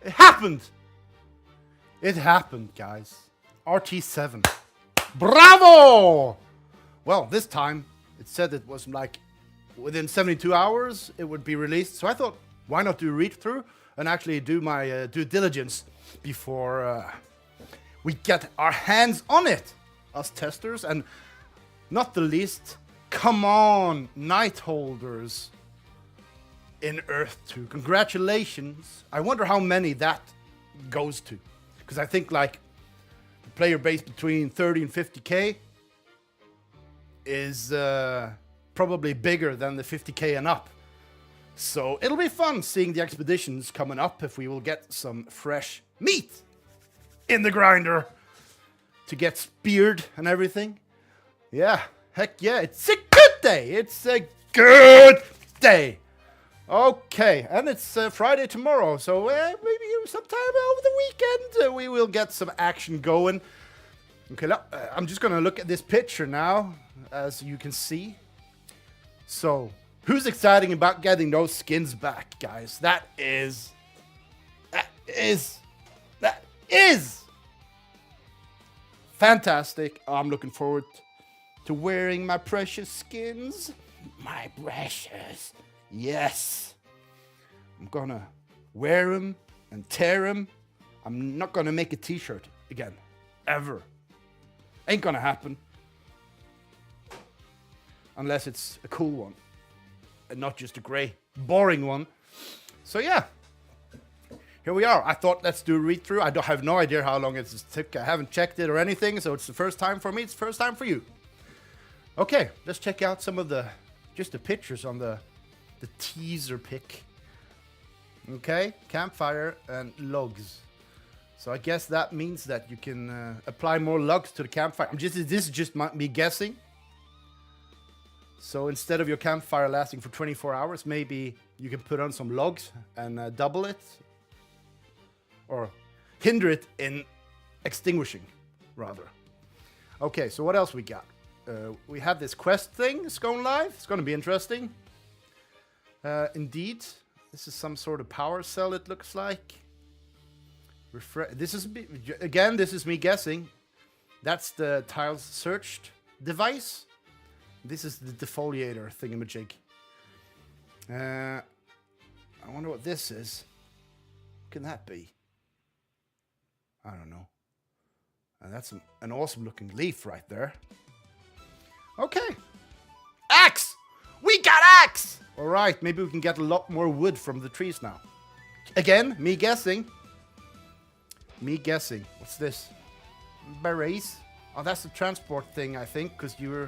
It happened! It happened, guys. RT7. Bravo! Well, this time, it said it was like within 72 hours it would be released. So I thought, why not do a read-through and actually do my due diligence before we get our hands on it, us testers, and not the least, come on, night holders in Earth 2. Congratulations. I wonder how many that goes to. Because I think like the player base between 30 and 50k is probably bigger than the 50k and up. So it'll be fun seeing the expeditions coming up if we will get some fresh meat in the grinder to get speared and everything. Yeah, heck yeah, it's a good day. It's a good day. Okay, and it's Friday tomorrow, so maybe sometime over the weekend we will get some action going. Okay, I'm just gonna look at this picture now, as you can see. So, who's excited about getting those skins back, guys? That is fantastic. I'm looking forward to wearing my precious skins. My precious. Yes. I'm gonna wear them and tear them. I'm not gonna make a t-shirt again. Ever. Ain't gonna happen. Unless it's a cool one. And not just a grey, boring one. So yeah. Here we are. I thought let's do a read-through. I have no idea how long it's took. I haven't checked it or anything, so it's the first time for me. It's the first time for you. Okay, let's check out some of the pictures on the teaser pic. Okay, campfire and logs. So I guess that means that you can apply more logs to the campfire. This is just me guessing. So instead of your campfire lasting for 24 hours, maybe you can put on some logs and double it. Or hinder it in extinguishing, rather. Okay, so what else we got? We have this quest thing. It's going live. It's going to be interesting. Indeed. This is some sort of power cell, it looks like. This is me guessing. That's the tiles searched device. This is the defoliator thingamajig. I wonder what this is. What can that be? I don't know. And that's an awesome looking leaf right there. Okay. Axe! We got axe! Alright, maybe we can get a lot more wood from the trees now. Again, me guessing. Me guessing. What's this? Berets? Oh, that's the transport thing, I think, because you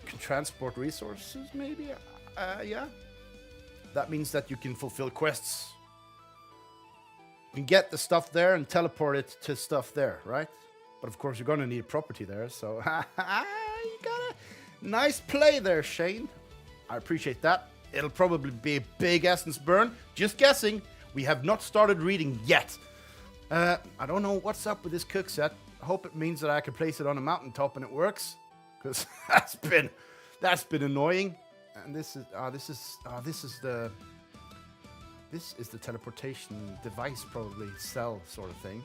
can transport resources, maybe? Yeah. That means that you can fulfill quests. You can get the stuff there and teleport it to stuff there, right? But of course, you're going to need property there, so you got a nice play there, Shane. I appreciate that. It'll probably be a big essence burn. Just guessing. We have not started reading yet. I don't know what's up with this cook set. I hope it means that I can place it on a mountaintop and it works, because that's been annoying. And this is the teleportation device, probably cell sort of thing.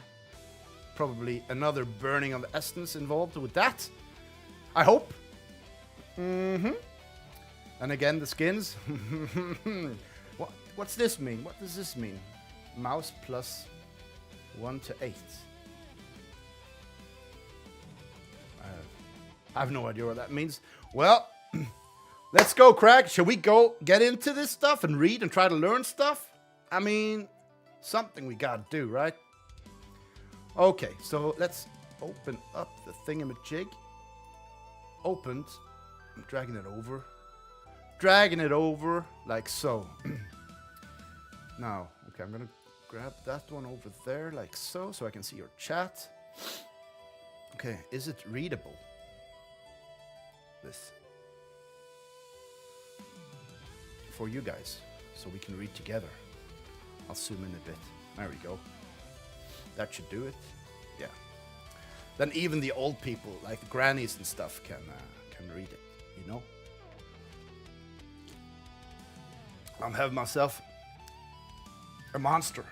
Probably another burning of essence involved with that. I hope. And again, the skins. What's this mean? What does this mean? Mouse plus 1 to 8. I have no idea what that means. Well, let's go, Craig. Shall we go get into this stuff and read and try to learn stuff? I mean, something we gotta do, right? Okay, so let's open up the thingamajig. Opened. I'm dragging it over. Dragging it over like so. Now, okay, I'm gonna grab that one over there like so I can see your chat. Okay, is it readable? This. For you guys, so we can read together. I'll zoom in a bit. There we go. That should do it. Yeah. Then even the old people, like the grannies and stuff, can read it. You know. I'm having myself a monster.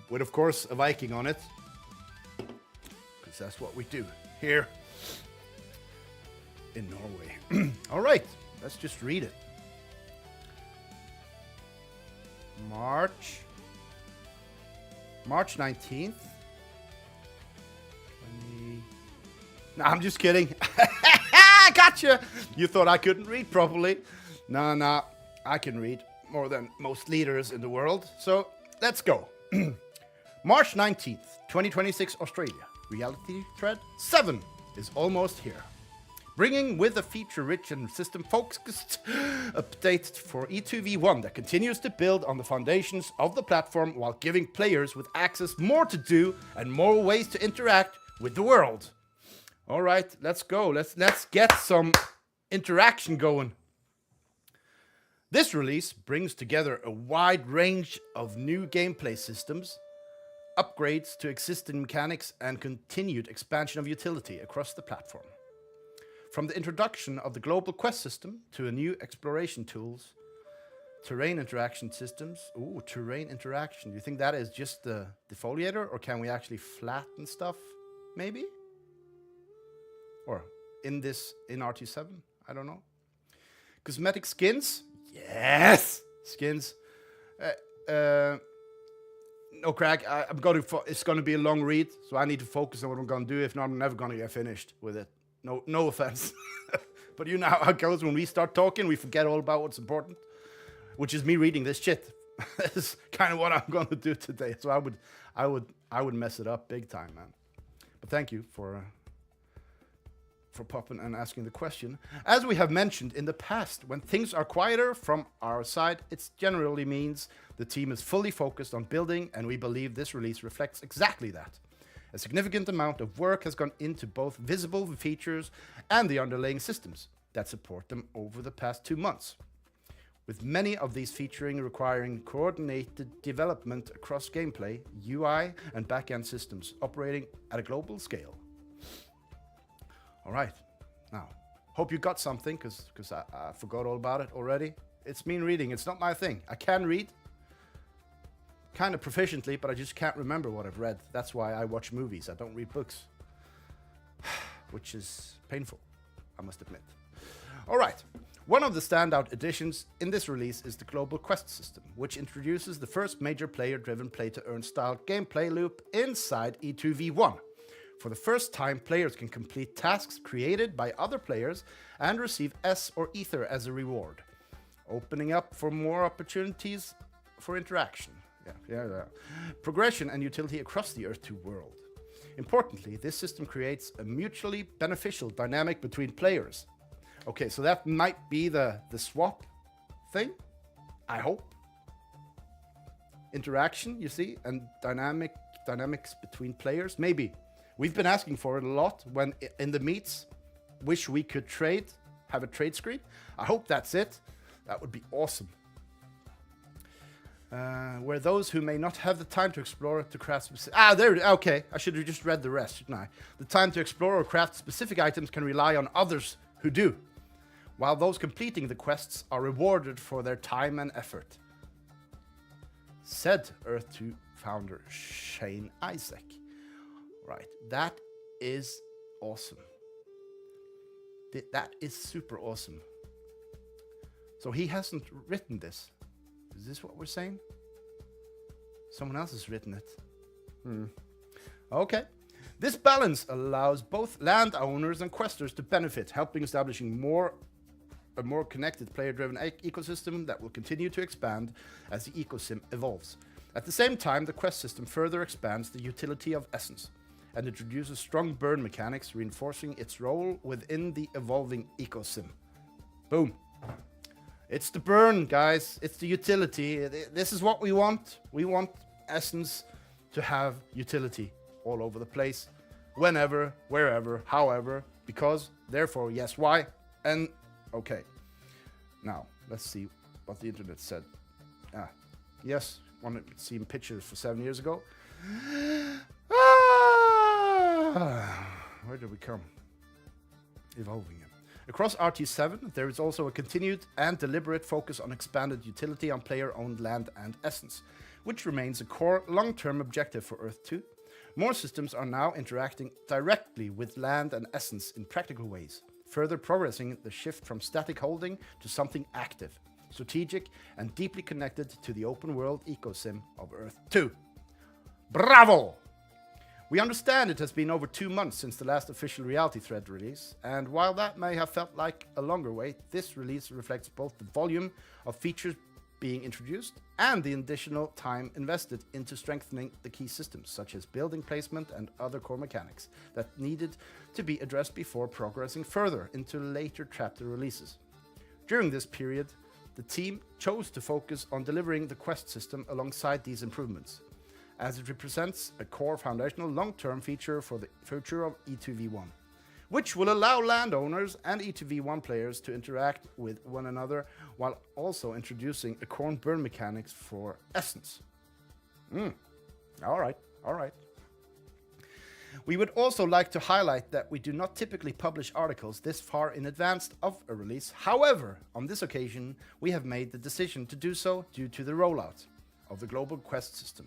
With, of course, a Viking on it. Because that's what we do here in Norway. All right, let's just read it. March 19th. No, I'm just kidding. Gotcha! You thought I couldn't read properly. No, I can read more than most leaders in the world. So let's go. March 19th, 2026, Australia. Reality Thread 7 is almost here. Bringing with a feature-rich and system-focused update for E2v1 that continues to build on the foundations of the platform while giving players with access more to do and more ways to interact with the world. All right, let's go. Let's get some interaction going. This release brings together a wide range of new gameplay systems, upgrades to existing mechanics, and continued expansion of utility across the platform. From the introduction of the global quest system to a new exploration tools, terrain interaction systems. Ooh, terrain interaction. Do you think that is just the defoliator, or can we actually flatten stuff? Maybe? Or in RT7? I don't know. Cosmetic skins? Yes! Skins. No, Craig, it's going to be a long read, so I need to focus on what I'm going to do. If not, I'm never going to get finished with it. No offense. But you know how it goes. When we start talking, we forget all about what's important, which is me reading this shit. That's kind of what I'm going to do today. So I would mess it up big time, man. But thank you for popping and asking the question. As we have mentioned in the past, when things are quieter from our side, it generally means the team is fully focused on building, and we believe this release reflects exactly that. A significant amount of work has gone into both visible features and the underlying systems that support them over the past 2 months, with many of these requiring coordinated development across gameplay, UI, and back-end systems operating at a global scale. All right, now, hope you got something, because I forgot all about it already. It's mean reading, it's not my thing. I can read, kind of proficiently, but I just can't remember what I've read. That's why I watch movies. I don't read books, which is painful, I must admit. All right, one of the standout additions in this release is the global quest system, which introduces the first major player-driven play-to-earn style gameplay loop inside E2v1. For the first time, players can complete tasks created by other players and receive S or Ether as a reward, opening up for more opportunities for interaction. Yeah. Progression and utility across the Earth-2 world. Importantly, this system creates a mutually beneficial dynamic between players. Okay, so that might be the swap thing, I hope. Interaction, you see, and dynamics between players, maybe. We've been asking for it a lot when in the meets. Wish we could have a trade screen. I hope that's it. That would be awesome. Where those who may not have the time to explore to craft okay. I should have just read the rest, shouldn't I? The time to explore or craft specific items can rely on others who do, while those completing the quests are rewarded for their time and effort. Said Earth-2 founder Shane Isaac. Right, that is awesome. That is super awesome. So he hasn't written this. Is this what we're saying? Someone else has written it. Okay. This balance allows both landowners and questers to benefit, helping establishing a more connected player-driven ecosystem that will continue to expand as the ecosystem evolves. At the same time, the quest system further expands the utility of Essence and introduces strong burn mechanics, reinforcing its role within the evolving ecosystem. Boom. It's the burn, guys. It's the utility. This is what we want. We want Essence to have utility all over the place, whenever, wherever, however, because, therefore, yes, why, and okay. Now, let's see what the internet said. Yes, wanted to see pictures for 7 years ago. Where did we come? Evolving it. Across RT7, there is also a continued and deliberate focus on expanded utility on player-owned land and essence, which remains a core long-term objective for Earth 2. More systems are now interacting directly with land and essence in practical ways, further progressing the shift from static holding to something active, strategic, and deeply connected to the open-world ecosystem of Earth 2. Bravo! We understand it has been over 2 months since the last official Reality Thread release, and while that may have felt like a longer wait, this release reflects both the volume of features being introduced and the additional time invested into strengthening the key systems, such as building placement and other core mechanics that needed to be addressed before progressing further into later chapter releases. During this period, the team chose to focus on delivering the quest system alongside these improvements, as it represents a core foundational long-term feature for the future of E2v1, which will allow landowners and E2v1 players to interact with one another while also introducing a core burn mechanics for Essence. All right. We would also like to highlight that we do not typically publish articles this far in advance of a release. However, on this occasion, we have made the decision to do so due to the rollout of the global quest system.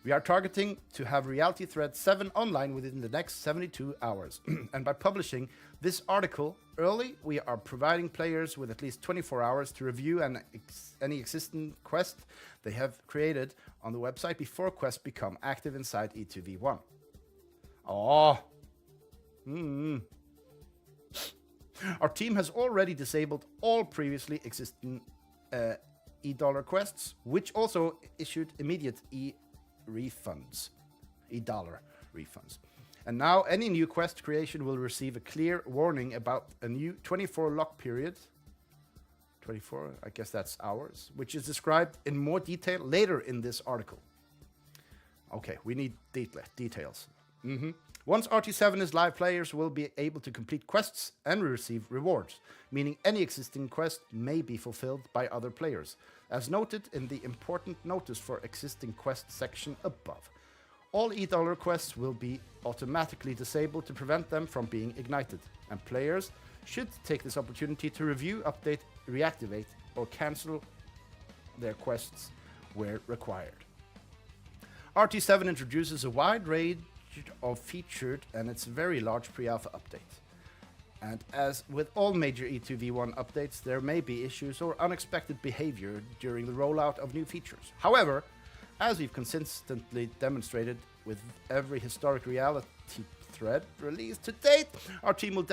We are targeting to have Reality Thread 7 online within the next 72 hours. And by publishing this article early, we are providing players with at least 24 hours to review any existing quest they have created on the website before quests become active inside E2v1. Our team has already disabled all previously existing $E quests, which also issued immediate $E-dollar refunds. And now any new quest creation will receive a clear warning about a new 24 lock period. 24, I guess that's hours, which is described in more detail later in this article. Okay, we need details. Once RT7 is live, players will be able to complete quests and receive rewards, meaning any existing quest may be fulfilled by other players, as noted in the important notice for existing quest section above. All $E quests will be automatically disabled to prevent them from being ignited, and players should take this opportunity to review, update, reactivate, or cancel their quests where required. RT7 introduces a wide range of featured and its very large pre-alpha update. And as with all major E2v1 updates, there may be issues or unexpected behavior during the rollout of new features. However, as we've consistently demonstrated with every historic Reality Thread released to date, our team will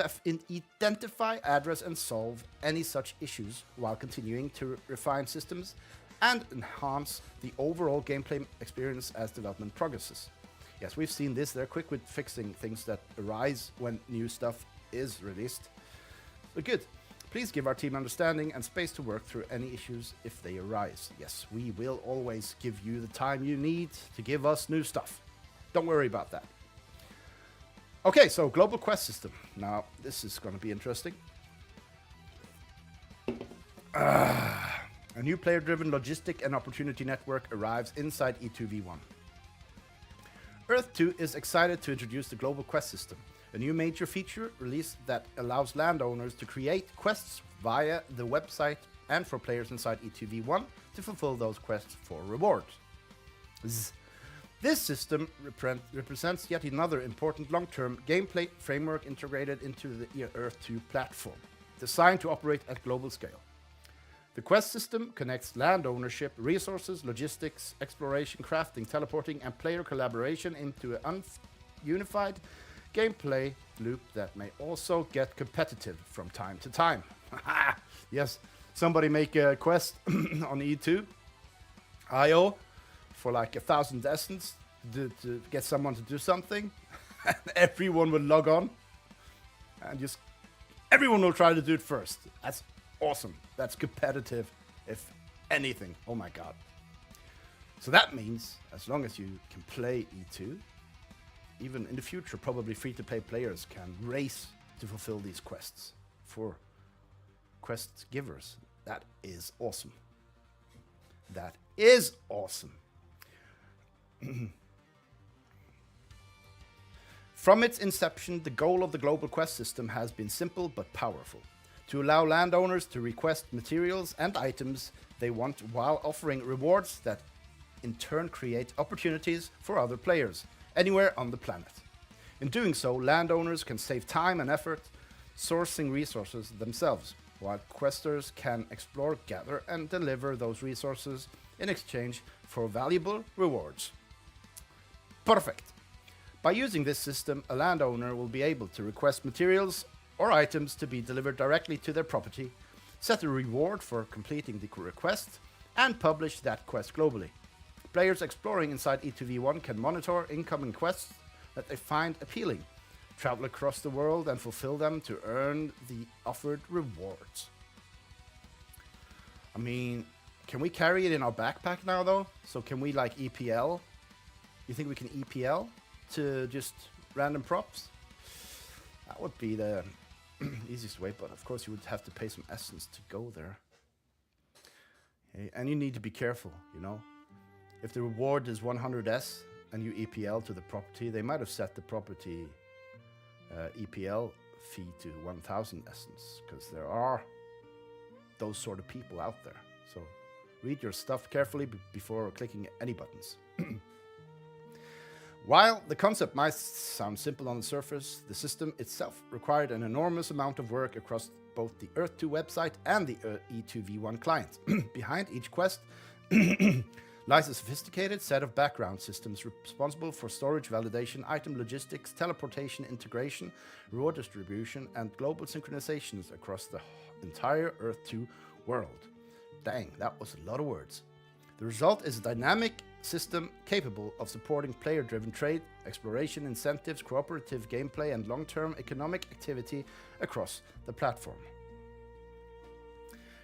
identify, address, and solve any such issues while continuing to refine systems and enhance the overall gameplay experience as development progresses. Yes, we've seen this. They're quick with fixing things that arise when new stuff is released. But good. Please give our team understanding and space to work through any issues if they arise. Yes, we will always give you the time you need to give us new stuff. Don't worry about that. Okay, so global quest system. Now, this is going to be interesting. A new player-driven logistic and opportunity network arrives inside E2v1. Earth 2 is excited to introduce the global quest system, a new major feature release that allows landowners to create quests via the website and for players inside E2v1 to fulfill those quests for rewards. This system represents yet another important long-term gameplay framework integrated into the Earth 2 platform, designed to operate at global scale. The quest system connects land ownership, resources, logistics, exploration, crafting, teleporting, and player collaboration into an unified gameplay loop that may also get competitive from time to time. Yes, somebody make a quest on E2 IO for like 1,000 essence to get someone to do something, and everyone will log on, and just everyone will try to do it first. That's awesome. That's competitive, if anything. Oh my god. So that means, as long as you can play E2, even in the future, probably free-to-play players can race to fulfill these quests for quest givers. That is awesome. That is awesome. From its inception, the goal of the global quest system has been simple but powerful: to allow landowners to request materials and items they want while offering rewards that in turn create opportunities for other players anywhere on the planet. In doing so, landowners can save time and effort sourcing resources themselves, while questers can explore, gather, and deliver those resources in exchange for valuable rewards. Perfect! By using this system, a landowner will be able to request materials or items to be delivered directly to their property, set a reward for completing the request, and publish that quest globally. Players exploring inside E2v1 can monitor incoming quests that they find appealing, travel across the world and fulfill them to earn the offered rewards. I mean, can we carry it in our backpack now though? So can we like EPL? You think we can EPL to just random props? That would be the easiest way, but of course you would have to pay some essence to go there. Okay, and you need to be careful, you know. If the reward is 100S and you EPL to the property, they might have set the property EPL fee to 1000 essence, because there are those sort of people out there. So read your stuff carefully before clicking any buttons. While the concept might sound simple on the surface, the system itself required an enormous amount of work across both the RT2 website and the E2v1 client. Behind each quest lies a sophisticated set of background systems responsible for storage, validation, item logistics, teleportation, integration, reward distribution, and global synchronizations across the entire RT2 world. Dang, that was a lot of words. The result is a dynamic system capable of supporting player-driven trade, exploration, incentives, cooperative gameplay, and long-term economic activity across the platform.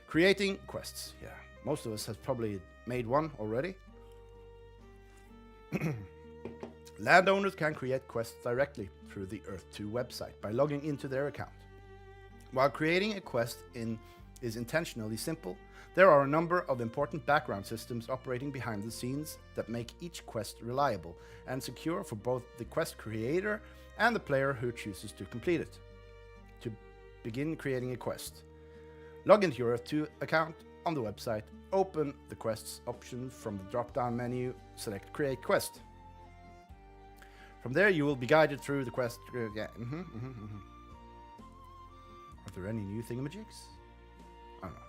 Creating quests. Yeah, most of us have probably made one already. Landowners can create quests directly through the RT2 website by logging into their account. While creating a quest is intentionally simple, there are a number of important background systems operating behind the scenes that make each quest reliable and secure for both the quest creator and the player who chooses to complete it. To begin creating a quest, log into your RT2 account on the website, open the quests option from the drop-down menu, select Create Quest. From there, you will be guided through the quest. Are there any new thingamajigs? I don't know.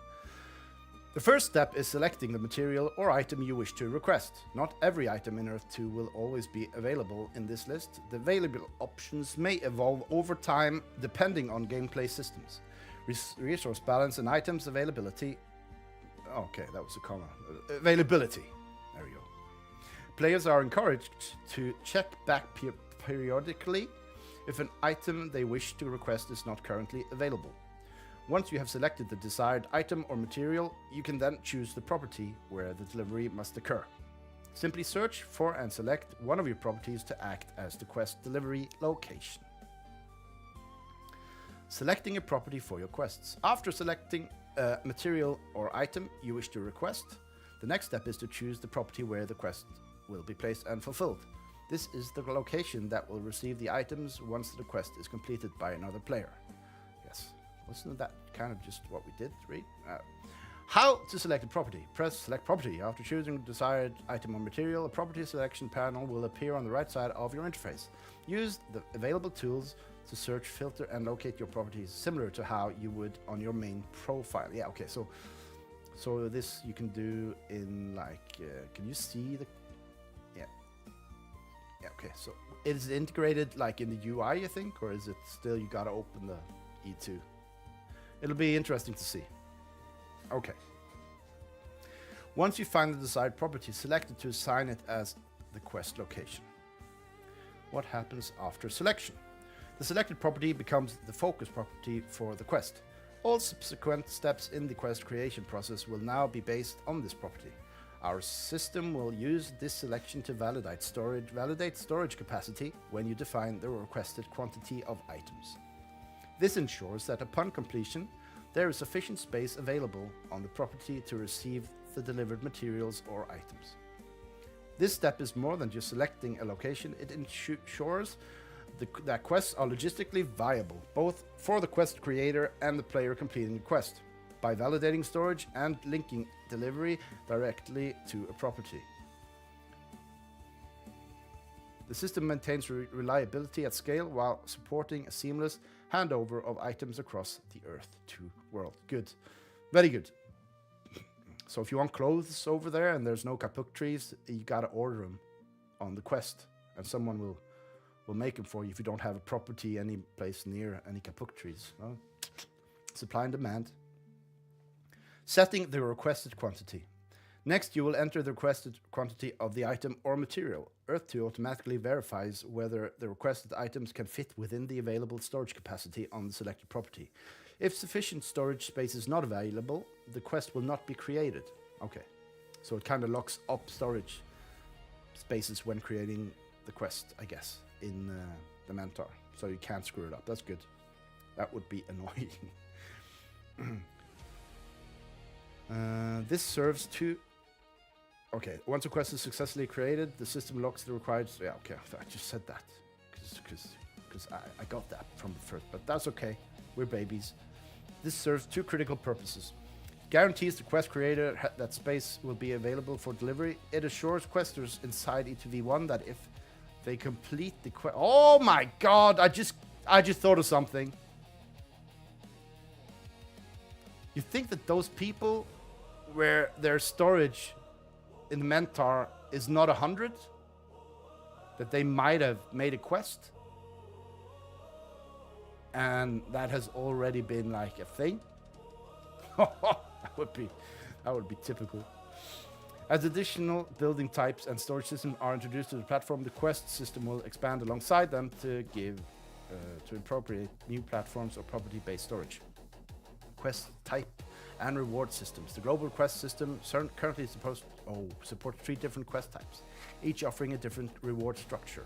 The first step is selecting the material or item you wish to request. Not every item in RT2 will always be available in this list. The available options may evolve over time depending on gameplay systems, resource balance, and items availability. Okay, that was a comma. Availability. There we go. Players are encouraged to check back periodically if an item they wish to request is not currently available. Once you have selected the desired item or material, you can then choose the property where the delivery must occur. Simply search for and select one of your properties to act as the quest delivery location. Selecting a property for your quests. After selecting a material or item you wish to request, the next step is to choose the property where the quest will be placed and fulfilled. This is the location that will receive the items once the quest is completed by another player. Yes. Wasn't that kind of just what we did, Reed? How to select a property. Press Select Property. After choosing the desired item or material, a property selection panel will appear on the right side of your interface. Use the available tools to search, filter, and locate your properties, similar to how you would on your main profile. Yeah, okay, so this you can do in like, can you see the, yeah, okay, so is it integrated like in the UI, you think, or is it still you gotta open the E2? It'll be interesting to see. Okay. Once you find the desired property, select it to assign it as the quest location. What happens after selection? The selected property becomes the focus property for the quest. All subsequent steps in the quest creation process will now be based on this property. Our system will use this selection to validate storage capacity when you define the requested quantity of items. This ensures that upon completion, there is sufficient space available on the property to receive the delivered materials or items. This step is more than just selecting a location. It ensures that quests are logistically viable, both for the quest creator and the player completing the quest, by validating storage and linking delivery directly to a property. The system maintains reliability at scale while supporting a seamless handover of items across the Earth 2 world. Good. Very good. So if you want clothes over there and there's no kapuk trees, you gotta order them on the quest, and someone will make them for you if you don't have a property any place near any kapuk trees. Well, supply and demand. Setting the requested quantity. Next, you will enter the requested quantity of the item or material. Earth 2 automatically verifies whether the requested items can fit within the available storage capacity on the selected property. If sufficient storage space is not available, the quest will not be created. Okay, so it kind of locks up storage spaces when creating the quest, I guess, in the Mentor. So you can't screw it up. That's good. That would be annoying. This serves to... Okay, once a quest is successfully created, the system locks the required... Yeah, okay, I just said that. Because I got that from the first, but that's okay. We're babies. This serves two critical purposes. Guarantees the quest creator that space will be available for delivery. It assures questers inside E2V1 that if they complete the quest... Oh my god, I just thought of something. You think that those people where their storage in the Mentor is not 100, that they might have made a quest, and that has already been like a thing? that would be typical. As additional building types and storage systems are introduced to the platform, the quest system will expand alongside them to appropriate new platforms or property-based storage. Quest type and reward systems. The global quest system currently supports 3 different quest types, each offering a different reward structure.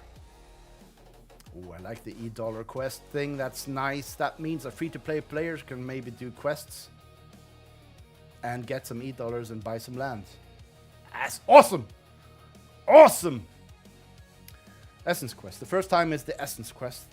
Oh, I like the $E quest thing. That's nice. That means that free-to-play players can maybe do quests and get some $E and buy some land. That's awesome! Awesome! Essence quest. The first time is the Essence quest.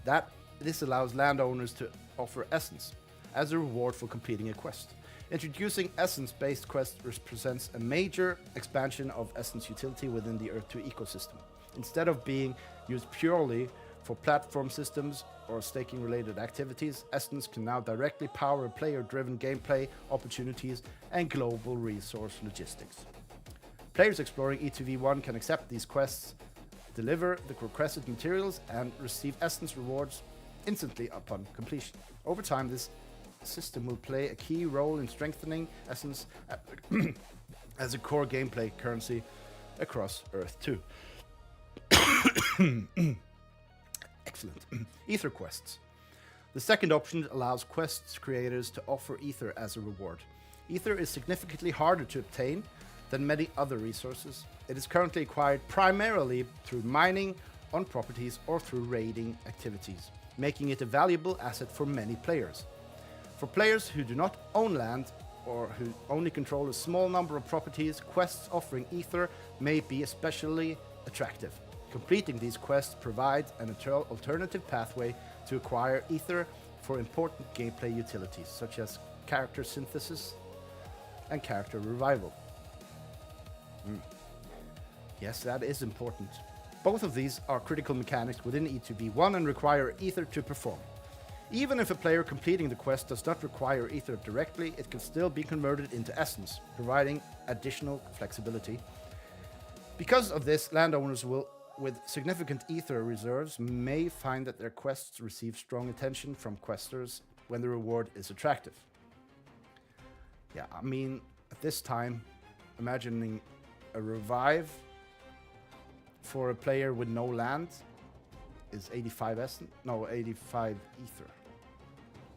This allows landowners to offer Essence as a reward for completing a quest. Introducing Essence-based quests represents a major expansion of Essence utility within the Earth 2 ecosystem. Instead of being used purely for platform systems or staking-related activities, Essence can now directly power player-driven gameplay opportunities and global resource logistics. Players exploring E2V1 can accept these quests, deliver the requested materials, and receive Essence rewards instantly upon completion. Over time, this system will play a key role in strengthening Essence as a core gameplay currency across Earth 2. Excellent. Ether quests. The second option allows quests creators to offer Ether as a reward. Ether is significantly harder to obtain than many other resources. It is currently acquired primarily through mining on properties or through raiding activities, making it a valuable asset for many players. For players who do not own land or who only control a small number of properties, quests offering Ether may be especially attractive. Completing these quests provides an alternative pathway to acquire Ether for important gameplay utilities, such as character synthesis and character revival. Yes, that is important. Both of these are critical mechanics within E2V1 and require Ether to perform. Even if a player completing the quest does not require Ether directly, it can still be converted into Essence, providing additional flexibility. Because of this, landowners with significant Ether reserves may find that their quests receive strong attention from questers when the reward is attractive. Yeah, I mean, at this time, imagining a revive for a player with no land is 85 Ether.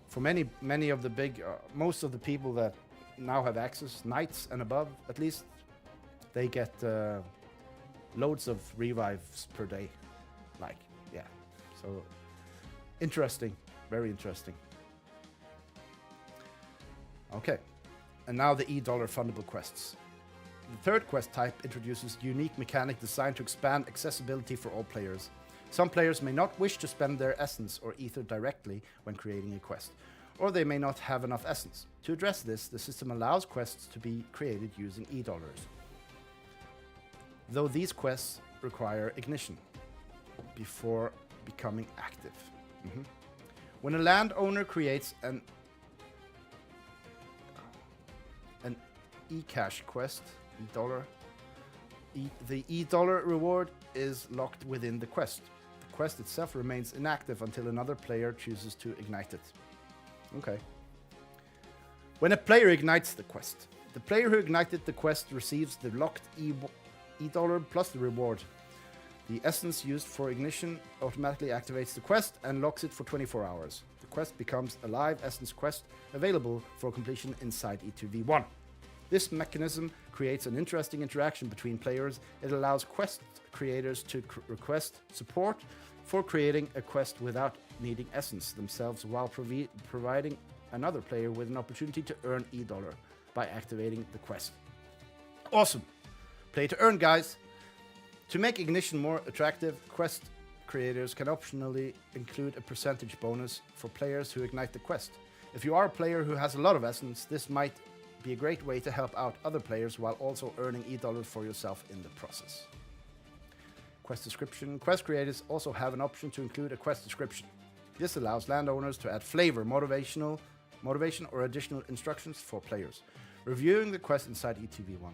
For many of the big, most of the people that now have access, knights and above at least, they get loads of revives per day. Like, yeah. So, interesting. Very interesting. Okay. And now the $E fundable quests. The third quest type introduces a unique mechanic designed to expand accessibility for all players. Some players may not wish to spend their essence or ether directly when creating a quest, or they may not have enough essence. To address this, the system allows quests to be created using e-dollars, though these quests require ignition before becoming active. When a landowner creates an e-cash quest, e-dollar, the e-dollar reward is locked within the quest. The quest itself remains inactive until another player chooses to ignite it. Okay. When a player ignites the quest, the player who ignited the quest receives the locked e-dollar plus the reward. The essence used for ignition automatically activates the quest and locks it for 24 hours. The quest becomes a live essence quest available for completion inside E2v1. This mechanism creates an interesting interaction between players. It allows quest creators to request support for creating a quest without needing essence themselves, while providing another player with an opportunity to earn e-dollar by activating the quest. Awesome! Play to earn, guys! To make ignition more attractive, quest creators can optionally include a percentage bonus for players who ignite the quest. If you are a player who has a lot of essence, this might be a great way to help out other players while also earning e-dollars for yourself in the process. Quest description. Quest creators also have an option to include a quest description. This allows landowners to add flavor, motivation, or additional instructions for players. Reviewing the quest inside E2v1.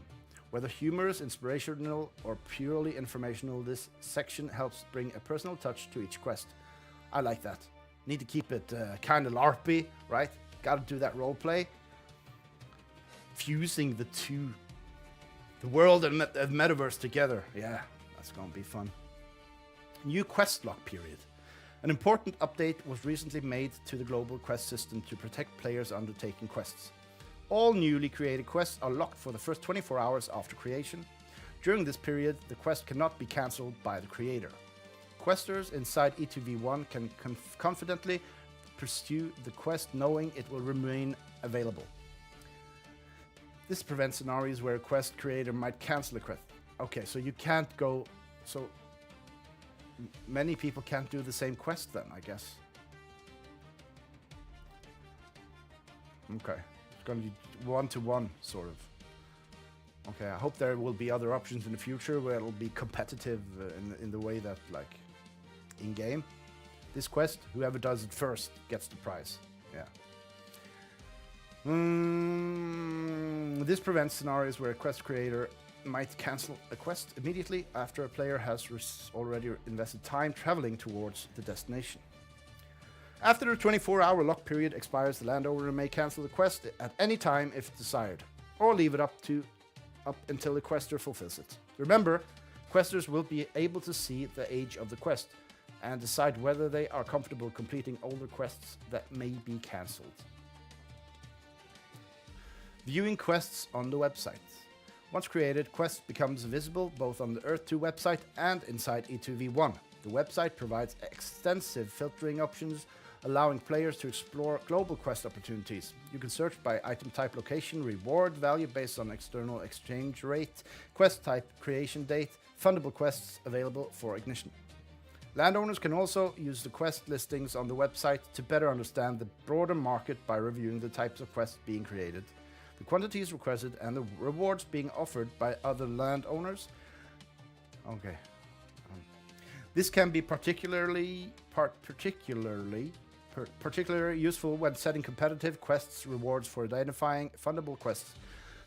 Whether humorous, inspirational, or purely informational, this section helps bring a personal touch to each quest. I like that. Need to keep it kind of LARPy, right? Gotta do that roleplay. Fusing the two, the world and the metaverse together. Yeah, that's gonna be fun. New quest lock period. An important update was recently made to the global quest system to protect players undertaking quests. All newly created quests are locked for the first 24 hours after creation. During this period, the quest cannot be cancelled by the creator. Questers inside E2v1 can confidently pursue the quest knowing it will remain available. This prevents scenarios where a quest creator might cancel a quest. Okay, so you can't go... So many people can't do the same quest then, I guess. Okay. It's going to be one-to-one, sort of. Okay, I hope there will be other options in the future where it'll be competitive in the way that, like, in-game. This quest, whoever does it first gets the prize. Yeah. This prevents scenarios where a quest creator might cancel a quest immediately after a player has already invested time traveling towards the destination. After the 24-hour lock period expires, the landowner may cancel the quest at any time if desired, or leave it up until the quester fulfills it. Remember, questers will be able to see the age of the quest and decide whether they are comfortable completing older quests that may be cancelled. Viewing quests on the website. Once created, quests becomes visible both on the RT7 website and inside E2v1. The website provides extensive filtering options, allowing players to explore global quest opportunities. You can search by item type, location, reward value based on external exchange rate, quest type, creation date, fundable quests available for ignition. Landowners can also use the quest listings on the website to better understand the broader market by reviewing the types of quests being created, the quantities requested, and the rewards being offered by other landowners. Okay. This can be particularly useful when setting competitive quests rewards for identifying fundable quests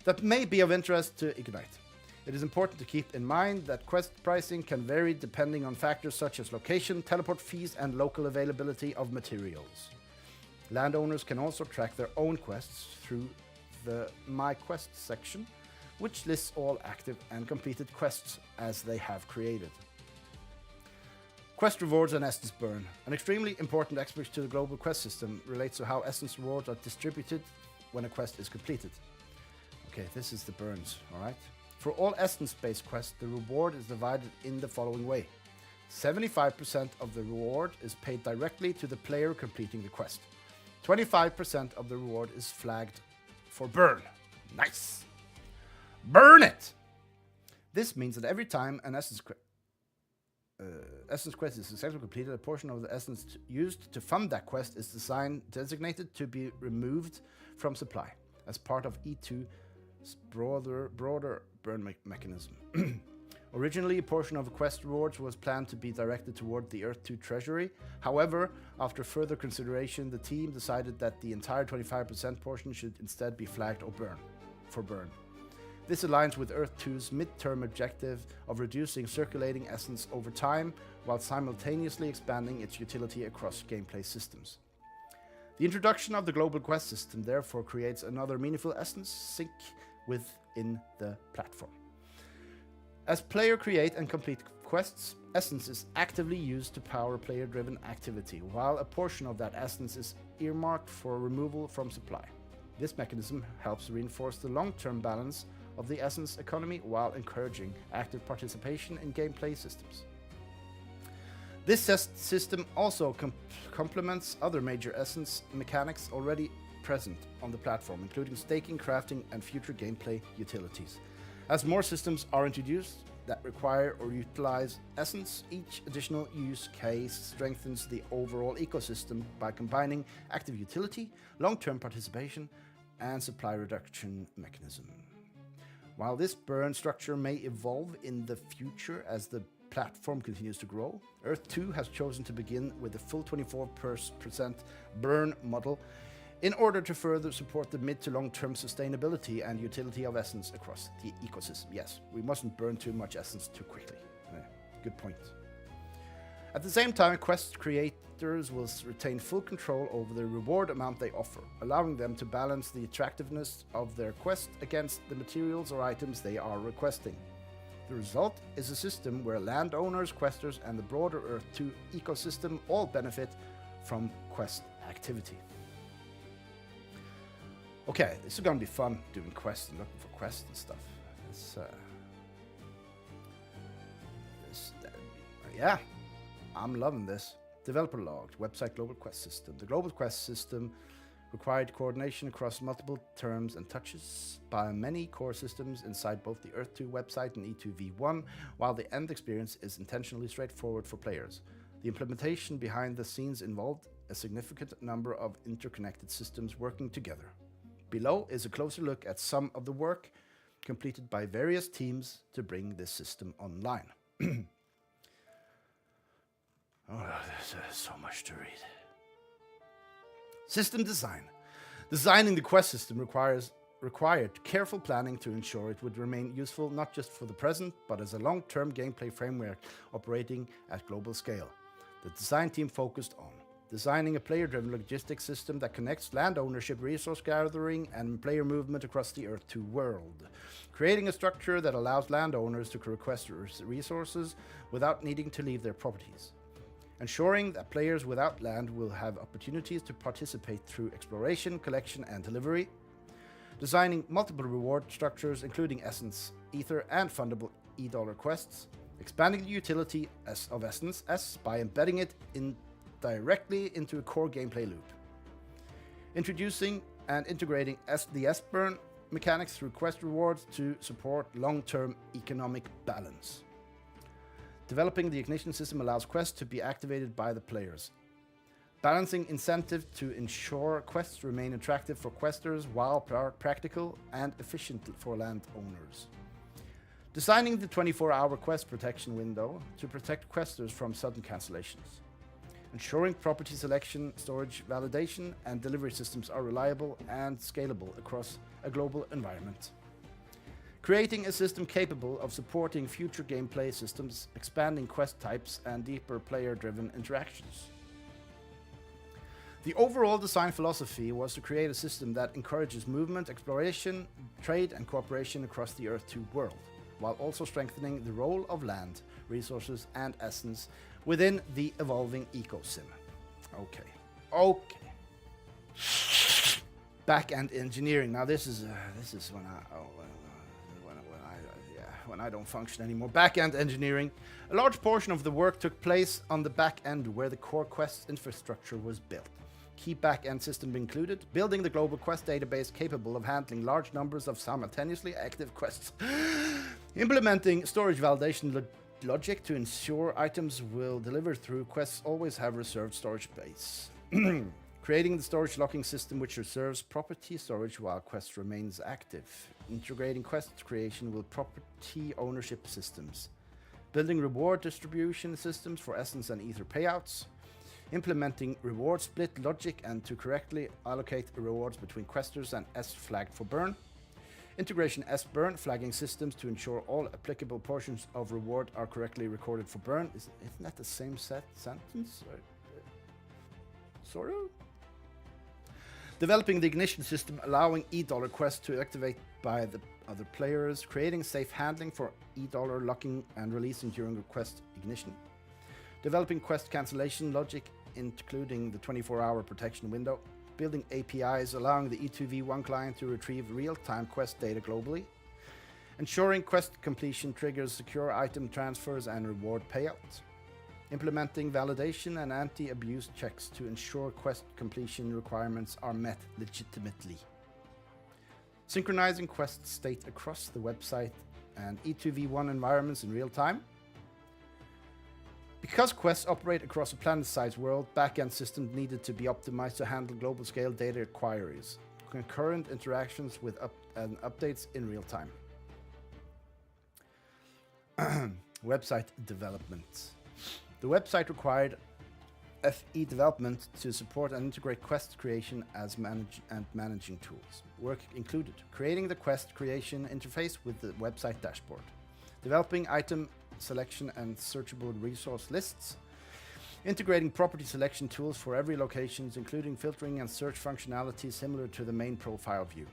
that may be of interest to Ignite. It is important to keep in mind that quest pricing can vary depending on factors such as location, teleport fees, and local availability of materials. Landowners can also track their own quests through the My Quest section, which lists all active and completed quests as they have created. Quest rewards and essence burn. An extremely important aspect to the global quest system relates to how essence rewards are distributed when a quest is completed. Okay, this is the burns, alright? For all essence-based quests, the reward is divided in the following way. 75% of the reward is paid directly to the player completing the quest. 25% of the reward is flagged for burn. Nice! Burn it! This means that every time an Essence quest is successfully completed, a portion of the essence used to fund that quest is designated to be removed from supply as part of E2's broader burn mechanism. Originally, a portion of the quest rewards was planned to be directed toward the Earth 2 treasury. However, after further consideration, the team decided that the entire 25% portion should instead be flagged or burn. This aligns with Earth 2's mid-term objective of reducing circulating essence over time, while simultaneously expanding its utility across gameplay systems. The introduction of the global quest system therefore creates another meaningful essence sink within the platform. As players create and complete quests, essence is actively used to power player-driven activity, while a portion of that essence is earmarked for removal from supply. This mechanism helps reinforce the long-term balance of the essence economy while encouraging active participation in gameplay systems. This system also complements other major essence mechanics already present on the platform, including staking, crafting, and future gameplay utilities. As more systems are introduced that require or utilize essence, each additional use case strengthens the overall ecosystem by combining active utility, long-term participation, and supply reduction mechanism. While this burn structure may evolve in the future as the platform continues to grow, Earth 2 has chosen to begin with the full 24% burn model in order to further support the mid to long-term sustainability and utility of essence across the ecosystem. Yes, we mustn't burn too much essence too quickly. Good point. At the same time, quest creators will retain full control over the reward amount they offer, allowing them to balance the attractiveness of their quest against the materials or items they are requesting. The result is a system where landowners, questers, and the broader Earth 2 ecosystem all benefit from quest activity. Okay, this is gonna be fun doing quests and looking for quests and stuff. Yeah, I'm loving this. Developer logged, website global quest system. The global quest system required coordination across multiple terms and touches by many core systems inside both the Earth 2 website and E2 V1, while the end experience is intentionally straightforward for players. The implementation behind the scenes involved a significant number of interconnected systems working together. Below is a closer look at some of the work completed by various teams to bring this system online. There's so much to read. System design. Designing the quest system required careful planning to ensure it would remain useful not just for the present, but as a long-term gameplay framework operating at global scale. The design team focused on designing a player-driven logistics system that connects land ownership, resource gathering, and player movement across the Earth 2 world. Creating a structure that allows landowners to request resources without needing to leave their properties. Ensuring that players without land will have opportunities to participate through exploration, collection, and delivery. Designing multiple reward structures, including Essence, Ether, and fundable E-dollar quests. Expanding the utility of Essence S by embedding it directly into a core gameplay loop. Introducing and integrating the S-burn mechanics through quest rewards to support long-term economic balance. Developing the ignition system allows quests to be activated by the players. Balancing incentive to ensure quests remain attractive for questers while practical and efficient for landowners. Designing the 24-hour quest protection window to protect questers from sudden cancellations. Ensuring property selection, storage, validation, and delivery systems are reliable and scalable across a global environment. Creating a system capable of supporting future gameplay systems, expanding quest types, and deeper player-driven interactions. The overall design philosophy was to create a system that encourages movement, exploration, trade, and cooperation across the Earth 2 world, while also strengthening the role of land, resources, and essence within the evolving ecosystem. Okay. Back-end engineering. Now this is when I don't function anymore. Back-end engineering. A large portion of the work took place on the back end where the core quest infrastructure was built. Key back-end system included building the global quest database capable of handling large numbers of simultaneously active quests, implementing storage validation logic to ensure items will deliver through quests always have reserved storage space. Creating the storage locking system which reserves property storage while quest remains active. Integrating quest creation with property ownership systems. Building reward distribution systems for essence and ether payouts. Implementing reward split logic and to correctly allocate rewards between questers and S flagged for burn. Integration S burn flagging systems to ensure all applicable portions of reward are correctly recorded for burn. Isn't that the same sentence? Sort of? Developing the ignition system, allowing e-dollar quests to activate by the other players, creating safe handling for e-dollar locking and releasing during a quest ignition. Developing quest cancellation logic, including the 24-hour protection window. Building APIs, allowing the E2V1 client to retrieve real-time quest data globally. Ensuring quest completion triggers secure item transfers and reward payouts. Implementing validation and anti-abuse checks to ensure quest completion requirements are met legitimately. Synchronizing quest state across the website and E2V1 environments in real time. Because quests operate across a planet-sized world, backend systems needed to be optimized to handle global-scale data queries, concurrent interactions with updates in real time. Website development. The website required FE development to support and integrate quest creation as managing tools. Work included creating the quest creation interface with the website dashboard, developing item selection and searchable resource lists, integrating property selection tools for every locations, including filtering and search functionality similar to the main profile view.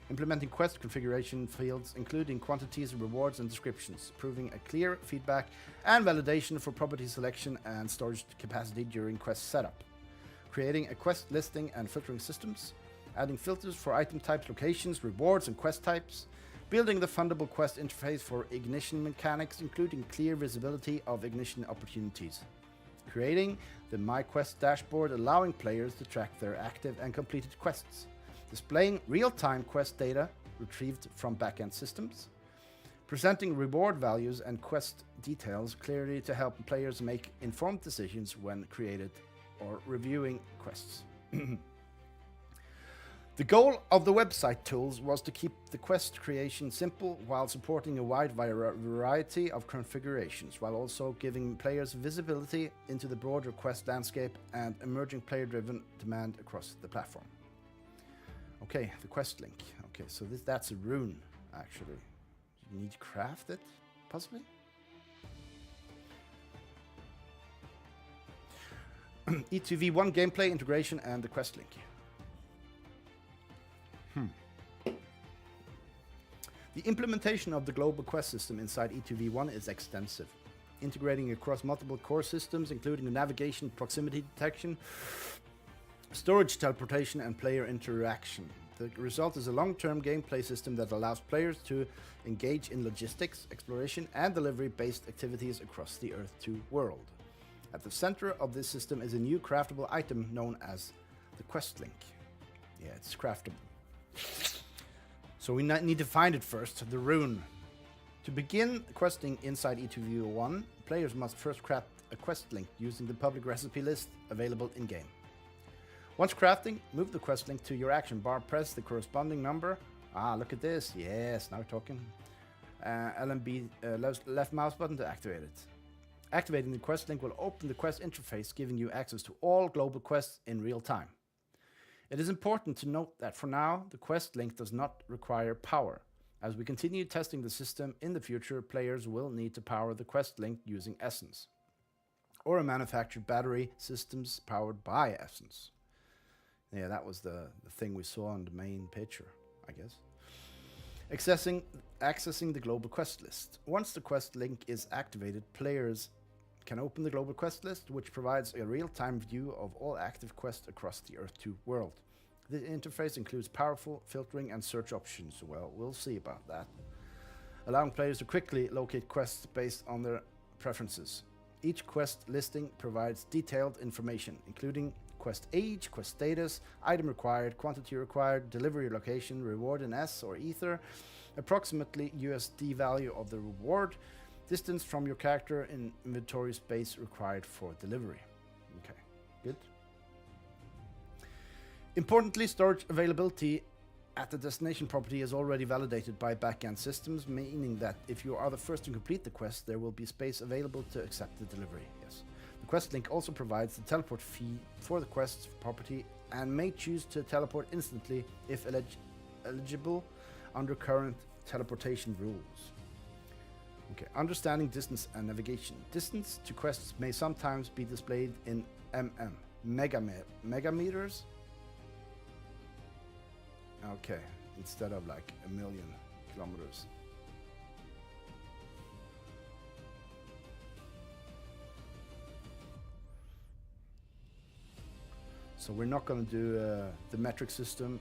Implementing quest configuration fields, including quantities, rewards, and descriptions, proving a clear feedback and validation for property selection and storage capacity during quest setup. Creating a quest listing and filtering systems, adding filters for item types, locations, rewards, and quest types, building the fundable quest interface for ignition mechanics, including clear visibility of ignition opportunities. Creating the My Quest dashboard, allowing players to track their active and completed quests. Displaying real-time quest data retrieved from backend systems. Presenting reward values and quest details clearly to help players make informed decisions when created or reviewing quests. The goal of the website tools was to keep the quest creation simple while supporting a wide variety of configurations, while also giving players visibility into the broader quest landscape and emerging player-driven demand across the platform. Okay, the quest link. Okay, so that's a rune, actually. You need to craft it, possibly? E2V1 gameplay integration and the quest link. The implementation of the global quest system inside E2V1 is extensive, integrating across multiple core systems, including navigation, proximity detection, storage teleportation, and player interaction. The result is a long-term gameplay system that allows players to engage in logistics, exploration, and delivery-based activities across the Earth 2 world. At the center of this system is a new craftable item known as the quest link. Yeah, it's craftable. So we need to find it first, the rune. To begin questing inside E2V1, players must first craft a quest link using the public recipe list available in-game. Once crafting, move the quest link to your action bar, press the corresponding number. Ah, look at this. Yes, now we're talking. LMB left mouse button to activate it. Activating the quest link will open the quest interface, giving you access to all global quests in real time. It is important to note that for now, the quest link does not require power. As we continue testing the system in the future, players will need to power the quest link using Essence, or a manufactured battery systems powered by Essence. Yeah, that was the thing we saw on the main picture, I guess. Accessing the global quest list. Once the quest link is activated, players can open the global quest list, which provides a real-time view of all active quests across the Earth 2 world. The interface includes powerful filtering and search options. Well, we'll see about that. Allowing players to quickly locate quests based on their preferences. Each quest listing provides detailed information, including quest age, quest status, item required, quantity required, delivery location, reward in S or Ether, approximately USD value of the reward, distance from your character in inventory space required for delivery. Okay, good. Importantly, storage availability at the destination property is already validated by backend systems, meaning that if you are the first to complete the quest, there will be space available to accept the delivery. Yes. The quest link also provides the teleport fee for the quest property and may choose to teleport instantly if eligible under current teleportation rules. Okay, understanding distance and navigation. Distance to quests may sometimes be displayed in megameters. Okay, instead of like 1,000,000 kilometers. So we're not going to do the metric system.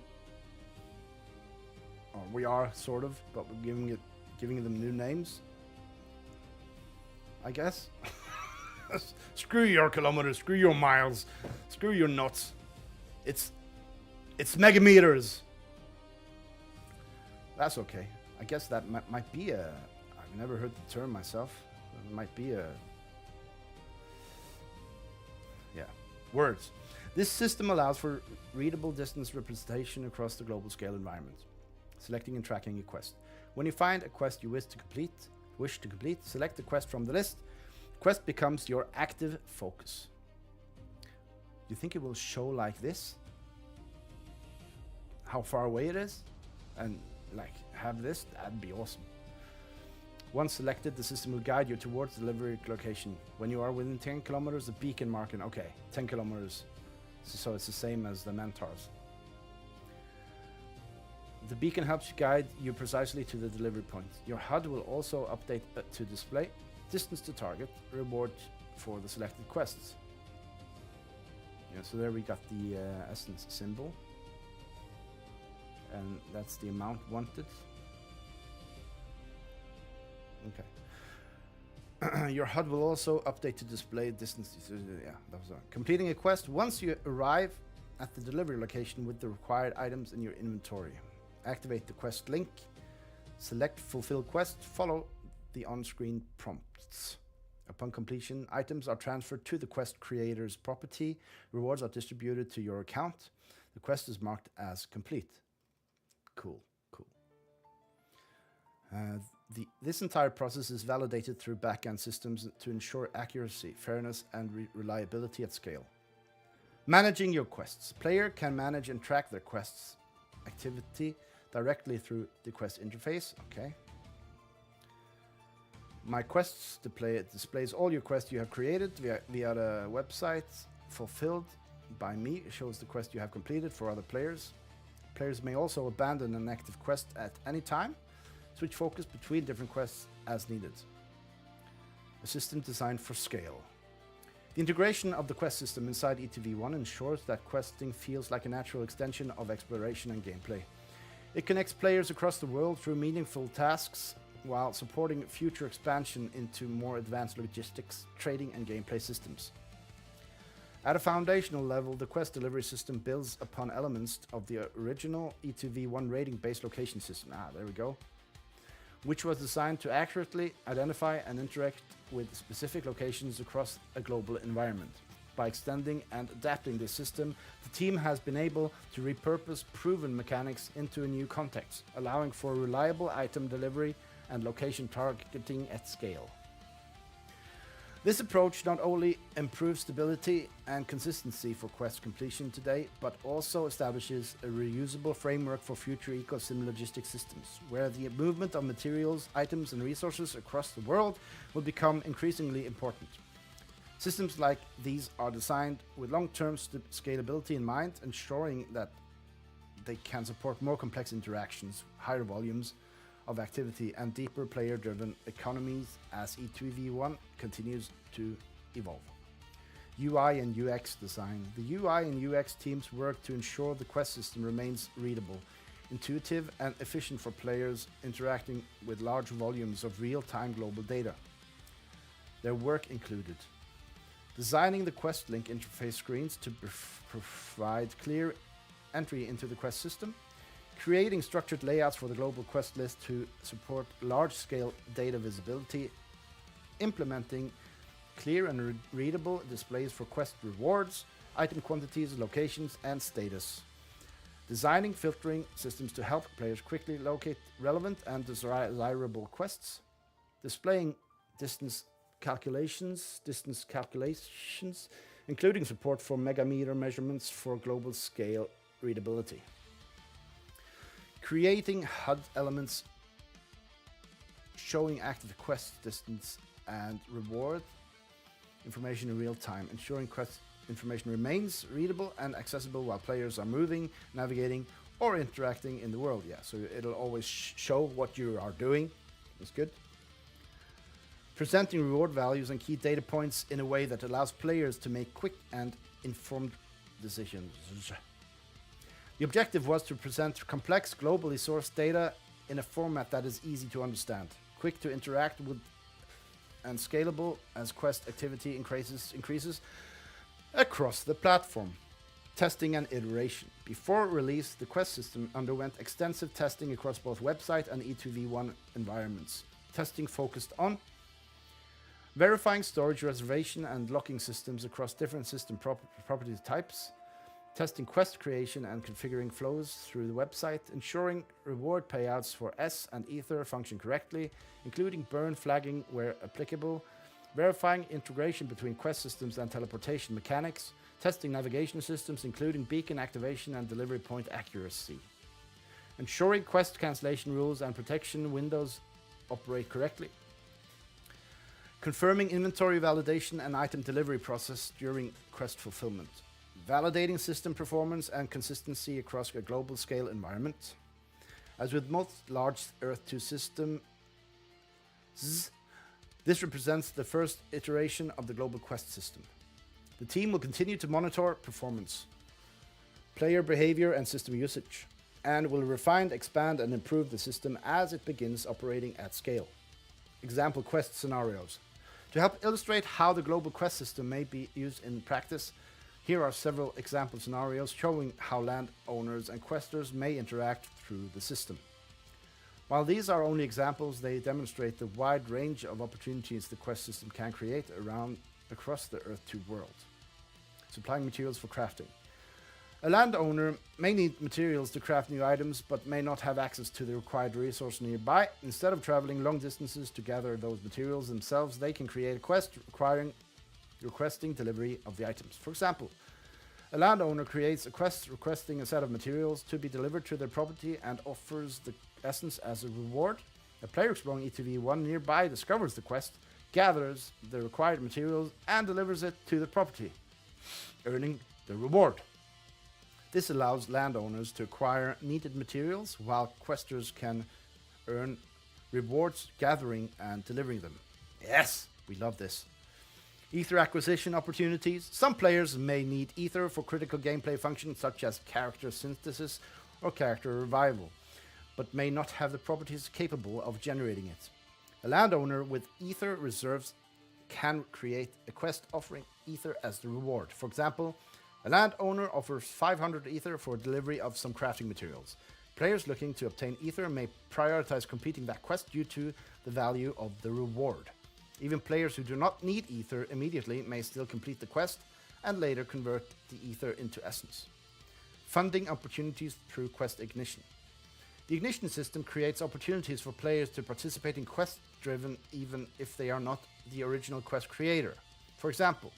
Or we are sort of, but we're giving them new names, I guess. Screw your kilometers, screw your miles, screw your knots. It's megameters. That's okay. I guess that might be a... I've never heard the term myself. It might be a... Yeah. Words. This system allows for readable distance representation across the global scale environment. Selecting and tracking a quest. When you find a quest you wish to complete, select the quest from the list. Quest becomes your active focus. Do you think it will show like this? How far away it is? And like have this? That'd be awesome. Once selected, the system will guide you towards the delivery location. When you are within 10 kilometers, the beacon marking. Okay, 10 kilometers. So it's the same as the mentors. The beacon helps guide you precisely to the delivery point. Your HUD will also update to display distance to target, reward for the selected quests. Yeah, so there we got the essence symbol. And that's the amount wanted. Okay. Your HUD will also update to display distance. Yeah, that was completing a quest once you arrive at the delivery location with the required items in your inventory. Activate the quest link. Select fulfill quest. Follow the on-screen prompts. Upon completion, items are transferred to the quest creator's property. Rewards are distributed to your account. The quest is marked as complete. Cool. This entire process is validated through backend systems to ensure accuracy, fairness, and reliability at scale. Managing your quests. Player can manage and track their quests activity directly through the quest interface. Okay. My quests displays all your quests you have created via the website. Fulfilled by me shows the quest you have completed for other players. Players may also abandon an active quest at any time. Switch focus between different quests as needed. A system designed for scale. The integration of the quest system inside ETV1 ensures that questing feels like a natural extension of exploration and gameplay. It connects players across the world through meaningful tasks while supporting future expansion into more advanced logistics, trading, and gameplay systems. At a foundational level, the quest delivery system builds upon elements of the original ETV1 rating-based location system. There we go. Which was designed to accurately identify and interact with specific locations across a global environment. By extending and adapting this system, the team has been able to repurpose proven mechanics into a new context, allowing for reliable item delivery and location targeting at scale. This approach not only improves stability and consistency for quest completion today, but also establishes a reusable framework for future ecosystem logistics systems, where the movement of materials, items, and resources across the world will become increasingly important. Systems like these are designed with long-term scalability in mind, ensuring that they can support more complex interactions, higher volumes of activity, and deeper player-driven economies as ETV1 continues to evolve. UI and UX design. The UI and UX teams work to ensure the quest system remains readable, intuitive, and efficient for players interacting with large volumes of real-time global data. Their work included Designing the quest link interface screens to provide clear entry into the quest system. Creating structured layouts for the global quest list to support large-scale data visibility. Implementing clear and readable displays for quest rewards, item quantities, locations, and status. Designing filtering systems to help players quickly locate relevant and desirable quests. Displaying distance calculations, including support for megameter measurements for global scale readability. Creating HUD elements showing active quest distance and reward information in real time, ensuring quest information remains readable and accessible while players are moving, navigating, or interacting in the world. Yeah, so it'll always show what you are doing. That's good. Presenting reward values and key data points in a way that allows players to make quick and informed decisions. The objective was to present complex, globally sourced data in a format that is easy to understand, quick to interact with, and scalable as quest activity increases across the platform. Testing and iteration. Before release, the quest system underwent extensive testing across both website and E2v1 environments. Testing focused on verifying storage reservation and locking systems across different system property types, testing quest creation and configuring flows through the website, ensuring reward payouts for S and Ether function correctly, including burn flagging where applicable, verifying integration between quest systems and teleportation mechanics, testing navigation systems including beacon activation and delivery point accuracy, ensuring quest cancellation rules and protection windows operate correctly, confirming inventory validation and item delivery process during quest fulfillment, validating system performance and consistency across a global scale environment. As with most large Earth-2 systems, this represents the first iteration of the global quest system. The team will continue to monitor performance, player behavior, and system usage, and will refine, expand, and improve the system as it begins operating at scale. Example quest scenarios. To help illustrate how the global quest system may be used in practice, here are several example scenarios showing how landowners and questers may interact through the system. While these are only examples, they demonstrate the wide range of opportunities the quest system can create across the Earth-2 world. Supplying materials for crafting. A landowner may need materials to craft new items, but may not have access to the required resource nearby. Instead of traveling long distances to gather those materials themselves, they can create a quest requesting delivery of the items. For example, a landowner creates a quest requesting a set of materials to be delivered to their property and offers the essence as a reward. A player exploring E2v1 nearby discovers the quest, gathers the required materials, and delivers it to the property, earning the reward. This allows landowners to acquire needed materials, while questers can earn rewards gathering and delivering them. Yes, we love this. Ether acquisition opportunities. Some players may need Ether for critical gameplay functions such as character synthesis or character revival, but may not have the properties capable of generating it. A landowner with Ether reserves can create a quest offering Ether as the reward. For example, a landowner offers 500 Ether for delivery of some crafting materials. Players looking to obtain Ether may prioritize completing that quest due to the value of the reward. Even players who do not need Ether immediately may still complete the quest and later convert the Ether into essence. Funding opportunities through quest ignition. The ignition system creates opportunities for players to participate in quests driven even if they are not the original quest creator. For example,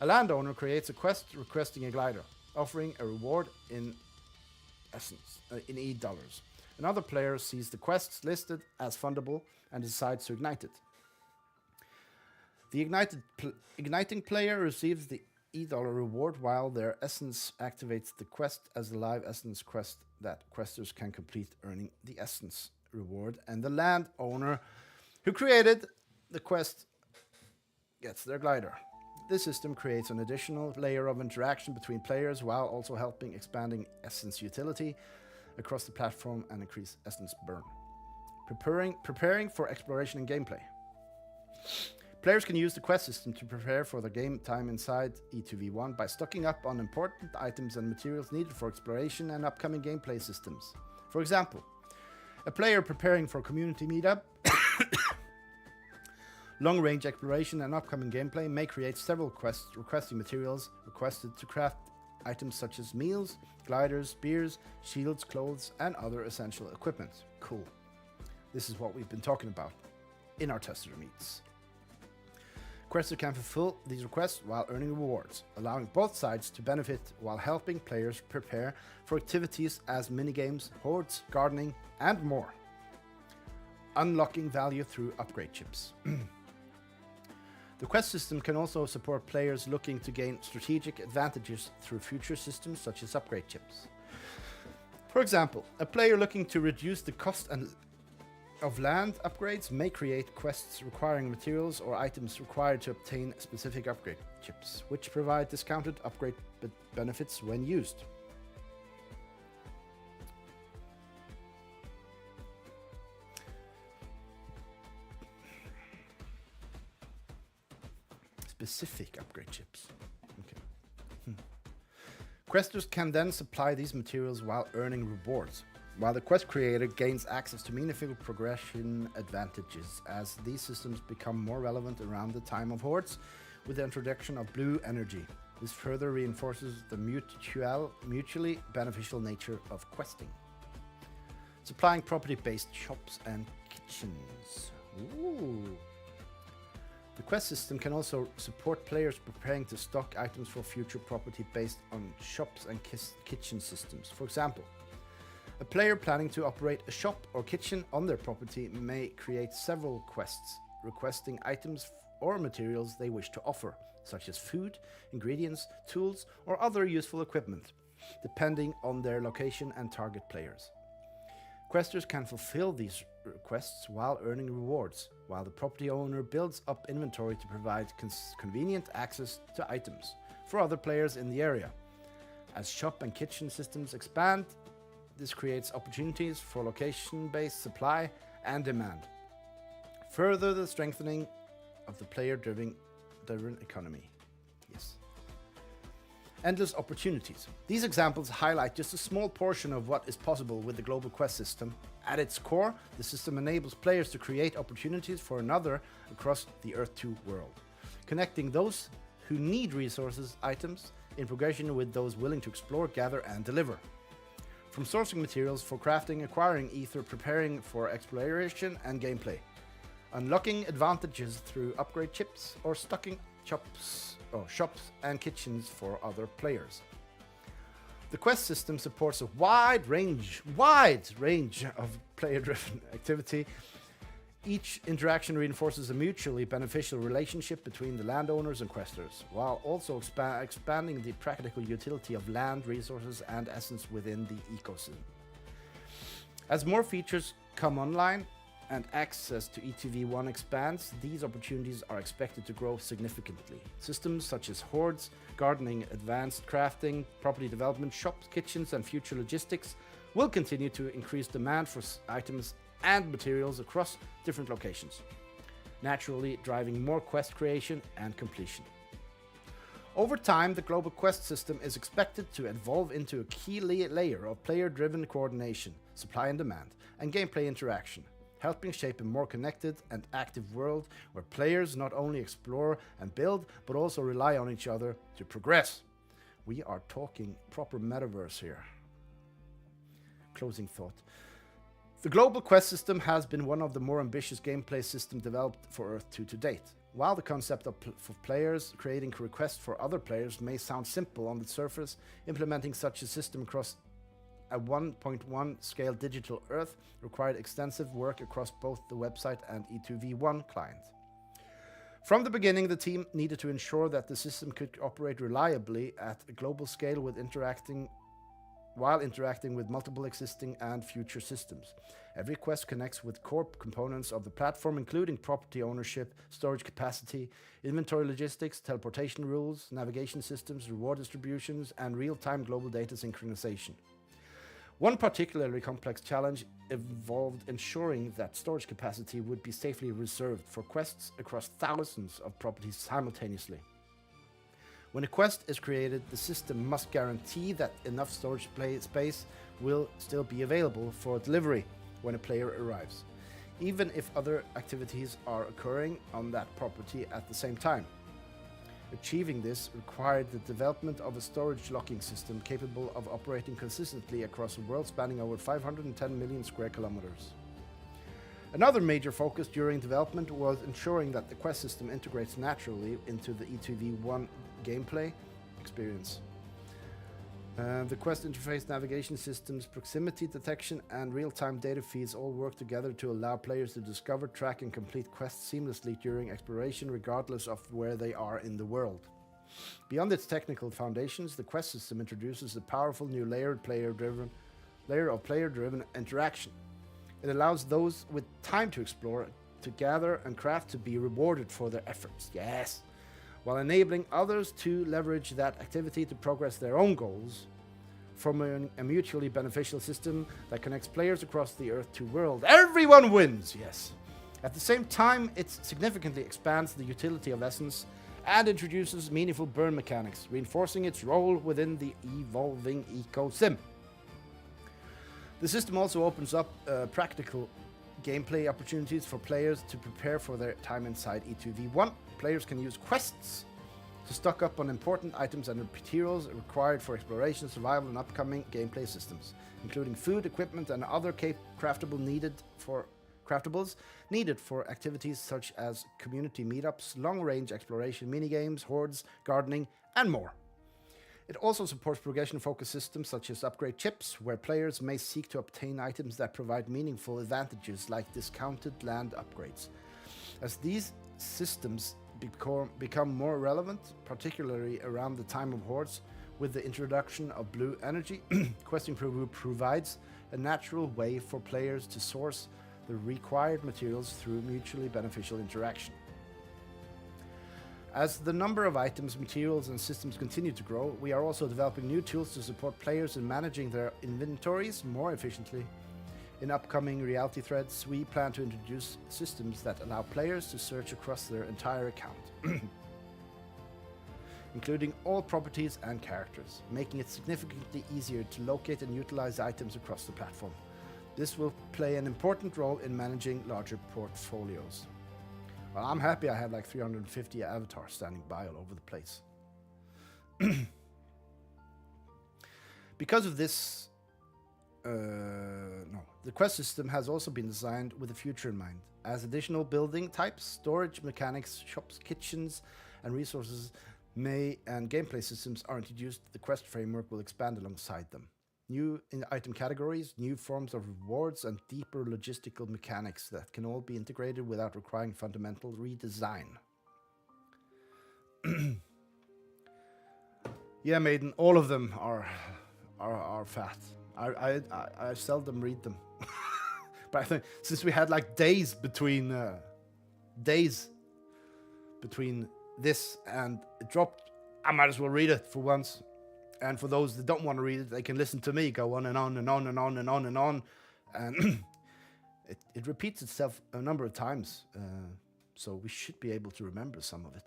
a landowner creates a quest requesting a glider, offering a reward in essence, in $8. Another player sees the quests listed as fundable and decides to ignite it. The igniting player receives the $8 reward while their essence activates the quest as a live essence quest that questers can complete, earning the essence reward, and the landowner who created the quest gets their glider. This system creates an additional layer of interaction between players while also helping expanding essence utility across the platform and increase essence burn. Preparing for exploration and gameplay. Players can use the quest system to prepare for the game time inside E2v1 by stocking up on important items and materials needed for exploration and upcoming gameplay systems. For example, a player preparing for a community meetup, long-range exploration and upcoming gameplay may create several requesting materials requested to craft items such as meals, gliders, spears, shields, clothes, and other essential equipment. Cool. This is what we've been talking about in our tester meets. Questers can fulfill these requests while earning rewards, allowing both sides to benefit while helping players prepare for activities as minigames, hordes, gardening, and more. Unlocking value through upgrade chips. The quest system can also support players looking to gain strategic advantages through future systems such as upgrade chips. For example, a player looking to reduce the cost of land upgrades may create quests requiring materials or items required to obtain specific upgrade chips, which provide discounted upgrade benefits when used. Specific upgrade chips. Okay. Questers can then supply these materials while earning rewards, while the quest creator gains access to meaningful progression advantages as these systems become more relevant around the time of hordes with the introduction of blue energy. This further reinforces the mutually beneficial nature of questing. Supplying property-based shops and kitchens. Ooh. The quest system can also support players preparing to stock items for future property based on shops and kitchen systems. For example, a player planning to operate a shop or kitchen on their property may create several quests requesting items or materials they wish to offer, such as food, ingredients, tools, or other useful equipment, depending on their location and target players. Questers can fulfill these requests while earning rewards, while the property owner builds up inventory to provide convenient access to items for other players in the area. As shop and kitchen systems expand, this creates opportunities for location-based supply and demand, further the strengthening of the player-driven economy. Yes. Endless opportunities. These examples highlight just a small portion of what is possible with the global quest system. At its core, the system enables players to create opportunities for another across the Earth 2 world, connecting those who need resources, items, in progression with those willing to explore, gather, and deliver. From sourcing materials for crafting, acquiring ether, preparing for exploration and gameplay, unlocking advantages through upgrade chips, or stocking shops and kitchens for other players. The quest system supports a wide range of player-driven activity. Each interaction reinforces a mutually beneficial relationship between the landowners and questers, while also expanding the practical utility of land resources and essence within the ecosystem. As more features come online and access to E2v1 expands, these opportunities are expected to grow significantly. Systems such as hordes, gardening, advanced crafting, property development, shops, kitchens, and future logistics will continue to increase demand for items and materials across different locations, naturally driving more quest creation and completion. Over time, the global quest system is expected to evolve into a key layer of player-driven coordination, supply and demand, and gameplay interaction, helping shape a more connected and active world where players not only explore and build, but also rely on each other to progress. We are talking proper metaverse here. Closing thought. The global quest system has been one of the more ambitious gameplay systems developed for Earth 2 to date. While the concept of players creating requests for other players may sound simple on the surface, implementing such a system across a 1.1 scale digital Earth required extensive work across both the website and E2v1 client. From the beginning, the team needed to ensure that the system could operate reliably at a global scale while interacting with multiple existing and future systems. Every quest connects with core components of the platform, including property ownership, storage capacity, inventory logistics, teleportation rules, navigation systems, reward distributions, and real-time global data synchronization. One particularly complex challenge involved ensuring that storage capacity would be safely reserved for quests across thousands of properties simultaneously. When a quest is created, the system must guarantee that enough storage space will still be available for delivery when a player arrives, even if other activities are occurring on that property at the same time. Achieving this required the development of a storage locking system capable of operating consistently across a world spanning over 510 million square kilometers. Another major focus during development was ensuring that the quest system integrates naturally into the E2V1 gameplay experience. The quest interface, navigation systems, proximity detection, and real-time data feeds all work together to allow players to discover, track, and complete quests seamlessly during exploration, regardless of where they are in the world. Beyond its technical foundations, the quest system introduces a powerful new layer of player-driven interaction. It allows those with time to explore, to gather and craft, to be rewarded for their efforts. Yes! While enabling others to leverage that activity to progress their own goals, forming a mutually beneficial system that connects players across the Earth 2 world. Everyone wins, yes. At the same time, it significantly expands the utility of Essence and introduces meaningful burn mechanics, reinforcing its role within the evolving eco-sim. The system also opens up practical gameplay opportunities for players to prepare for their time inside E2V1. Players can use quests to stock up on important items and materials required for exploration, survival, and upcoming gameplay systems, including food, equipment, and other craftables needed for activities such as community meetups, long-range exploration minigames, hordes, gardening, and more. It also supports progression-focused systems such as upgrade chips, where players may seek to obtain items that provide meaningful advantages like discounted land upgrades. As these systems become more relevant, particularly around the time of hordes, with the introduction of blue energy, Questing provides a natural way for players to source the required materials through mutually beneficial interaction. As the number of items, materials, and systems continue to grow, we are also developing new tools to support players in managing their inventories more efficiently. In upcoming reality threads, we plan to introduce systems that allow players to search across their entire account, including all properties and characters, making it significantly easier to locate and utilize items across the platform. This will play an important role in managing larger portfolios. Well, I'm happy I have like 350 avatars standing by all over the place. Because of this, the quest system has also been designed with the future in mind. As additional building types, storage mechanics, shops, kitchens, and resources and gameplay systems are introduced, the quest framework will expand alongside them. New item categories, new forms of rewards, and deeper logistical mechanics that can all be integrated without requiring fundamental redesign. Yeah, Maiden, all of them are fat. I seldom read them. But I think since we had like days between this and it dropped, I might as well read it for once. And for those that don't want to read it, they can listen to me go on and on and on and on and on and on. And it repeats itself a number of times. So we should be able to remember some of it.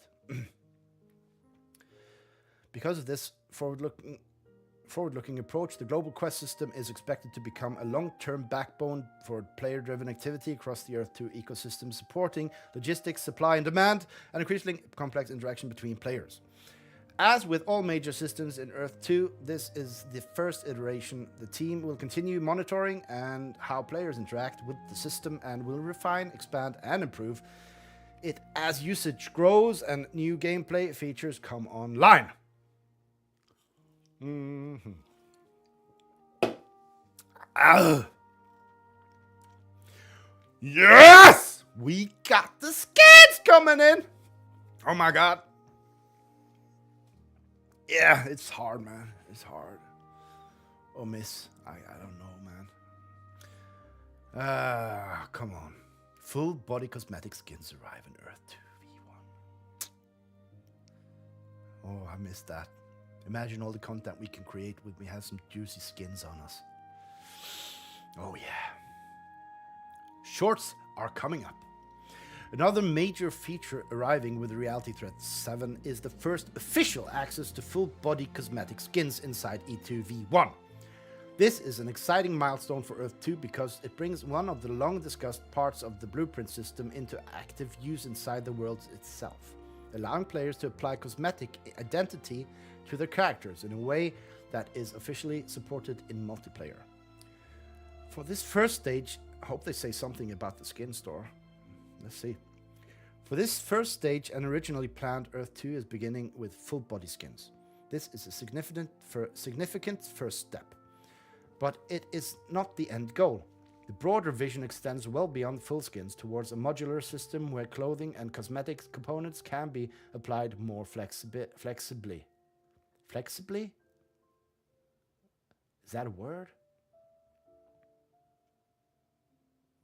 Because of this forward-looking approach, the global quest system is expected to become a long-term backbone for player-driven activity across the Earth 2 ecosystem, supporting logistics, supply and demand, and increasingly complex interaction between players. As with all major systems in Earth 2, this is the first iteration. The team will continue monitoring and how players interact with the system and will refine, expand, and improve it as usage grows and new gameplay features come online. Yes! We got the skins coming in! Oh my god. Yeah, it's hard, man. It's hard. Oh, miss. I don't know, man. Come on. Full body cosmetic skins arrive in Earth 2v1. Oh, I missed that. Imagine all the content we can create when we have some juicy skins on us. Oh yeah. Shorts are coming up. Another major feature arriving with RT7 is the first official access to full-body cosmetic skins inside E2v1. This is an exciting milestone for Earth 2 because it brings one of the long-discussed parts of the blueprint system into active use inside the world itself, allowing players to apply cosmetic identity to their characters in a way that is officially supported in multiplayer. For this first stage, I hope they say something about the skin store. Let's see. For this first stage, an originally planned Earth 2 is beginning with full body skins. This is a significant first step. But it is not the end goal. The broader vision extends well beyond full skins towards a modular system where clothing and cosmetic components can be applied more flexibly. Flexibly? Is that a word?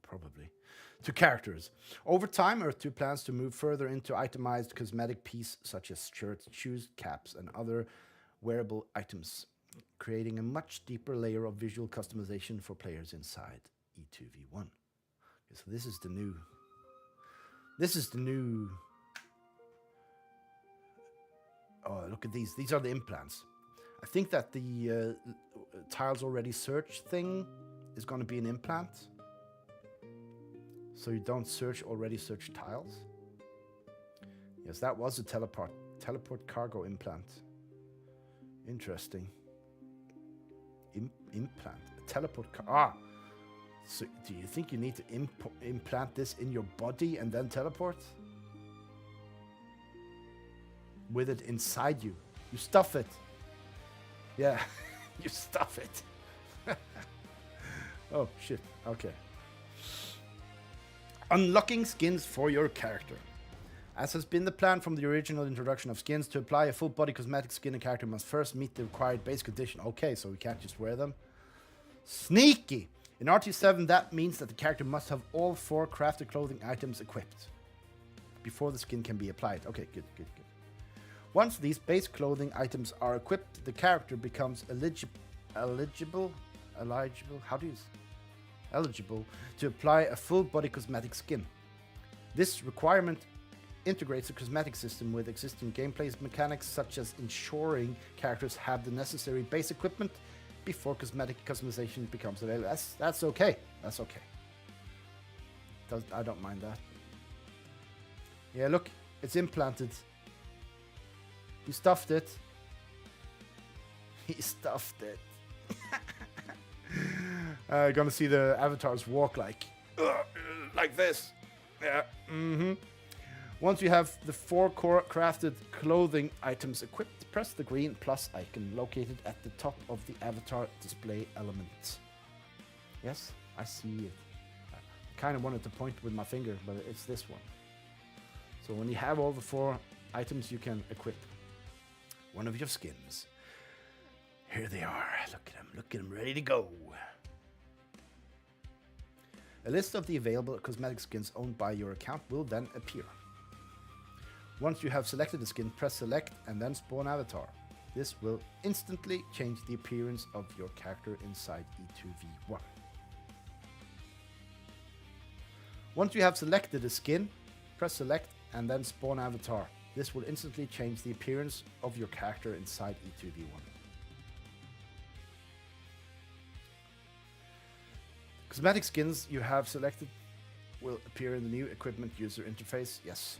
Probably. To characters. Over time, Earth 2 plans to move further into itemized cosmetic pieces such as shirts, shoes, caps, and other wearable items, creating a much deeper layer of visual customization for players inside E2v1. Okay, so this is the new... Oh, look at these. These are the implants. I think that the tiles already search thing is going to be an implant. So you don't search already searched tiles. Yes, that was a teleport cargo implant. Interesting. Implant. A teleport so do you think you need to implant this in your body and then teleport? With it inside you. You stuff it. Yeah, you stuff it. Oh, shit. Okay. Unlocking skins for your character. As has been the plan from the original introduction of skins, to apply a full-body cosmetic skin, a character must first meet the required base condition. Okay, so we can't just wear them. Sneaky! In RT7, that means that the character must have all 4 crafted clothing items equipped before the skin can be applied. Okay, good. Once these base clothing items are equipped, the character becomes eligible to apply a full-body cosmetic skin. This requirement integrates a cosmetic system with existing gameplay mechanics, such as ensuring characters have the necessary base equipment before cosmetic customization becomes available. That's okay. That's okay. I don't mind that. Yeah, look, it's implanted. He stuffed it. He stuffed it. Gonna see the avatars walk like this. Yeah. Once you have the 4 core crafted clothing items equipped, press the green plus icon located at the top of the avatar display element. Yes, I see it. I kind of wanted to point with my finger, but it's this one. So when you have all the 4 items, you can equip one of your skins. Here they are. Look at them, ready to go. A list of the available cosmetic skins owned by your account will then appear. Once you have selected a skin, press select and then spawn avatar. This will instantly change the appearance of your character inside E2v1. Once you have selected a skin, press select and then spawn avatar. This will instantly change the appearance of your character inside E2v1. Cosmetic skins you have selected will appear in the new equipment user interface. Yes,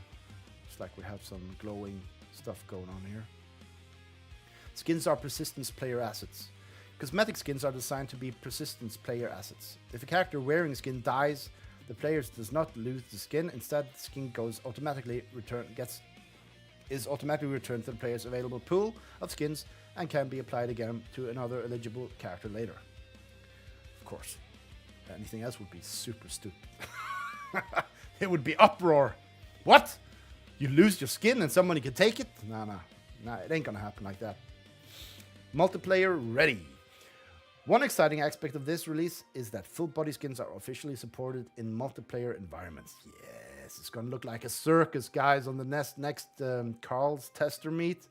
it's like we have some glowing stuff going on here. Skins are persistence player assets. Cosmetic skins are designed to be persistence player assets. If a character wearing a skin dies, the player does not lose the skin. Instead, the skin is automatically returned to the player's available pool of skins and can be applied again to another eligible character later. Of course. Anything else would be super stupid. It would be uproar. What? You lose your skin and somebody can take it? Nah, it ain't gonna happen like that. Multiplayer ready. One exciting aspect of this release is that full body skins are officially supported in multiplayer environments. Yes, it's gonna look like a circus, guys, on the next Carl's tester meet.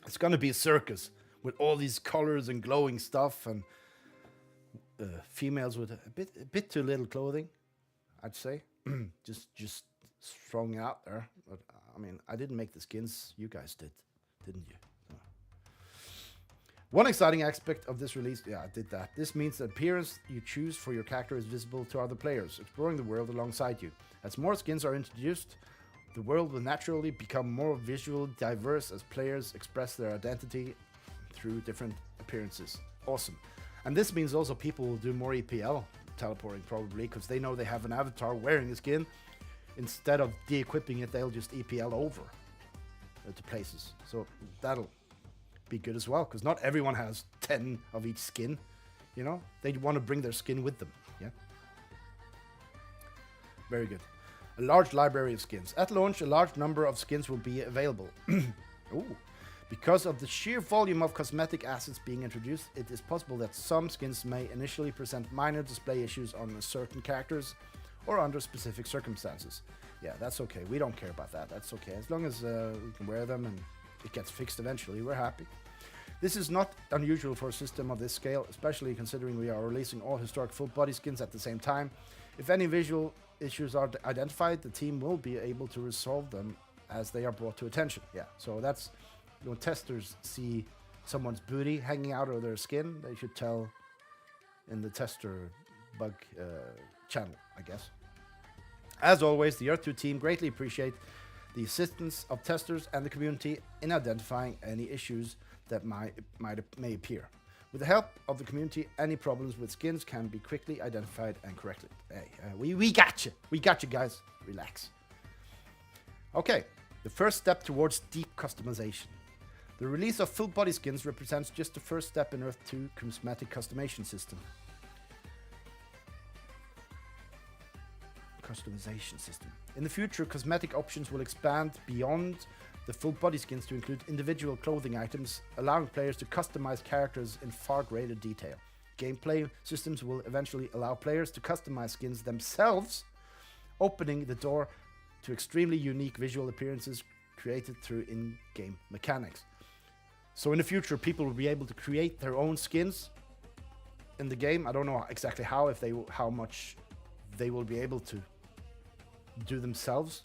It's gonna be a circus. with all these colors and glowing stuff, and females with a bit too little clothing, I'd say. just throwing it out there. But I mean, I didn't make the skins. You guys did, didn't you? So. One exciting aspect of this release, yeah, I did that. This means the appearance you choose for your character is visible to other players, exploring the world alongside you. As more skins are introduced, the world will naturally become more visually diverse as players express their identity through different appearances. Awesome. And this means also people will do more EPL teleporting probably, because they know they have an avatar wearing a skin. Instead of de-equipping it, they'll just EPL over to places. So that'll be good as well, because not everyone has 10 of each skin. You know, they want to bring their skin with them. Yeah. Very good. A large library of skins. At launch, a large number of skins will be available. Ooh. Because of the sheer volume of cosmetic assets being introduced, it is possible that some skins may initially present minor display issues on certain characters or under specific circumstances. Yeah, that's okay. We don't care about that. That's okay. As long as we can wear them and it gets fixed eventually, we're happy. This is not unusual for a system of this scale, especially considering we are releasing all historic full body skins at the same time. If any visual issues are identified, the team will be able to resolve them as they are brought to attention. Yeah, so that's... When testers see someone's booty hanging out of their skin, they should tell in the tester bug channel, I guess. As always, the ReadThrough team greatly appreciate the assistance of testers and the community in identifying any issues that may appear. With the help of the community, any problems with skins can be quickly identified and corrected. Hey, we got you. We got you, guys. Relax. Okay, the first step towards deep customization. The release of full body skins represents just the first step in ReadThrough cosmetic customization system. In the future, cosmetic options will expand beyond the full body skins to include individual clothing items, allowing players to customize characters in far greater detail. Gameplay systems will eventually allow players to customize skins themselves, opening the door to extremely unique visual appearances created through in-game mechanics. So in the future, people will be able to create their own skins in the game. I don't know exactly how much they will be able to do themselves.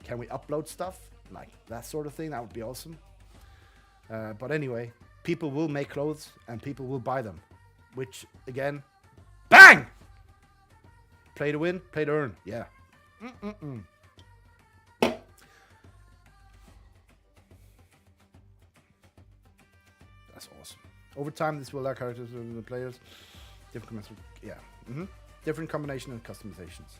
Can we upload stuff? Like that sort of thing? That would be awesome. But anyway, people will make clothes and people will buy them. Which, again, bang! Play to win, play to earn. Yeah. That's awesome. Over time, this will allow characters and the players different combination and customizations.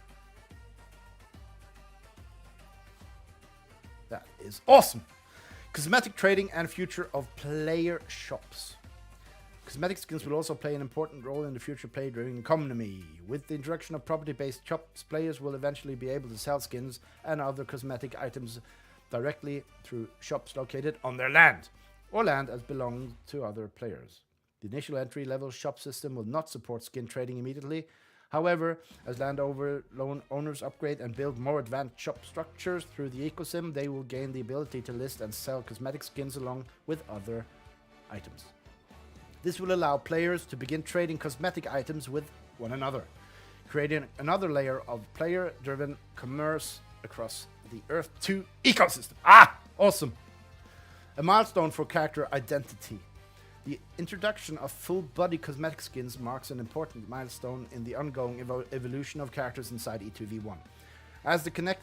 That is awesome. Cosmetic trading and future of player shops. Cosmetic skins will also play an important role in the future play-driven economy. With the introduction of property-based shops, players will eventually be able to sell skins and other cosmetic items directly through shops located on their land, or land as belonging to other players. The initial entry-level shop system will not support skin trading immediately. However, as owners upgrade and build more advanced shop structures through the ecosystem, they will gain the ability to list and sell cosmetic skins along with other items. This will allow players to begin trading cosmetic items with one another, creating another layer of player-driven commerce across the ReadThrough ecosystem. Awesome! A milestone for character identity. The introduction of full-body cosmetic skins marks an important milestone in the ongoing evolution of characters inside E2v1. As the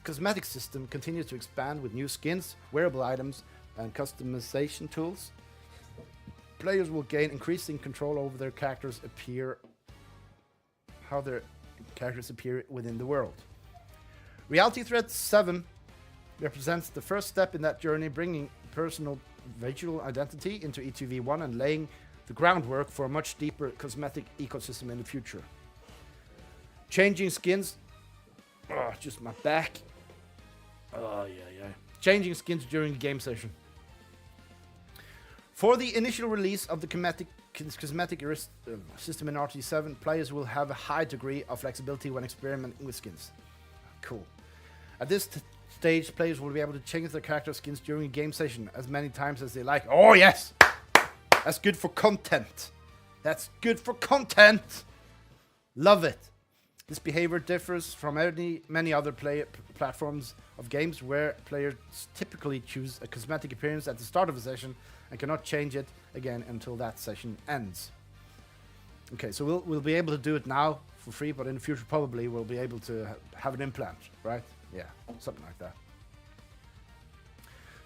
cosmetic system continues to expand with new skins, wearable items, and customization tools, players will gain increasing control over their characters how their characters appear within the world. RT7 represents the first step in that journey, bringing personal visual identity into E2v1 and laying the groundwork for a much deeper cosmetic ecosystem in the future. Changing skins. Oh, just my back. Oh, yeah. Changing skins during the game session. For the initial release of the cosmetic system in RT7, players will have a high degree of flexibility when experimenting with skins. Cool. At this stage, players will be able to change their character skins during a game session as many times as they like. Oh, yes! That's good for content. That's good for content. Love it. This behavior differs from many other platforms of games where players typically choose a cosmetic appearance at the start of a session and cannot change it again until that session ends. Okay, so we'll be able to do it now for free, but in the future probably we'll be able to have an implant, right? Yeah, something like that.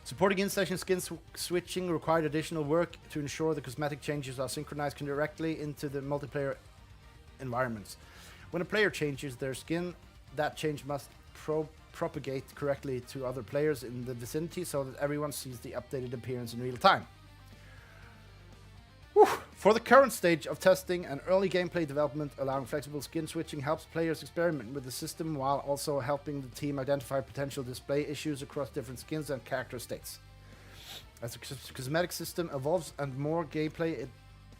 Supporting in-session skin switching required additional work to ensure the cosmetic changes are synchronized directly into the multiplayer environments. When a player changes their skin, that change must propagate correctly to other players in the vicinity so that everyone sees the updated appearance in real time. Whew. For the current stage of testing and early gameplay development, allowing flexible skin switching helps players experiment with the system while also helping the team identify potential display issues across different skins and character states. As the cosmetic system evolves and more gameplay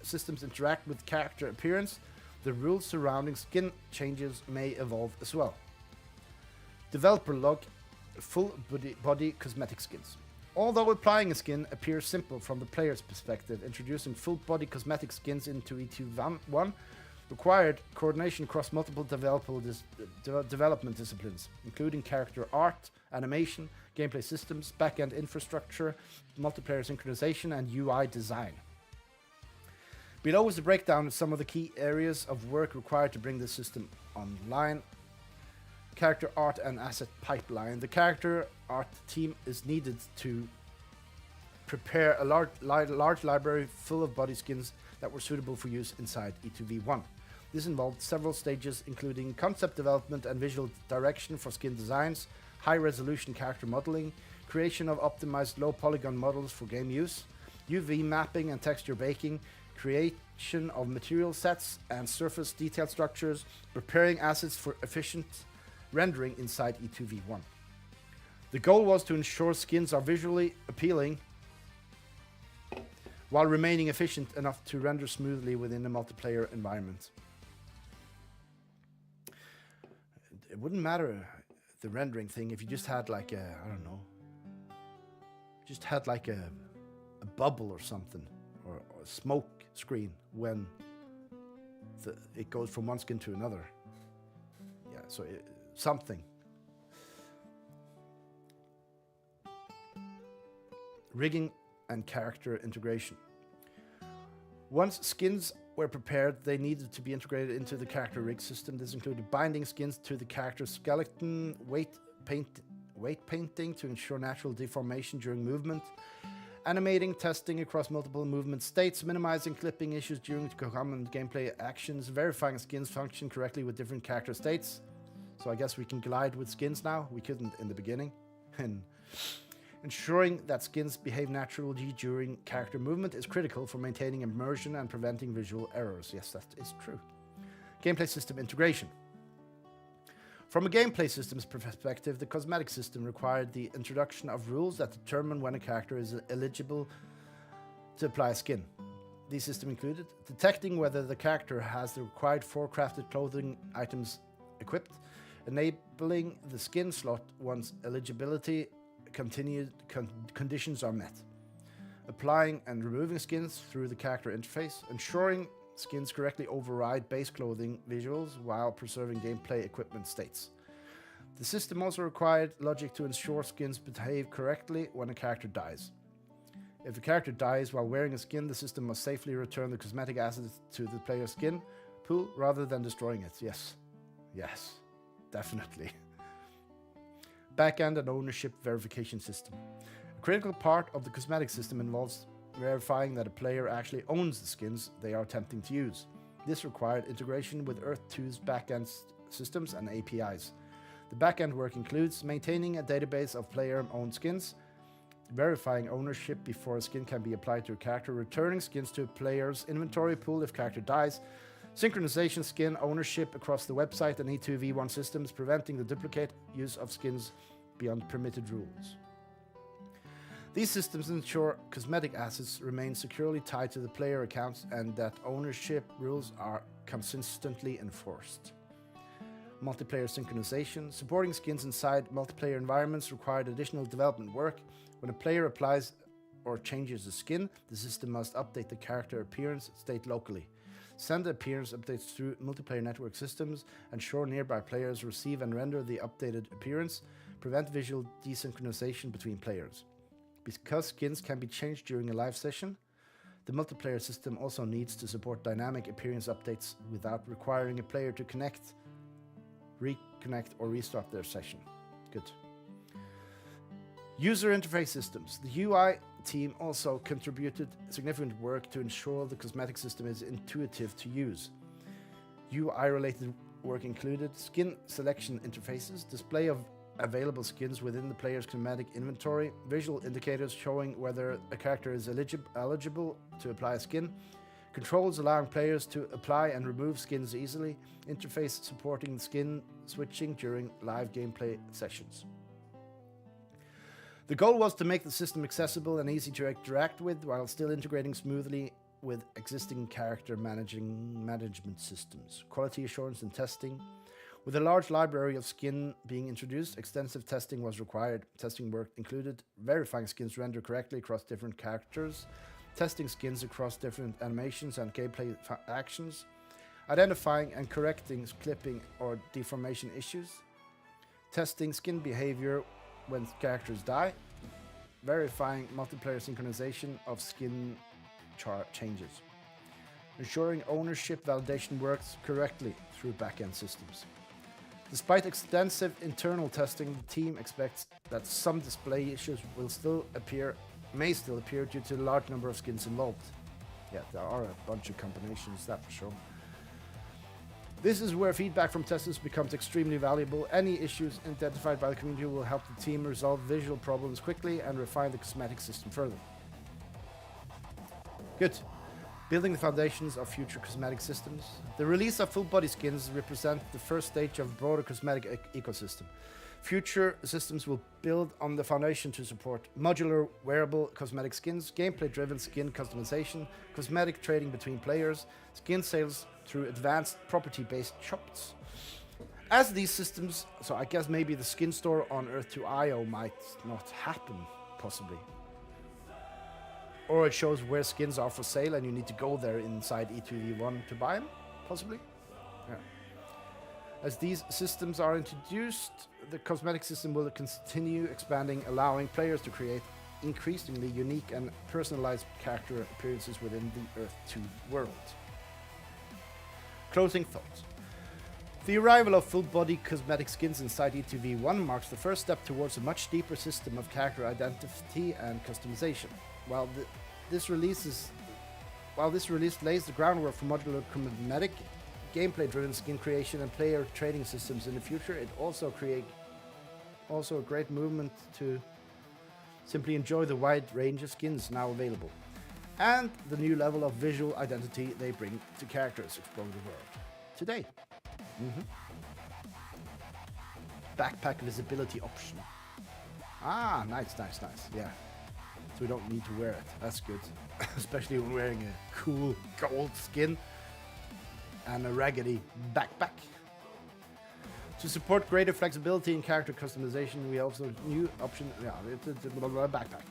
systems interact with character appearance, the rules surrounding skin changes may evolve as well. Developer log: full body cosmetic skins. Although applying a skin appears simple from the player's perspective, introducing full body cosmetic skins into RT1 required coordination across multiple development disciplines, including character art, animation, gameplay systems, backend infrastructure, multiplayer synchronization, and UI design. Below is a breakdown of some of the key areas of work required to bring this system online. Character art and asset pipeline. The character art team is needed to prepare a large library full of body skins that were suitable for use inside E2V1. This involved several stages, including concept development and visual direction for skin designs, high-resolution character modeling, creation of optimized low-polygon models for game use, UV mapping and texture baking, creation of material sets and surface detail structures, preparing assets for efficient rendering inside E2V1. The goal was to ensure skins are visually appealing while remaining efficient enough to render smoothly within a multiplayer environment. It wouldn't matter the rendering thing if you just had like a, I don't know, just had like a bubble or something, or a smoke screen when it goes from one skin to another. Yeah, so something. Rigging and character integration. Once skins were prepared, they needed to be integrated into the character rig system. This included binding skins to the character skeleton, weight painting to ensure natural deformation during movement, animating testing across multiple movement states, minimizing clipping issues during common gameplay actions, verifying skins function correctly with different character states. So I guess we can glide with skins now. We couldn't in the beginning. And ensuring that skins behave naturally during character movement is critical for maintaining immersion and preventing visual errors. Yes, that is true. Gameplay system integration. From a gameplay system's perspective, the cosmetic system required the introduction of rules that determine when a character is eligible to apply a skin. These systems included detecting whether the character has the required 4 crafted clothing items equipped, enabling the skin slot once eligibility conditions are met, applying and removing skins through the character interface, ensuring skins correctly override base clothing visuals while preserving gameplay equipment states. The system also required logic to ensure skins behave correctly when a character dies. If a character dies while wearing a skin, the system must safely return the cosmetic assets to the player's skin pool rather than destroying it. Yes, definitely. Backend and ownership verification system. A critical part of the cosmetic system involves verifying that a player actually owns the skins they are attempting to use. This required integration with RT2's backend systems and APIs. The backend work includes maintaining a database of player-owned skins, verifying ownership before a skin can be applied to a character, returning skins to a player's inventory pool if character dies, synchronization skin ownership across the website and E2V1 systems, preventing the duplicate use of skins beyond permitted rules. These systems ensure cosmetic assets remain securely tied to the player accounts and that ownership rules are consistently enforced. Multiplayer synchronization. Supporting skins inside multiplayer environments required additional development work. When a player applies or changes the skin, the system must update the character appearance state locally. Send the appearance updates through multiplayer network systems, ensure nearby players receive and render the updated appearance, prevent visual desynchronization between players. Because skins can be changed during a live session, the multiplayer system also needs to support dynamic appearance updates without requiring a player to connect, reconnect, or restart their session. Good. User interface systems. The UI team also contributed significant work to ensure the cosmetic system is intuitive to use. UI-related work included skin selection interfaces, display of available skins within the player's cosmetic inventory, visual indicators showing whether a character is eligible to apply a skin, controls allowing players to apply and remove skins easily, interface supporting skin switching during live gameplay sessions. The goal was to make the system accessible and easy to interact with while still integrating smoothly with existing character management systems, quality assurance and testing. With a large library of skin being introduced, extensive testing was required. Testing work included verifying skins render correctly across different characters, testing skins across different animations and gameplay actions, identifying and correcting clipping or deformation issues, testing skin behavior when characters die, verifying multiplayer synchronization of skin changes, ensuring ownership validation works correctly through backend systems. Despite extensive internal testing, the team expects that some display issues may still appear due to the large number of skins involved. Yeah, there are a bunch of combinations, that's for sure. This is where feedback from testers becomes extremely valuable. Any issues identified by the community will help the team resolve visual problems quickly and refine the cosmetic system further. Good. Building the foundations of future cosmetic systems. The release of full body skins represent the first stage of a broader cosmetic ecosystem. Future systems will build on the foundation to support modular wearable cosmetic skins, gameplay-driven skin customization, cosmetic trading between players, skin sales through advanced property-based shops. As these systems, so I guess maybe the skin store on ReadThrough might not happen, possibly. Or it shows where skins are for sale and you need to go there inside E2V1 to buy them, possibly. Yeah. As these systems are introduced, the cosmetic system will continue expanding, allowing players to create increasingly unique and personalized character appearances within the Earth 2 world. Closing thoughts. The arrival of full-body cosmetic skins inside E2V1 marks the first step towards a much deeper system of character identity and customization. While this release lays the groundwork for modular cosmetic, gameplay-driven skin creation and player trading systems in the future, it also a great movement to simply enjoy the wide range of skins now available, and the new level of visual identity they bring to characters exploring the world today. Backpack visibility option. Ah, nice. Yeah. So we don't need to wear it. That's good. Especially when wearing a cool gold skin and a raggedy backpack. To support greater flexibility in character customization, we also new option, backpack.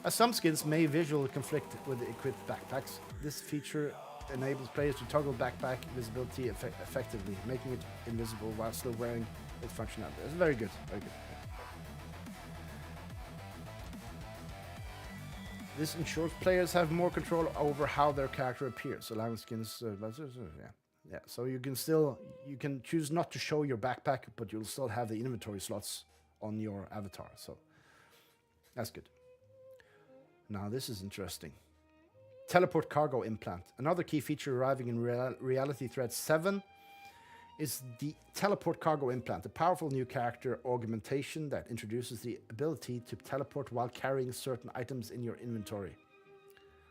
As some skins may visually conflict with the equipped backpacks, this feature enables players to toggle backpack visibility effectively, making it invisible while still wearing its functionality. It's very good, very good. This ensures players have more control over how their character appears, allowing skins. Yeah. So you can choose not to show your backpack, but you'll still have the inventory slots on your avatar. So that's good. Now this is interesting. Teleport cargo implant. Another key feature arriving in RT7 is the teleport cargo implant, a powerful new character augmentation that introduces the ability to teleport while carrying certain items in your inventory.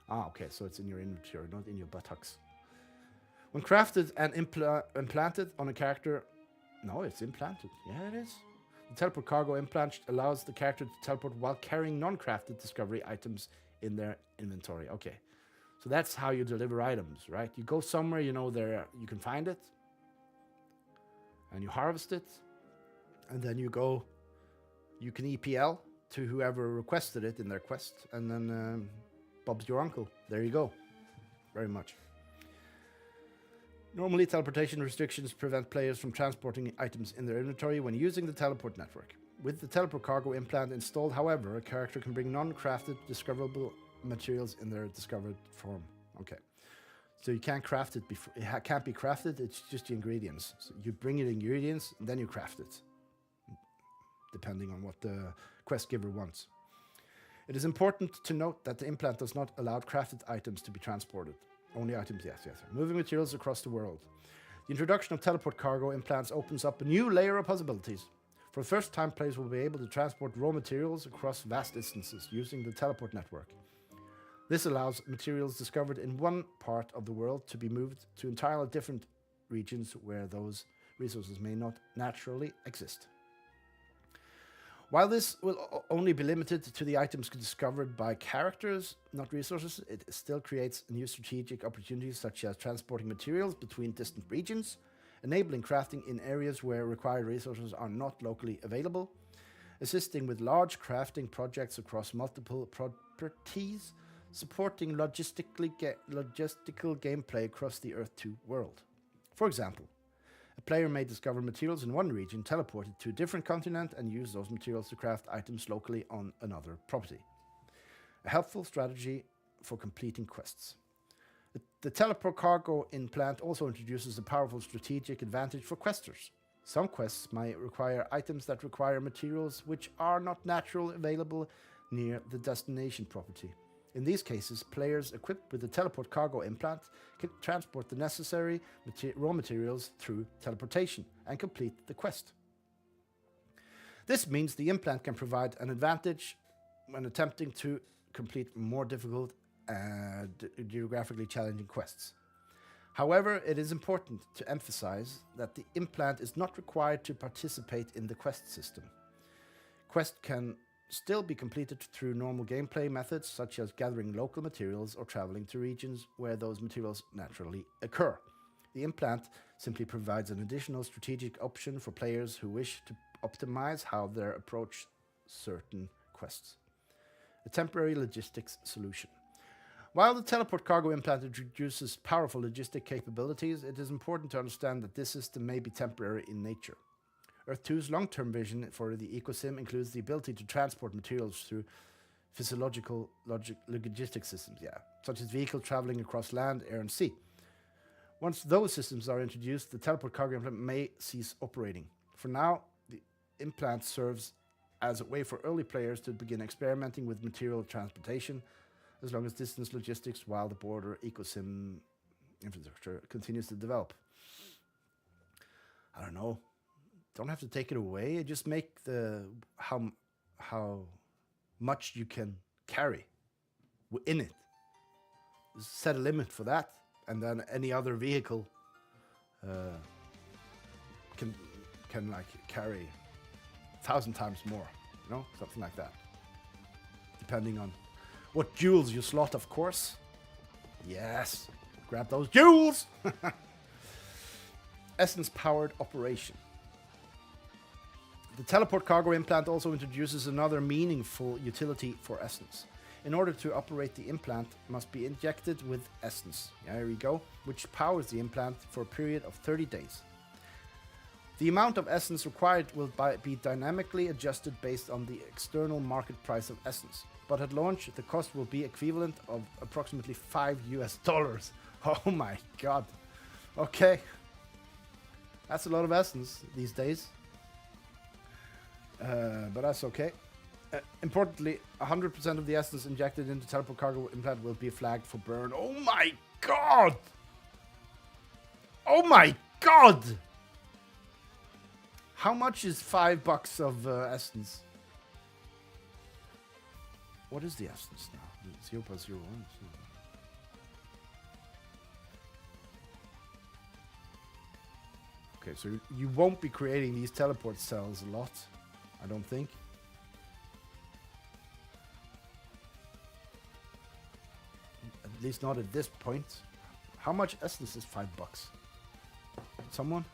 Ah, okay, so it's in your inventory, not in your buttocks. When crafted and implanted on a character... No, it's implanted. Yeah, it is. The teleport cargo implant allows the character to teleport while carrying non-crafted discovery items in their inventory. Okay, so that's how you deliver items, right? You go somewhere, you know, there you can find it, and you harvest it, and then you can EPL to whoever requested it in their quest, and then Bob's your uncle. There you go. Very much. Normally, teleportation restrictions prevent players from transporting items in their inventory when using the teleport network. With the teleport cargo implant installed, however, a character can bring non-crafted discoverable materials in their discovered form. Okay. So you can't craft it before. It can't be crafted, it's just the ingredients. So you bring in ingredients, and then you craft it, depending on what the quest giver wants. It is important to note that the implant does not allow crafted items to be transported. Only items, yes. Moving materials across the world. The introduction of teleport cargo implants opens up a new layer of possibilities. For the first time, players will be able to transport raw materials across vast distances using the teleport network. This allows materials discovered in one part of the world to be moved to entirely different regions where those resources may not naturally exist. While this will only be limited to the items discovered by characters, not resources, it still creates new strategic opportunities such as transporting materials between distant regions, enabling crafting in areas where required resources are not locally available, assisting with large crafting projects across multiple properties, supporting logistical gameplay across the RT2 world. For example, a player may discover materials in one region, teleport it to a different continent, and use those materials to craft items locally on another property. A helpful strategy for completing quests. The teleport cargo implant also introduces a powerful strategic advantage for questers. Some quests might require items that require materials which are not naturally available near the destination property. In these cases, players equipped with the teleport cargo implant can transport the necessary raw materials through teleportation and complete the quest. This means the implant can provide an advantage when attempting to complete more difficult and geographically challenging quests. However, it is important to emphasize that the implant is not required to participate in the quest system. Quests can still be completed through normal gameplay methods such as gathering local materials or traveling to regions where those materials naturally occur. The implant simply provides an additional strategic option for players who wish to optimize how they approach certain quests. A temporary logistics solution. While the teleport cargo implant introduces powerful logistic capabilities, it is important to understand that this system may be temporary in nature. Earth-2's long-term vision for the ecosystem includes the ability to transport materials through physiological logistic systems, such as vehicles traveling across land, air, and sea. Once those systems are introduced, the teleport cargo implant may cease operating. For now, the implant serves as a way for early players to begin experimenting with material transportation, as long as distance logistics while the broader ecosystem infrastructure continues to develop. I don't know. Don't have to take it away. Just make the how much you can carry in it. Just set a limit for that, and then any other vehicle can like carry 1,000 times more. You know, something like that. Depending on what jewels you slot, of course. Yes, grab those jewels. Essence-powered operation. The teleport cargo implant also introduces another meaningful utility for Essence. In order to operate the implant, must be injected with Essence. There we go, which powers the implant for a period of 30 days. The amount of Essence required will be dynamically adjusted based on the external market price of Essence. But at launch, the cost will be equivalent of approximately $5. Oh my god. Okay. That's a lot of Essence these days. But that's okay. Importantly, 100% of the essence injected into teleport cargo implant will be flagged for burn. Oh my god! Oh my god! How much is $5 of essence? What is the essence now? 0.01. Okay, so you won't be creating these teleport cells a lot. I don't think. At least not at this point. How much essence is $5? Someone?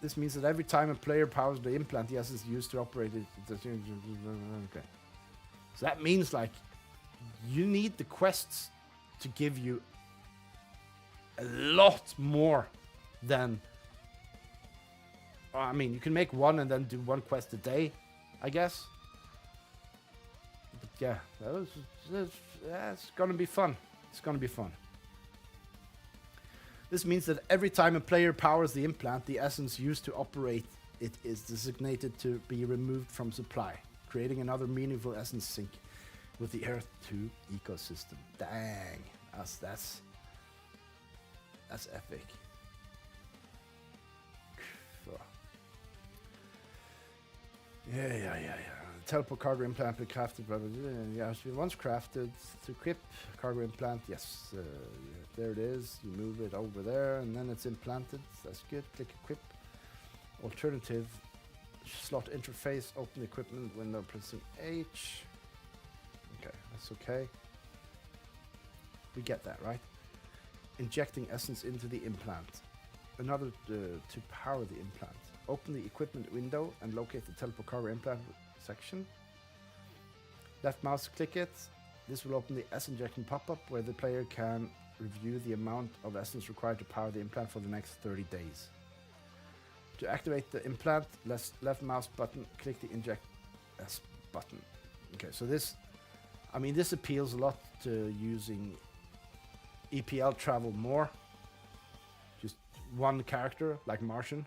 This means that every time a player powers the implant, the essence used to operate it. Okay. So that means like you need the quests to give you a lot more than. I mean, you can make one and then do one quest a day, I guess. But yeah, it's gonna be fun. It's gonna be fun. This means that every time a player powers the implant, the essence used to operate it is designated to be removed from supply, creating another meaningful essence sync with the RT2 ecosystem. Dang, that's epic. Yeah. Teleport cargo implant be crafted. Yeah, once crafted to equip cargo implant. Yes, there it is. You move it over there, and then it's implanted. That's good. Click equip. Alternative slot interface. Open equipment window. Pressing H. Okay, that's okay. We get that, right? Injecting essence into the implant. Another to power the implant. Open the equipment window and locate the teleport cargo implant section. Left mouse click it. This will open the S injection pop-up where the player can review the amount of essence required to power the implant for the next 30 days. To activate the implant, left mouse button, click the inject S button. Okay, so this appeals a lot to using EPL travel more. Just one character, like Martian.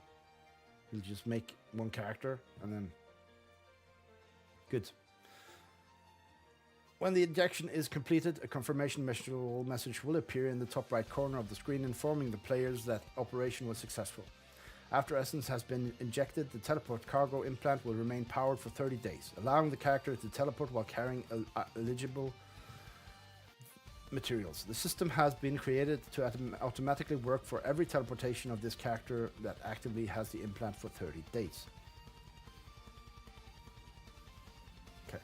You'll just make one character and then good. When the injection is completed, a confirmation message will appear in the top right corner of the screen informing the players that operation was successful. After essence has been injected, the teleport cargo implant will remain powered for 30 days, allowing the character to teleport while carrying eligible materials. The system has been created to automatically work for every teleportation of this character that actively has the implant for 30 days. Okay.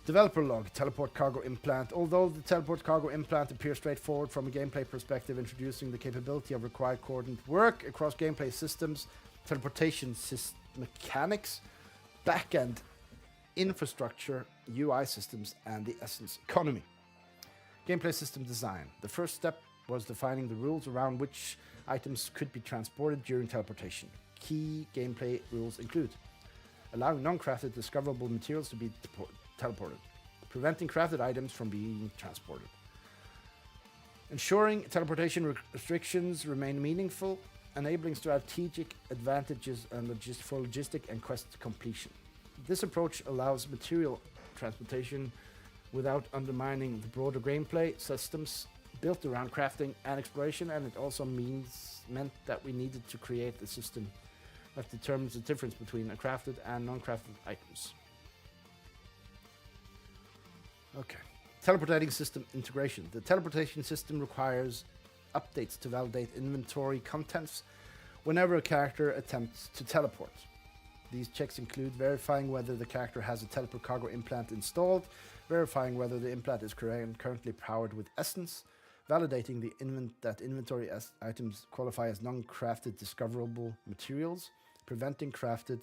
Developer log, teleport cargo implant. Although the teleport cargo implant appears straightforward from a gameplay perspective, introducing the capability of required coordinate work across gameplay systems, teleportation mechanics, backend infrastructure, UI systems, and the essence economy. Gameplay system design. The first step was defining the rules around which items could be transported during teleportation. Key gameplay rules include allowing non-crafted discoverable materials to be teleported, preventing crafted items from being transported, ensuring teleportation restrictions remain meaningful, enabling strategic advantages and for logistic and quest completion. This approach allows material transportation without undermining the broader gameplay systems built around crafting and exploration, and it also meant that we needed to create a system that determines the difference between crafted and non-crafted items. Okay. Teleportating system integration. The teleportation system requires updates to validate inventory contents whenever a character attempts to teleport. These checks include verifying whether the character has a teleport cargo implant installed, verifying whether the implant is currently powered with essence, validating that inventory items qualify as non-crafted discoverable materials, preventing crafted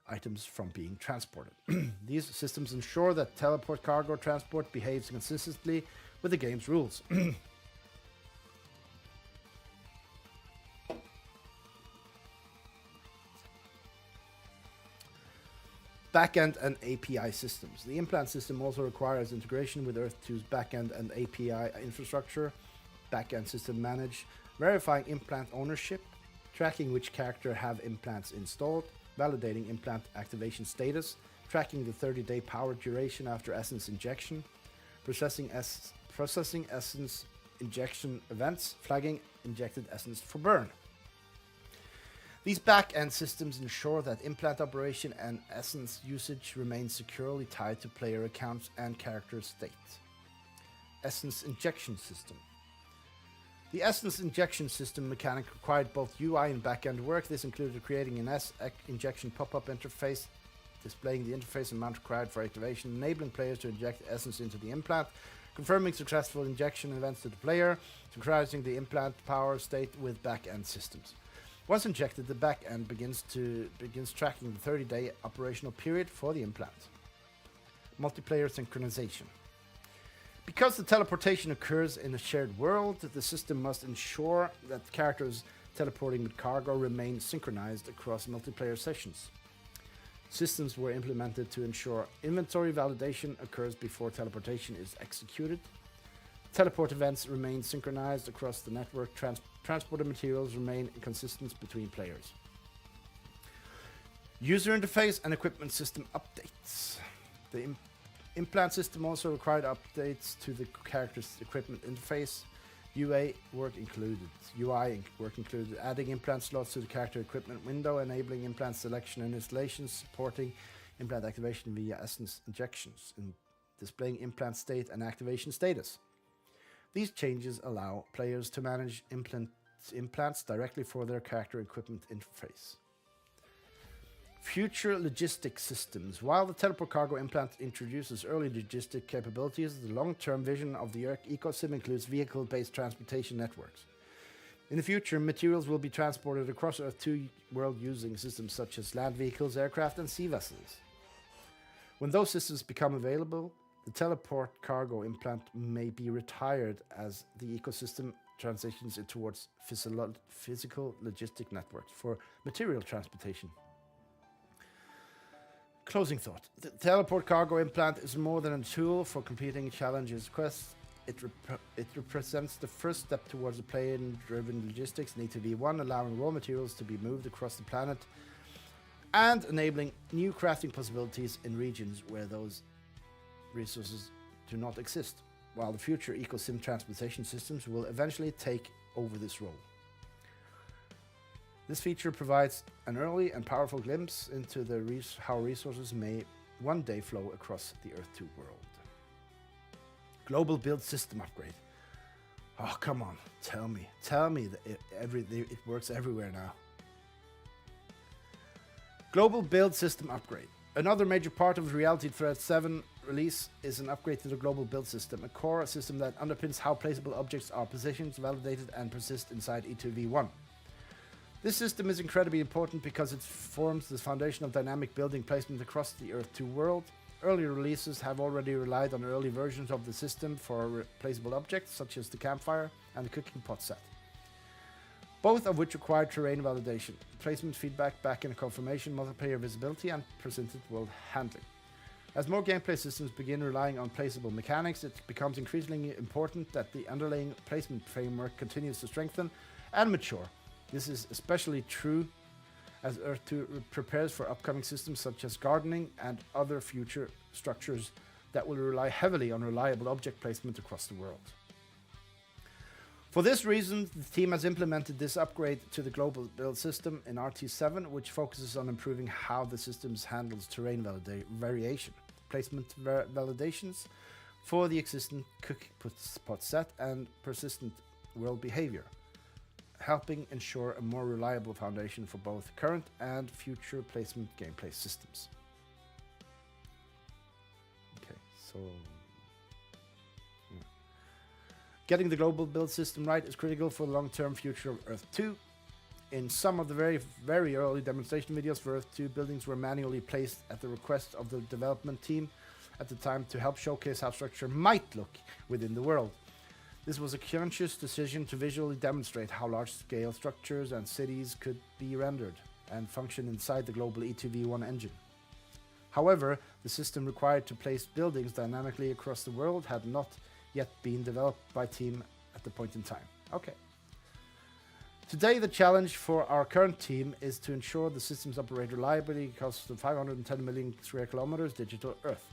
items from being transported. These systems ensure that teleport cargo transport behaves consistently with the game's rules. Backend and API systems. The implant system also requires integration with RT2's backend and API infrastructure. Backend system manage verifying implant ownership, tracking which character have implants installed, validating implant activation status, tracking the 30-day power duration after essence injection, processing essence injection events, flagging injected essence for burn. These back-end systems ensure that implant operation and essence usage remain securely tied to player accounts and character state. Essence injection system. The essence injection system mechanic required both UI and back-end work. This included creating an injection pop-up interface, displaying the interface amount required for activation, enabling players to inject essence into the implant, confirming successful injection events to the player, synchronizing the implant power state with back-end systems. Once injected, the back end begins tracking the 30-day operational period for the implant. Multiplayer synchronization. Because the teleportation occurs in a shared world, the system must ensure that characters teleporting with cargo remain synchronized across multiplayer sessions. Systems were implemented to ensure inventory validation occurs before teleportation is executed. Teleport events remain synchronized across the network. Transported materials remain consistent between players. User interface and equipment system updates. The implant system also required updates to the character's equipment interface. UI work included, adding implant slots to the character equipment window, enabling implant selection and installation, supporting implant activation via essence injections, and displaying implant state and activation status. These changes allow players to manage implants directly for their character equipment interface. Future logistics systems. While the teleport cargo implant introduces early logistic capabilities, the long-term vision of the ecosystem includes vehicle-based transportation networks. In the future, materials will be transported across Earth 2 world using systems such as land vehicles, aircraft, and sea vessels. When those systems become available, the teleport cargo implant may be retired as the ecosystem transitions towards physical logistic networks for material transportation. Closing thought. The teleport cargo implant is more than a tool for completing challenges quests. It represents the first step towards a player-driven logistics in E2V1, allowing raw materials to be moved across the planet and enabling new crafting possibilities in regions where those resources do not exist, while the future ecosim transportation systems will eventually take over this role. This feature provides an early and powerful glimpse into how resources may one day flow across the Earth 2 world. Global build system upgrade. Oh, come on, tell me that it works everywhere now. Global build system upgrade. Another major part of the RT7 release is an upgrade to the global build system, a core system that underpins how placeable objects are positioned, validated, and persist inside E2V1. This system is incredibly important because it forms the foundation of dynamic building placement across the Earth 2 world. Earlier releases have already relied on early versions of the system for placeable objects, such as the campfire and the cooking pot set, both of which require terrain validation, placement feedback, backend confirmation, multiplayer visibility, and persistent world handling. As more gameplay systems begin relying on placeable mechanics, it becomes increasingly important that the underlying placement framework continues to strengthen and mature. This is especially true as Earth 2 prepares for upcoming systems such as gardening and other future structures that will rely heavily on reliable object placement across the world. For this reason, the team has implemented this upgrade to the global build system in RT7, which focuses on improving how the system handles terrain variation, placement validations for the existing cooking pot set, and persistent world behavior, helping ensure a more reliable foundation for both current and future placement gameplay systems. Okay, so getting the global build system right is critical for the long-term future of Earth 2. In some of the very early demonstration videos for Earth 2, buildings were manually placed at the request of the development team at the time to help showcase how structure might look within the world. This was a conscious decision to visually demonstrate how large-scale structures and cities could be rendered and function inside the global E2V1 engine. However, the system required to place buildings dynamically across the world had not yet been developed by team at the point in time. Okay. Today, the challenge for our current team is to ensure the systems operate reliably across the 510 million square kilometers digital Earth,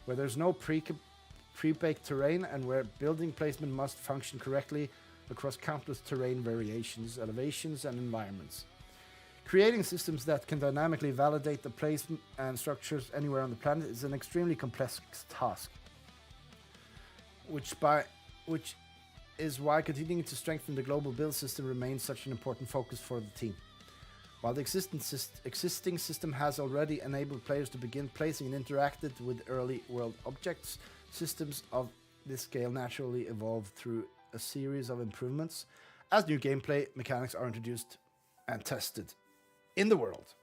where there's no pre-baked terrain and where building placement must function correctly across countless terrain variations, elevations, and environments. Creating systems that can dynamically validate the placement and structures anywhere on the planet is an extremely complex task, which is why continuing to strengthen the global build system remains such an important focus for the team. While the existing system has already enabled players to begin placing and interacted with early world objects, systems of this scale naturally evolve through a series of improvements as new gameplay mechanics are introduced and tested in the world.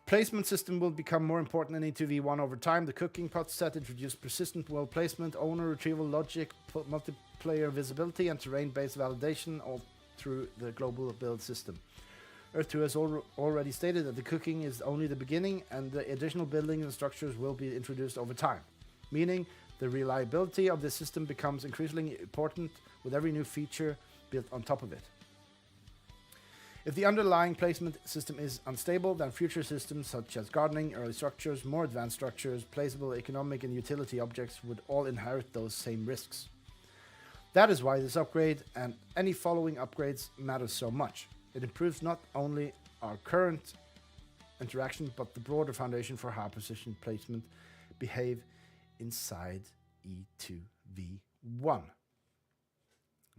Placement system will become more important in E2v1 over time. The cooking pot set introduced persistent world placement, owner retrieval logic, multiplayer visibility, and terrain-based validation all through the global build system. ReadThrough has already stated that the cooking is only the beginning and the additional buildings and structures will be introduced over time, meaning the reliability of the system becomes increasingly important with every new feature built on top of it. If the underlying placement system is unstable, then future systems such as gardening, early structures, more advanced structures, placeable economic and utility objects would all inherit those same risks. That is why this upgrade and any following upgrades matter so much. It improves not only our current interaction, but the broader foundation for how precision placement behave inside E2v1.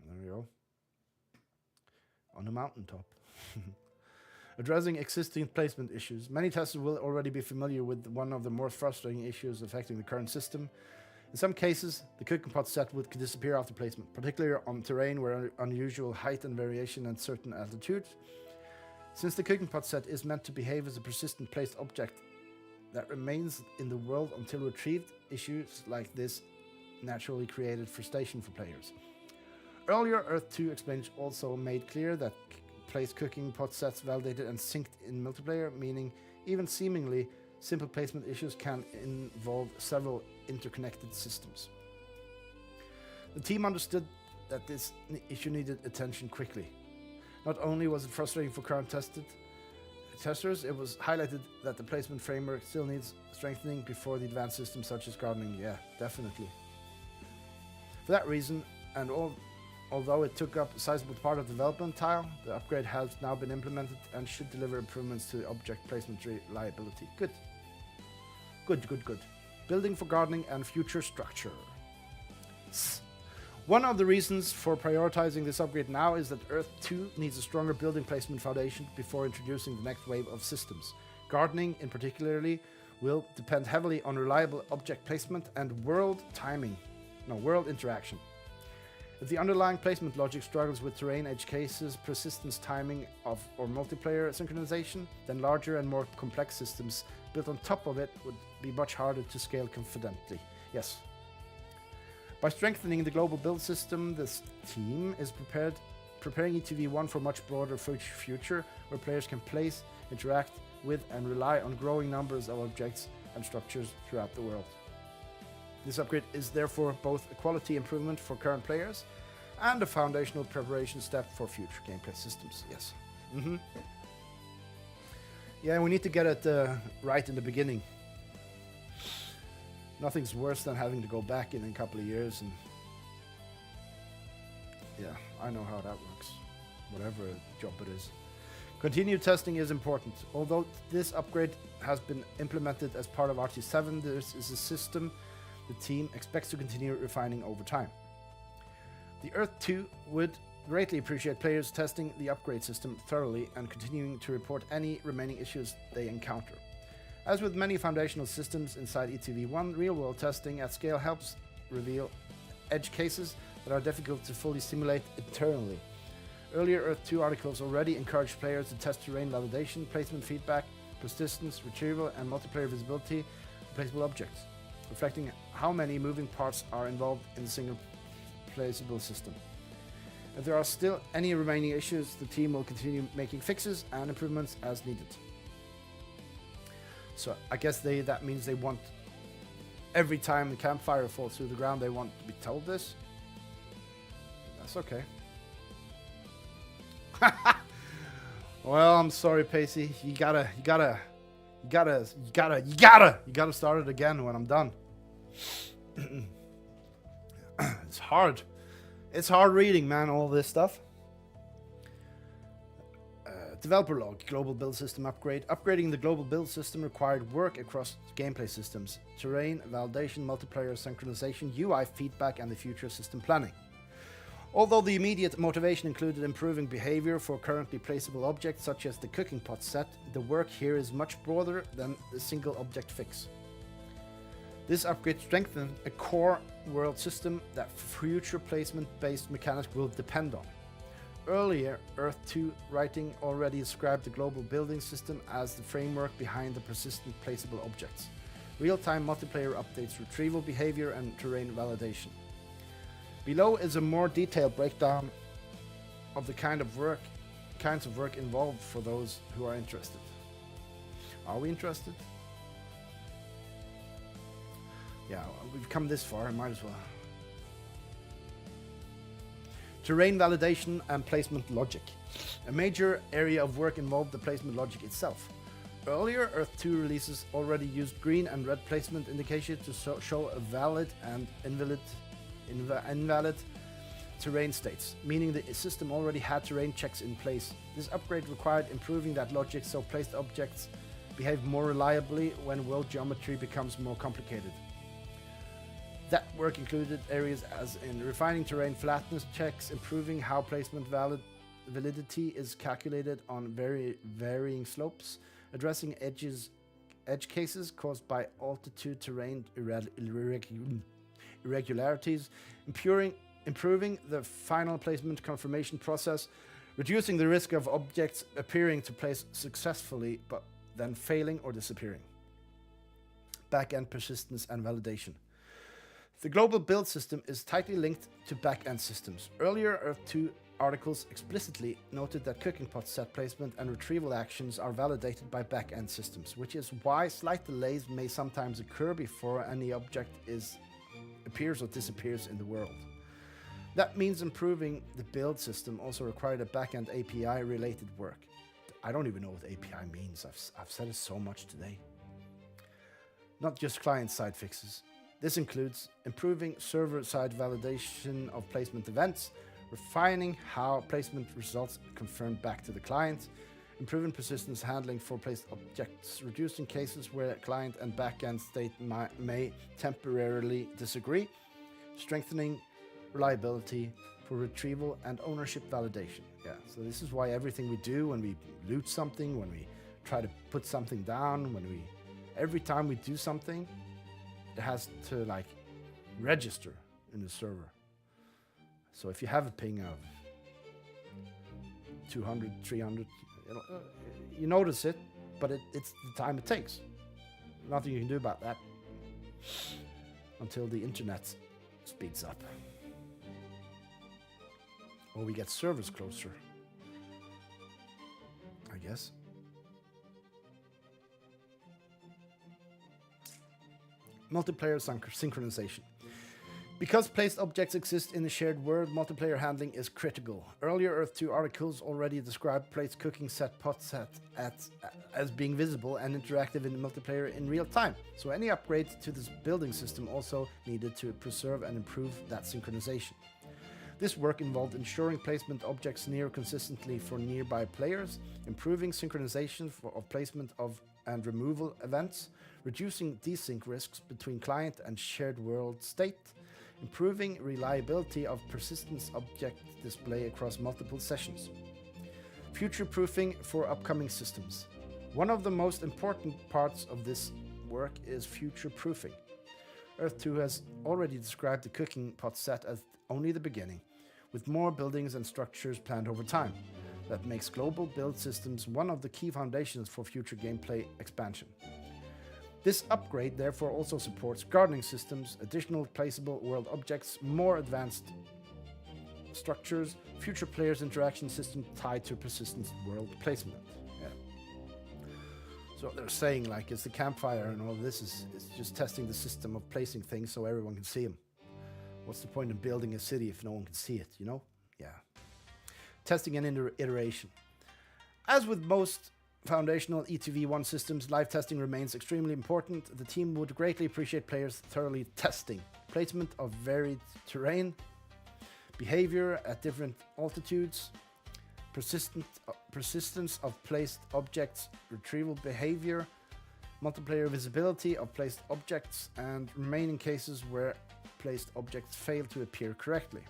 There we go. On the mountaintop. Addressing existing placement issues. Many testers will already be familiar with one of the more frustrating issues affecting the current system. In some cases, the cooking pot set would disappear after placement, particularly on terrain where unusual height and variation at certain altitudes. Since the cooking pot set is meant to behave as a persistent placed object that remains in the world until retrieved, issues like this naturally created frustration for players. Earlier, ReadThrough explained also made clear that placed cooking pot sets validated and synced in multiplayer, meaning even seemingly simple placement issues can involve several interconnected systems. The team understood that this issue needed attention quickly. Not only was it frustrating for current testers, it was highlighted that the placement framework still needs strengthening before the advanced systems such as gardening. Yeah, definitely. For that reason, and although it took up a sizable part of the development time, the upgrade has now been implemented and should deliver improvements to object placement reliability. Good. Good. Building for gardening and future structure. One of the reasons for prioritizing this upgrade now is that ReadThrough needs a stronger building placement foundation before introducing the next wave of systems. Gardening, in particularly, will depend heavily on reliable object placement and world interaction. If the underlying placement logic struggles with terrain, edge cases, persistence timing or multiplayer synchronization, then larger and more complex systems built on top of it would be much harder to scale confidently. Yes. By strengthening the global build system, this team is preparing E2v1 for a much broader future where players can place, interact with, and rely on growing numbers of objects and structures throughout the world. This upgrade is therefore both a quality improvement for current players and a foundational preparation step for future gameplay systems. Yes. Yeah, we need to get it right in the beginning. Nothing's worse than having to go back in a couple of years and... Yeah, I know how that works. Whatever job it is. Continued testing is important. Although this upgrade has been implemented as part of RT7, this is a system the team expects to continue refining over time. The ReadThrough would greatly appreciate players testing the upgrade system thoroughly and continuing to report any remaining issues they encounter. As with many foundational systems inside E2v1, real-world testing at scale helps reveal edge cases that are difficult to fully simulate internally. Earlier ReadThrough articles already encouraged players to test terrain validation, placement feedback, persistence, retrieval, and multiplayer visibility of placeable objects, reflecting how many moving parts are involved in a single placeable system. If there are still any remaining issues, the team will continue making fixes and improvements as needed. So I guess that means they want every time the campfire falls through the ground, they want to be told this. That's okay. Well, I'm sorry, Pacey. You gotta start it again when I'm done. It's hard. It's hard reading, man, all this stuff. Developer log, global build system upgrade. Upgrading the global build system required work across gameplay systems, terrain, validation, multiplayer synchronization, UI feedback, and the future system planning. Although the immediate motivation included improving behavior for currently placeable objects such as the cooking pot set, the work here is much broader than a single object fix. This upgrade strengthened a core world system that future placement-based mechanics will depend on. Earlier, Earth-2 writing already described the global building system as the framework behind the persistent placeable objects. Real-time multiplayer updates retrieval behavior and terrain validation. Below is a more detailed breakdown of the kinds of work involved for those who are interested. Are we interested? Yeah, we've come this far, I might as well. Terrain validation and placement logic. A major area of work involved the placement logic itself. Earlier Earth-2 releases already used green and red placement indication to show a valid and invalid terrain states, meaning the system already had terrain checks in place. This upgrade required improving that logic so placed objects behave more reliably when world geometry becomes more complicated. That work included areas as in refining terrain flatness checks, improving how placement validity is calculated on varying slopes, addressing edge cases caused by altitude terrain irregularities, improving the final placement confirmation process, reducing the risk of objects appearing to place successfully but then failing or disappearing. Back-end persistence and validation. The global build system is tightly linked to back-end systems. Earlier Earth-2 articles explicitly noted that cooking pot set placement and retrieval actions are validated by back-end systems, which is why slight delays may sometimes occur before any object appears or disappears in the world. That means improving the build system also required a back-end API-related work. I don't even know what API means. I've said it so much today. Not just client-side fixes. This includes improving server-side validation of placement events, refining how placement results confirmed back to the client, improving persistence handling for placed objects, reducing cases where client and backend state may temporarily disagree, strengthening reliability for retrieval and ownership validation. Yeah, so this is why everything we do when we loot something, when we try to put something down, every time we do something, it has to register in the server. So if you have a ping of 200, 300, you notice it, but it's the time it takes. Nothing you can do about that until the internet speeds up. Or we get servers closer, I guess. Multiplayer synchronization. Because placed objects exist in a shared world, multiplayer handling is critical. Earlier Earth-2 articles already described placed cooking set pot set as being visible and interactive in the multiplayer in real time. So any upgrades to this building system also needed to preserve and improve that synchronization. This work involved ensuring placement objects near consistently for nearby players, improving synchronization of placement of and removal events, reducing desync risks between client and shared world state, improving reliability of persistence object display across multiple sessions. Future-proofing for upcoming systems. One of the most important parts of this work is future-proofing. Earth-2 has already described the cooking pot set as only the beginning, with more buildings and structures planned over time. That makes global build systems one of the key foundations for future gameplay expansion. This upgrade therefore also supports gardening systems, additional placeable world objects, more advanced structures, future players' interaction system tied to persistent world placement. Yeah. So they're saying it's the campfire and all this is just testing the system of placing things so everyone can see them. What's the point in building a city if no one can see it, you know? Yeah. Testing and iteration. As with most foundational ETV1 systems, live testing remains extremely important. The team would greatly appreciate players thoroughly testing placement of varied terrain, behavior at different altitudes, persistence of placed objects, retrieval behavior, multiplayer visibility of placed objects, and remaining cases where placed objects fail to appear correctly.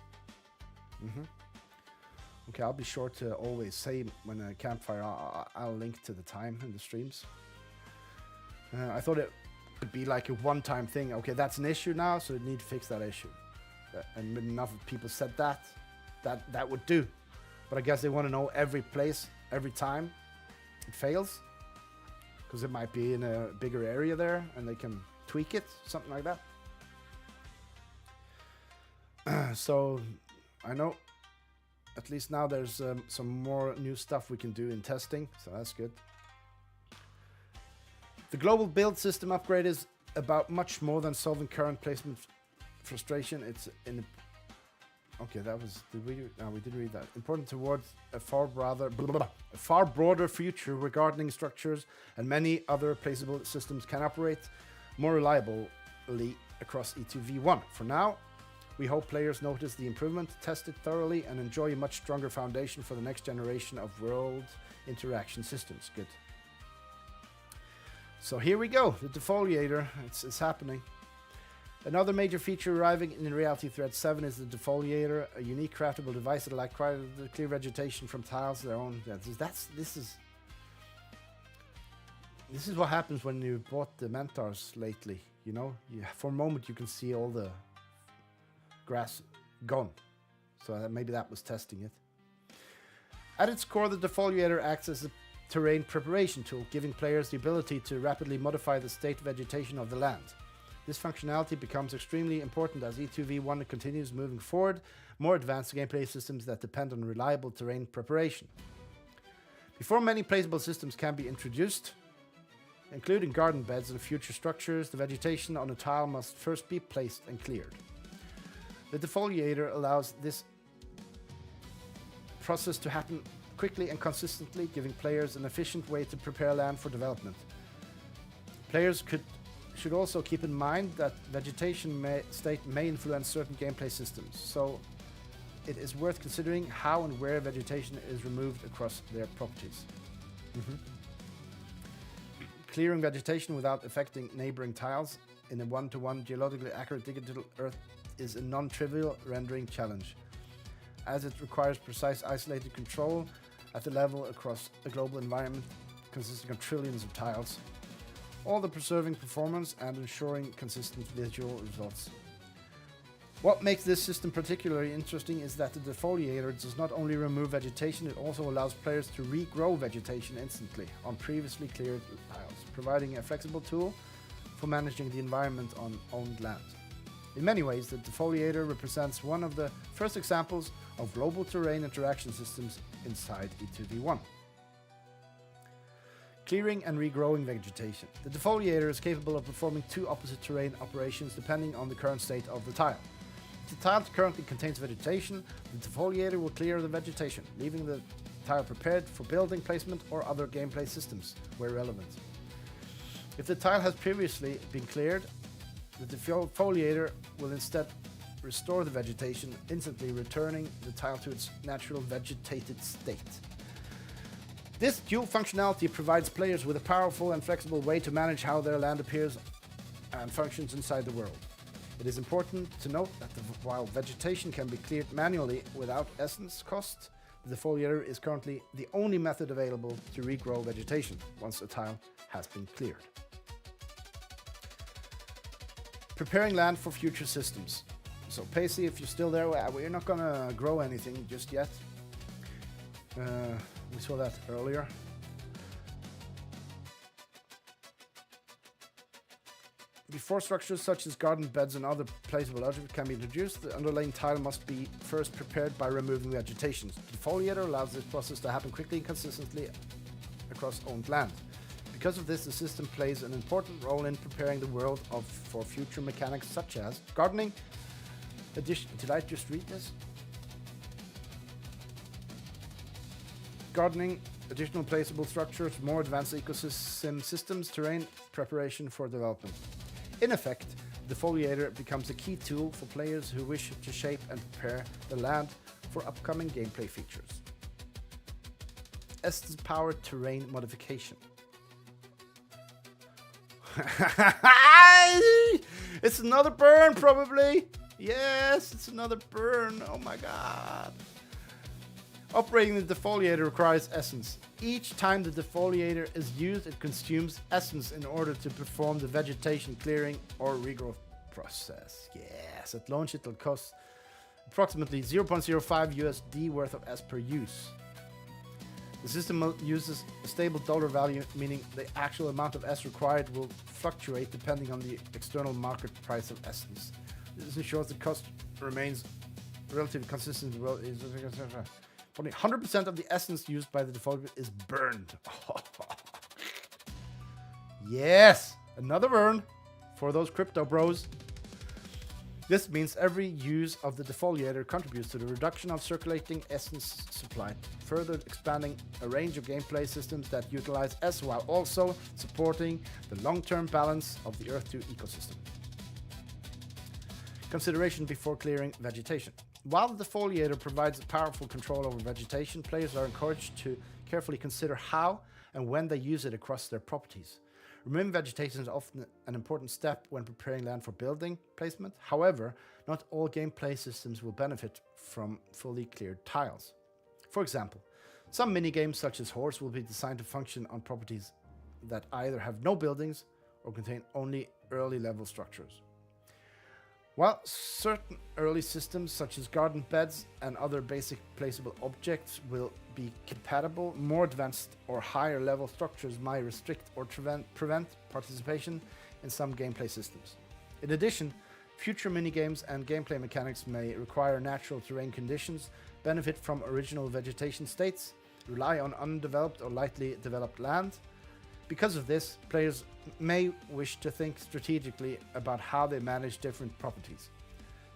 Okay, I'll be sure to always say when a campfire, I'll link to the time in the streams. I thought it would be like a one-time thing. Okay, that's an issue now, so we need to fix that issue. And enough people said that would do. But I guess they want to know every place, every time it fails. Because it might be in a bigger area there and they can tweak it, something like that. So I know at least now there's some more new stuff we can do in testing, so that's good. The global build system upgrade is about much more than solving current placement frustration. It's in okay, that was we did read that. Important towards a far broader future where gardening structures and many other placeable systems can operate more reliably across E2v1. For now, we hope players notice the improvement, test it thoroughly, and enjoy a much stronger foundation for the next generation of world interaction systems. Good. So here we go, the defoliator, it's happening. Another major feature arriving in RT7 is the defoliator, a unique craftable device that allows clear vegetation from tiles of their own. This is what happens when you bought the Mentors lately. You know, for a moment you can see all the grass gone. So maybe that was testing it. At its core, the defoliator acts as a terrain preparation tool, giving players the ability to rapidly modify the state vegetation of the land. This functionality becomes extremely important as E2v1 continues moving forward, more advanced gameplay systems that depend on reliable terrain preparation. Before many placeable systems can be introduced, including garden beds and future structures, the vegetation on a tile must first be placed and cleared. The defoliator allows this process to happen quickly and consistently, giving players an efficient way to prepare land for development. Players should also keep in mind that vegetation state may influence certain gameplay systems, so it is worth considering how and where vegetation is removed across their properties. Clearing vegetation without affecting neighboring tiles in a one-to-one geologically accurate digital earth is a non-trivial rendering challenge, as it requires precise isolated control at the level across a global environment consisting of trillions of tiles, all the preserving performance and ensuring consistent visual results. What makes this system particularly interesting is that the defoliator does not only remove vegetation, it also allows players to regrow vegetation instantly on previously cleared tiles, providing a flexible tool for managing the environment on owned land. In many ways, the defoliator represents one of the first examples of global terrain interaction systems inside E2v1. Clearing and regrowing vegetation. The defoliator is capable of performing two opposite terrain operations depending on the current state of the tile. If the tile currently contains vegetation, the defoliator will clear the vegetation, leaving the tile prepared for building placement or other gameplay systems where relevant. If the tile has previously been cleared, the defoliator will instead restore the vegetation, instantly returning the tile to its natural vegetated state. This dual functionality provides players with a powerful and flexible way to manage how their land appears and functions inside the world. It is important to note that while vegetation can be cleared manually without essence cost, the defoliator is currently the only method available to regrow vegetation once a tile has been cleared. Preparing land for future systems. So Pacey, if you're still there, we're not gonna grow anything just yet. We saw that earlier. Before structures such as garden beds and other placeable objects can be introduced, the underlying tile must be first prepared by removing vegetation. The defoliator allows this process to happen quickly and consistently across owned land. Because of this, the system plays an important role in preparing the world for future mechanics such as gardening. Did I just read this? Gardening, additional placeable structures, more advanced ecosystem systems, terrain preparation for development. In effect, the defoliator becomes a key tool for players who wish to shape and prepare the land for upcoming gameplay features. Essence-powered terrain modification. It's another burn, probably. Yes, it's another burn. Oh my god. Operating the defoliator requires essence. Each time the defoliator is used, it consumes essence in order to perform the vegetation clearing or regrowth process. Yes, at launch it will cost approximately 0.05 USD worth of S per use. The system uses a stable dollar value, meaning the actual amount of S required will fluctuate depending on the external market price of essence. This ensures the cost remains relatively consistent. Well, only 100% of the essence used by the default is burned. Yes, another burn for those crypto bros. This means every use of the defoliator contributes to the reduction of circulating essence supply, further expanding a range of gameplay systems that utilize S while also supporting the long-term balance of the Earth 2 ecosystem. Consideration before clearing vegetation. While the defoliator provides powerful control over vegetation, players are encouraged to carefully consider how and when they use it across their properties. Removing vegetation is often an important step when preparing land for building placement. However, not all gameplay systems will benefit from fully cleared tiles. For example, some minigames such as Horse will be designed to function on properties that either have no buildings or contain only early level structures. While certain early systems such as garden beds and other basic placeable objects will be compatible, more advanced or higher level structures might restrict or prevent participation in some gameplay systems. In addition, future minigames and gameplay mechanics may require natural terrain conditions, benefit from original vegetation states, rely on undeveloped or lightly developed land. Because of this, players may wish to think strategically about how they manage different properties.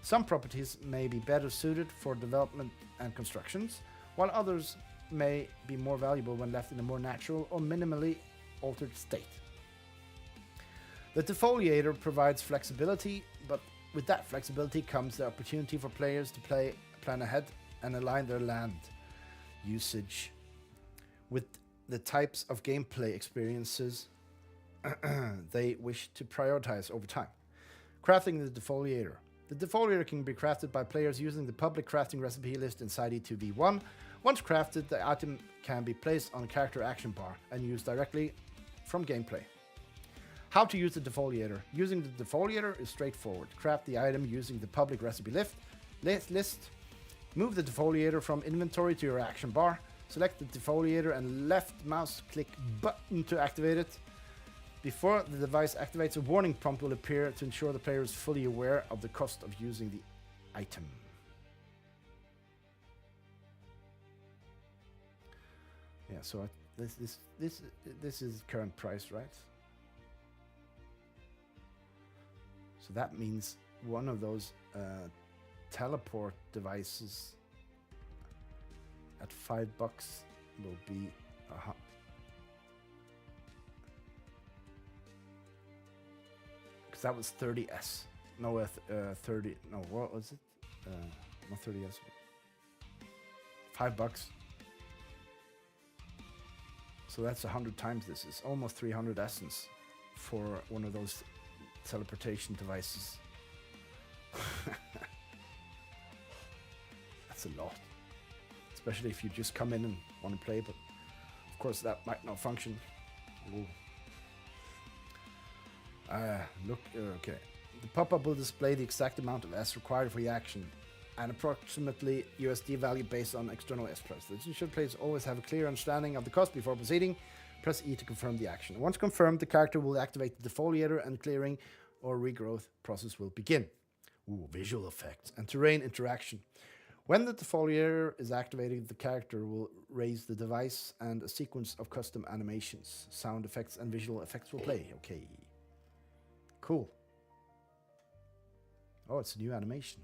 Some properties may be better suited for development and constructions, while others may be more valuable when left in a more natural or minimally altered state. The defoliator provides flexibility, but with that flexibility comes the opportunity for players to plan ahead and align their land usage with the types of gameplay experiences they wish to prioritize over time. Crafting the defoliator. The defoliator can be crafted by players using the public crafting recipe list inside E2V1. Once crafted, the item can be placed on a character action bar and used directly from gameplay. How to use the defoliator. Using the defoliator is straightforward. Craft the item using the public recipe list. Move the defoliator from inventory to your action bar. Select the defoliator and left mouse click button to activate it. Before the device activates, a warning prompt will appear to ensure the player is fully aware of the cost of using the item. Yeah, so this is current price, right? So that means one of those teleport devices at $5 will be because that was 30S. No, 30. No, what was it? Not 30S. $5. So that's 100 times this. Is almost 300 essence for one of those teleportation devices. That's a lot. Especially if you just come in and want to play, but of course that might not function. Okay. The pop-up will display the exact amount of S required for the action and approximately USD value based on external S price. This ensures players always have a clear understanding of the cost before proceeding. Press E to confirm the action. Once confirmed, the character will activate the defoliator and clearing or regrowth process will begin. Visual effects and terrain interaction. When the defoliator is activated, the character will raise the device and a sequence of custom animations, sound effects, and visual effects will play. Okay. Cool. Oh, it's a new animation.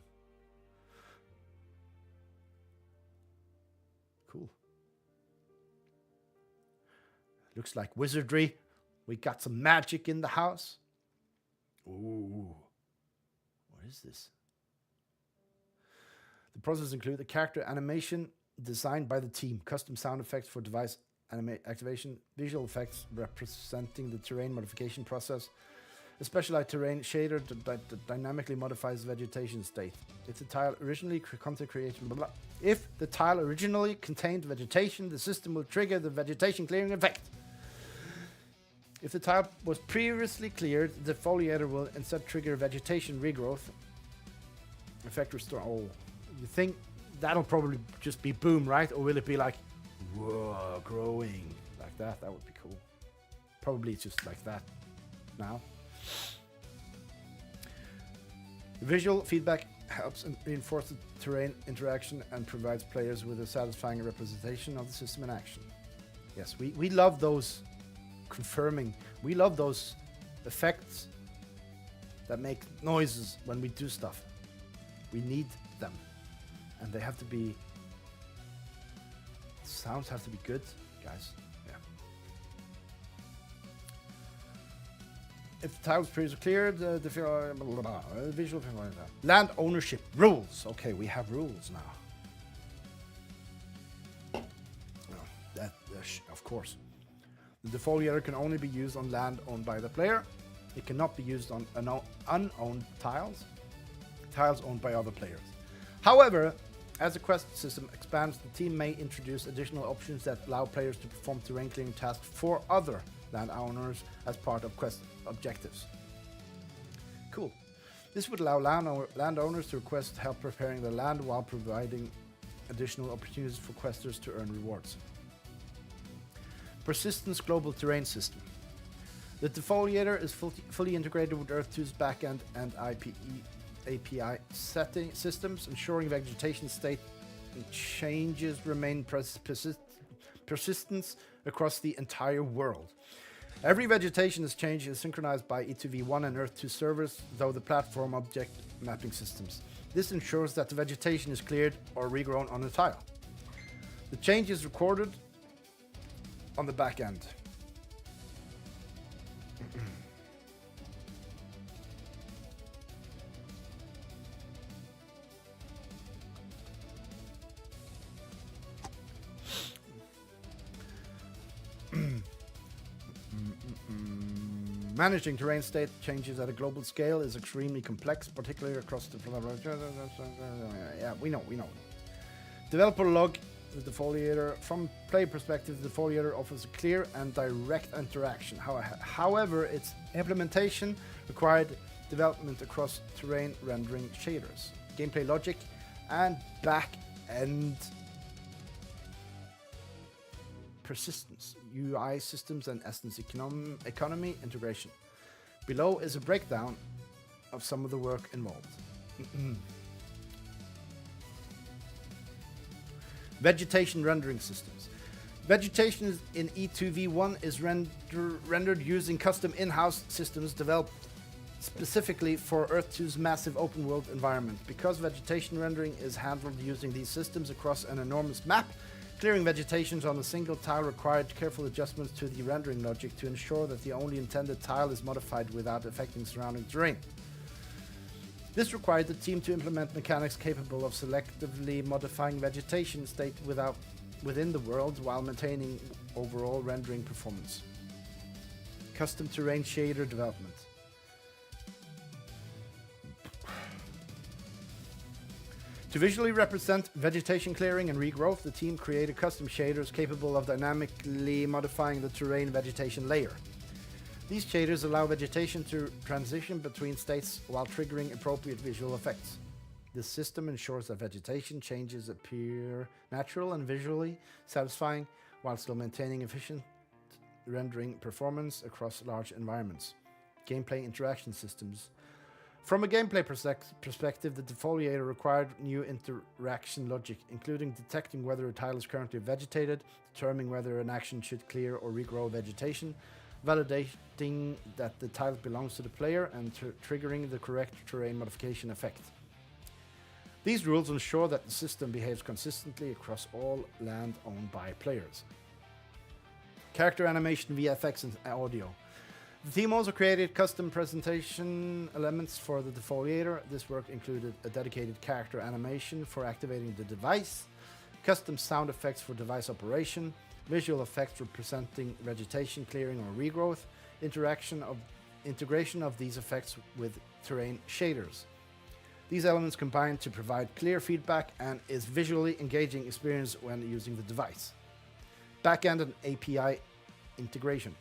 Cool. Looks like wizardry. We got some magic in the house. Ooh. What is this? The process includes the character animation designed by the team, custom sound effects for device activation, visual effects representing the terrain modification process, a specialized terrain shader that dynamically modifies vegetation state. If the tile originally contained vegetation, the system will trigger the vegetation clearing effect. If the tile was previously cleared, the defoliator will instead trigger vegetation regrowth. Effect restore. Oh, You think that'll probably just be boom, right? Or will it be like, whoa, growing like that? That would be cool. Probably it's just like that now. Visual feedback helps reinforce the terrain interaction and provides players with a satisfying representation of the system in action. Yes, we love those confirming. We love those effects that make noises when we do stuff. We need them. And they have to be... Sounds have to be good, guys. Yeah. If the tiles previously cleared, the visual... Land ownership rules. Okay, we have rules now. Of course. The defoliator can only be used on land owned by the player. It cannot be used on unowned tiles owned by other players. However, as the quest system expands, the team may introduce additional options that allow players to perform terrain clearing tasks for other land owners as part of quest objectives. Cool. This would allow landowners to request help preparing the land while providing additional opportunities for questers to earn rewards. Persistence Global Terrain System. The defoliator is fully integrated with Earth-2's backend and API setting systems, ensuring vegetation state and changes remain persistent across the entire world. Every vegetation change is synchronized by E2v1 and Earth-2 servers, though the platform object mapping systems. This ensures that the vegetation is cleared or regrown on a tile. The change is recorded on the back end. Managing terrain state changes at a global scale is extremely complex, particularly across the... Yeah, we know. Developer log the defoliator. From player perspective, the defoliator offers a clear and direct interaction. However, its implementation required development across terrain rendering shaders, gameplay logic, and back-end persistence, UI systems, and Essence economy integration. Below is a breakdown of some of the work involved. Vegetation rendering systems. Vegetation in E2v1 is rendered using custom in-house systems developed specifically for Earth-2's massive open-world environment. Because vegetation rendering is handled using these systems across an enormous map, clearing vegetations on a single tile required careful adjustments to the rendering logic to ensure that the only intended tile is modified without affecting surrounding terrain. This required the team to implement mechanics capable of selectively modifying vegetation state within the world while maintaining overall rendering performance. Custom terrain shader development. To visually represent vegetation clearing and regrowth, the team created custom shaders capable of dynamically modifying the terrain vegetation layer. These shaders allow vegetation to transition between states while triggering appropriate visual effects. This system ensures that vegetation changes appear natural and visually satisfying while still maintaining efficient rendering performance across large environments. Gameplay interaction systems. From a gameplay perspective, the defoliator required new interaction logic, including detecting whether a tile is currently vegetated, determining whether an action should clear or regrow vegetation, validating that the tile belongs to the player, and triggering the correct terrain modification effect. These rules ensure that the system behaves consistently across all land owned by players. Character animation, VFX, and audio. The team also created custom presentation elements for the defoliator. This work included a dedicated character animation for activating the device, custom sound effects for device operation, visual effects representing vegetation clearing or regrowth, integration of these effects with terrain shaders. These elements combine to provide clear feedback and is visually engaging experience when using the device. Backend and API integration.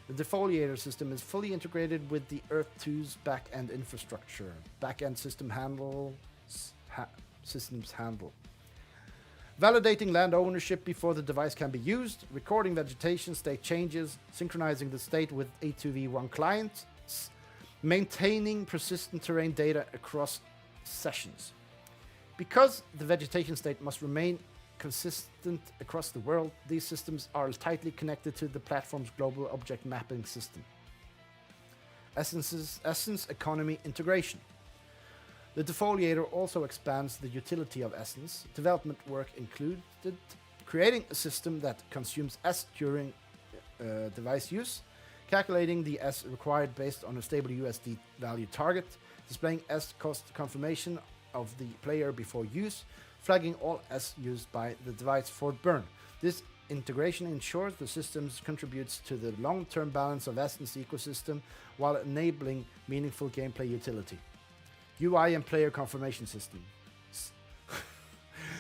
The defoliator system is fully integrated with the Earth-2's back-end infrastructure. Back-end system handles systems handle. Validating land ownership before the device can be used, recording vegetation state changes, synchronizing the state with A2V1 clients, maintaining persistent terrain data across sessions. Because the vegetation state must remain consistent across the world, these systems are tightly connected to the platform's global object mapping system. Essence economy integration. The defoliator also expands the utility of Essence. Development work included creating a system that consumes S during device use, calculating the S required based on a stable USD value target, displaying S cost confirmation of the player before use, flagging all S used by the device for burn. This integration ensures the system contributes to the long-term balance of Essence ecosystem while enabling meaningful gameplay utility. UI and player confirmation system.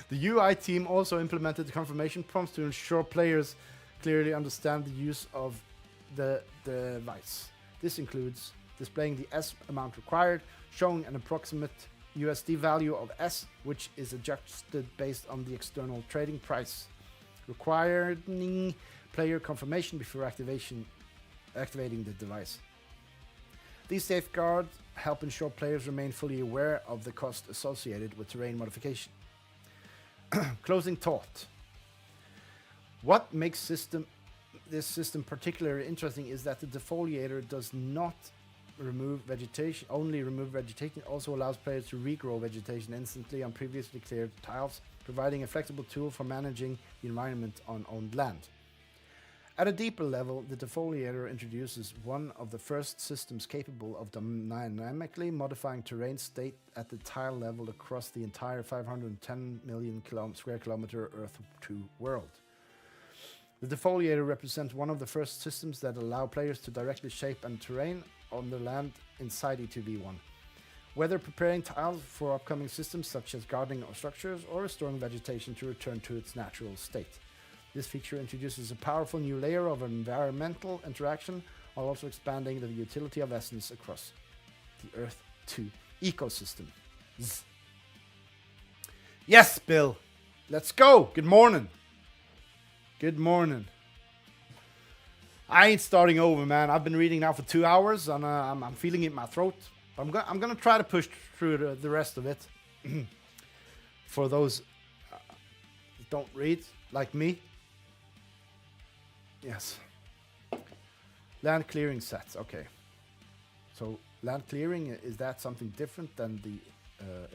The UI team also implemented confirmation prompts to ensure players clearly understand the use of the device. This includes displaying the S amount required, showing an approximate USD value of S, which is adjusted based on the external trading price, requiring player confirmation before activating the device. These safeguards help ensure players remain fully aware of the cost associated with terrain modification. Closing thought. What makes this system particularly interesting is that the defoliator does not remove vegetation, it also allows players to regrow vegetation instantly on previously cleared tiles, providing a flexible tool for managing the environment on owned land. At a deeper level, the defoliator introduces one of the first systems capable of dynamically modifying terrain state at the tile level across the entire 510 million square kilometer Earth 2 world. The defoliator represents one of the first systems that allow players to directly shape and terrain on the land inside E2V1. Whether preparing tiles for upcoming systems such as gardening or structures, or restoring vegetation to return to its natural state. This feature introduces a powerful new layer of environmental interaction while also expanding the utility of Essence across the Earth 2 ecosystem. Yes, Bill! Let's go! Good morning! Good morning. I ain't starting over, man. I've been reading now for 2 hours and I'm feeling it in my throat. I'm gonna try to push through the rest of it. For those that don't read, like me. Yes. Land clearing sets. Okay. So land clearing, is that something different than the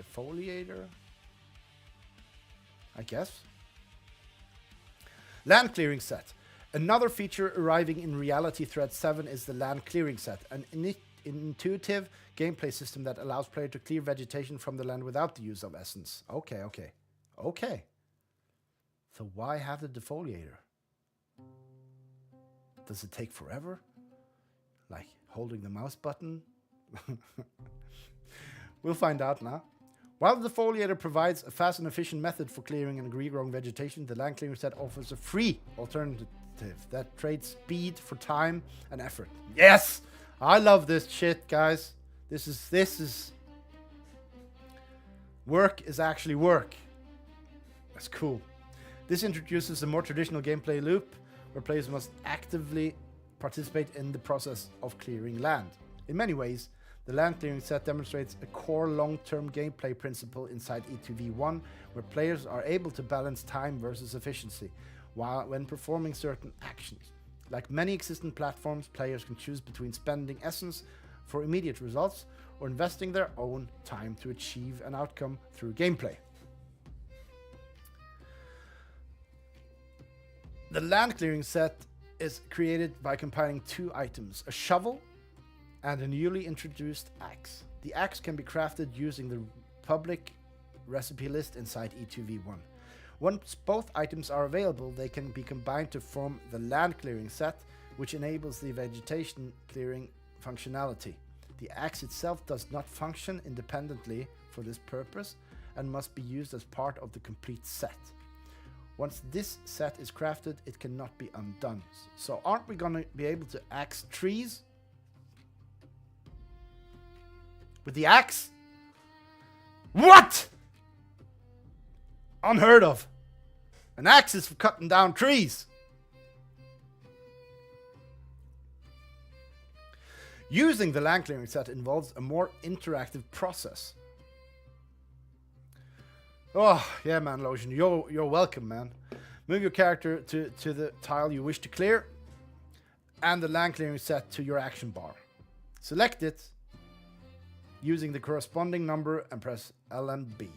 defoliator? I guess. Land clearing set. Another feature arriving in RT7 is the land clearing set, an intuitive gameplay system that allows players to clear vegetation from the land without the use of Essence. Okay. So why have the defoliator? Does it take forever? Like holding the mouse button? We'll find out now. While the defoliator provides a fast and efficient method for clearing and regrowing vegetation, the land clearing set offers a free alternative that trades speed for time and effort. Yes! I love this shit, guys. This is work is actually work. That's cool. This introduces a more traditional gameplay loop where players must actively participate in the process of clearing land. In many ways, the land clearing set demonstrates a core long-term gameplay principle inside E2V1, where players are able to balance time versus efficiency when performing certain actions. Like many existing platforms, players can choose between spending Essence for immediate results or investing their own time to achieve an outcome through gameplay. The land clearing set is created by combining two items, a shovel and a newly introduced axe. The axe can be crafted using the public recipe list inside E2V1. Once both items are available, they can be combined to form the land clearing set, which enables the vegetation clearing functionality. The axe itself does not function independently for this purpose and must be used as part of the complete set. Once this set is crafted, it cannot be undone. So aren't we gonna be able to axe trees? With the axe? What? Unheard of. An axe is for cutting down trees. Using the land clearing set involves a more interactive process. Oh, yeah, man, Lotion. You're welcome, man. Move your character to the tile you wish to clear and the land clearing set to your action bar. Select it using the corresponding number and press L and B,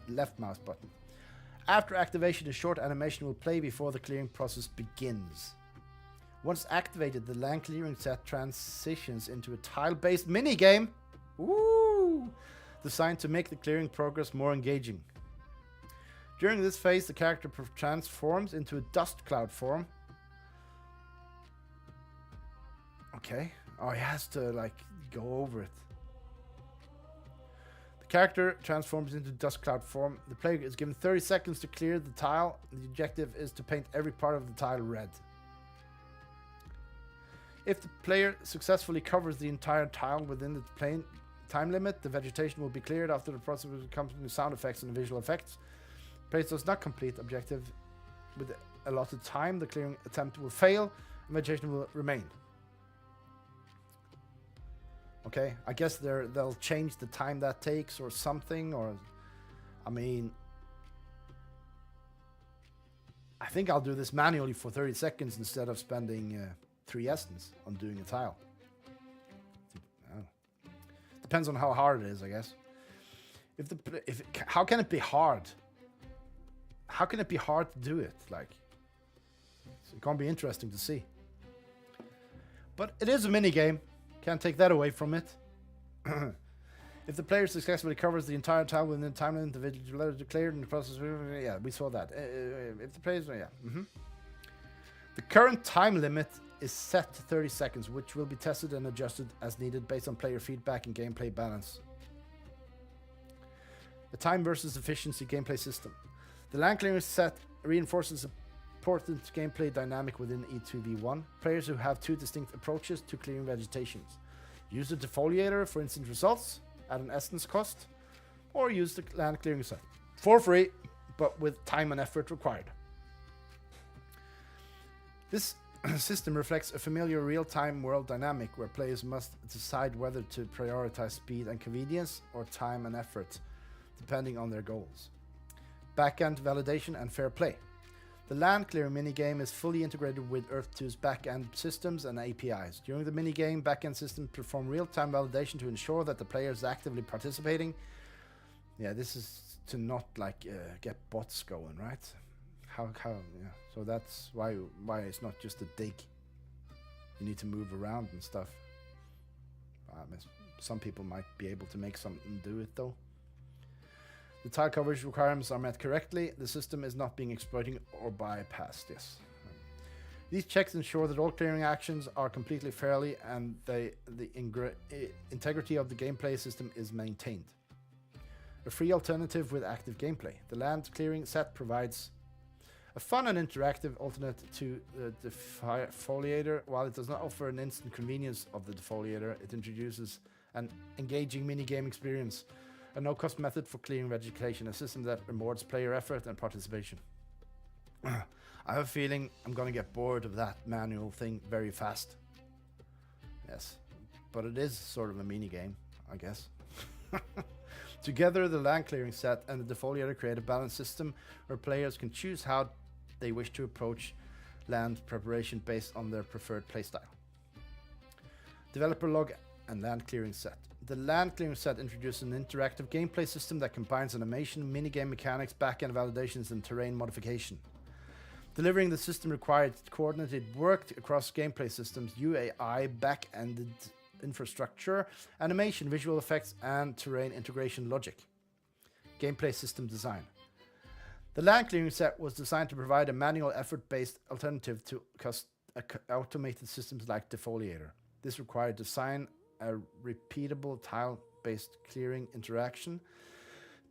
left mouse button. After activation, a short animation will play before the clearing process begins. Once activated, the land clearing set transitions into a tile-based minigame. Woo! Designed to make the clearing progress more engaging. During this phase, the character transforms into a dust cloud form. Okay. Oh, he has to, like, go over it. The character transforms into dust cloud form. The player is given 30 seconds to clear the tile. The objective is to paint every part of the tile red. If the player successfully covers the entire tile within the time limit, the vegetation will be cleared. After the process comes to sound effects and visual effects. Player does not complete objective with allotted time, the clearing attempt will fail and vegetation will remain. Okay, I guess they'll change the time that takes or something, or I mean, I think I'll do this manually for 30 seconds instead of spending 3 essence on doing a tile. Depends on how hard it is, I guess. How can it be hard? How can it be hard to do it? Like, it's gonna be interesting to see. But it is a mini game. Can't take that away from it. If the player successfully covers the entire tile within the time limit, the individual letter declared in the process. Yeah, we saw that. If the players, yeah. The current time limit is set to 30 seconds, which will be tested and adjusted as needed based on player feedback and gameplay balance. The time versus efficiency gameplay system. The land clearing set reinforces a important gameplay dynamic within E2v1. Players who have 2 distinct approaches to clearing vegetations. Use the defoliator for instant results at an essence cost, or use the land clearing set for free, but with time and effort required. This system reflects a familiar real-time world dynamic where players must decide whether to prioritize speed and convenience or time and effort, depending on their goals. Backend validation and fair play. The land clearing minigame is fully integrated with RT7's backend systems and APIs. During the minigame, backend systems perform real-time validation to ensure that the player is actively participating. Yeah, this is to not like get bots going, right? Yeah. So that's why it's not just a dig. You need to move around and stuff. Some people might be able to make something do it though. The tile coverage requirements are met correctly. The system is not being exploited or bypassed. Yes. These checks ensure that all clearing actions are completely fairly and the integrity of the gameplay system is maintained. A free alternative with active gameplay. The land clearing set provides a fun and interactive alternate to the defoliator. While it does not offer an instant convenience of the defoliator, it introduces an engaging mini-game experience. A no-cost method for clearing vegetation, a system that rewards player effort and participation. I have a feeling I'm going to get bored of that manual thing very fast. Yes, but it is sort of a mini-game, I guess. Together, the land clearing set and the defoliator create a balanced system where players can choose how they wish to approach land preparation based on their preferred playstyle. Developer log and land clearing set. The land clearing set introduces an interactive gameplay system that combines animation, minigame mechanics, backend validations, and terrain modification. Delivering the system required coordinated work across gameplay systems, UAI, back-ended infrastructure, animation, visual effects, and terrain integration logic. Gameplay system design. The land clearing set was designed to provide a manual effort-based alternative to automated systems like defoliator. This required design a repeatable tile-based clearing interaction,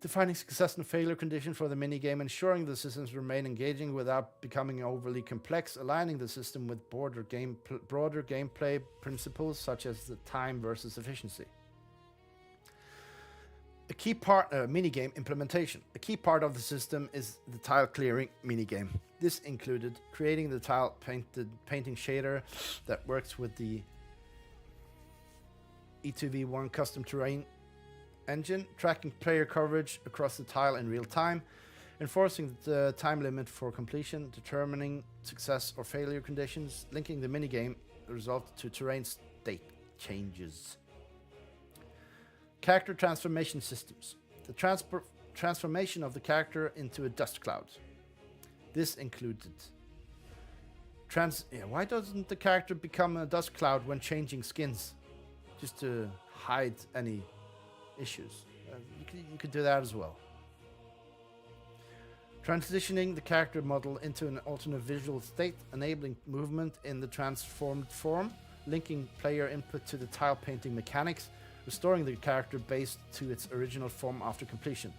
defining success and failure condition for the minigame, ensuring the systems remain engaging without becoming overly complex, aligning the system with broader gameplay principles such as the time versus efficiency. A key part, minigame implementation. A key part of the system is the tile clearing minigame. This included creating the tile painting shader that works with the E2v1 custom terrain engine, tracking player coverage across the tile in real time, enforcing the time limit for completion, determining success or failure conditions, linking the minigame result to terrain state changes. Character transformation systems. The transformation of the character into a dust cloud. This included why doesn't the character become a dust cloud when changing skins? Just to hide any issues. You could do that as well. Transitioning the character model into an alternate visual state, enabling movement in the transformed form, linking player input to the tile painting mechanics, restoring the character base to its original form after completion.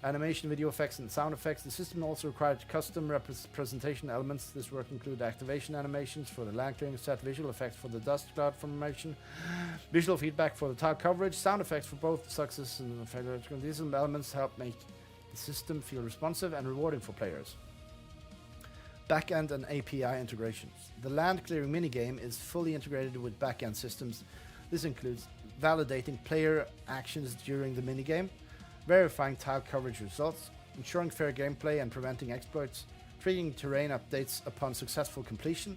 Animation, video effects, and sound effects. The system also required custom representation elements. This work included activation animations for the land clearing set, visual effects for the dust cloud formation, visual feedback for the tile coverage, sound effects for both success and failure. These elements help make the system feel responsive and rewarding for players. Backend and API integrations. The land clearing minigame is fully integrated with backend systems. This includes validating player actions during the minigame, verifying tile coverage results, ensuring fair gameplay and preventing exploits, triggering terrain updates upon successful completion.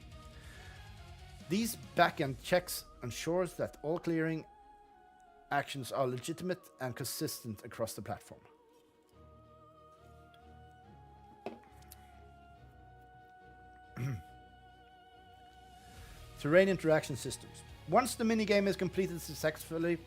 These backend checks ensures that all clearing actions are legitimate and consistent across the platform. Terrain interaction systems. Once the minigame is completed successfully,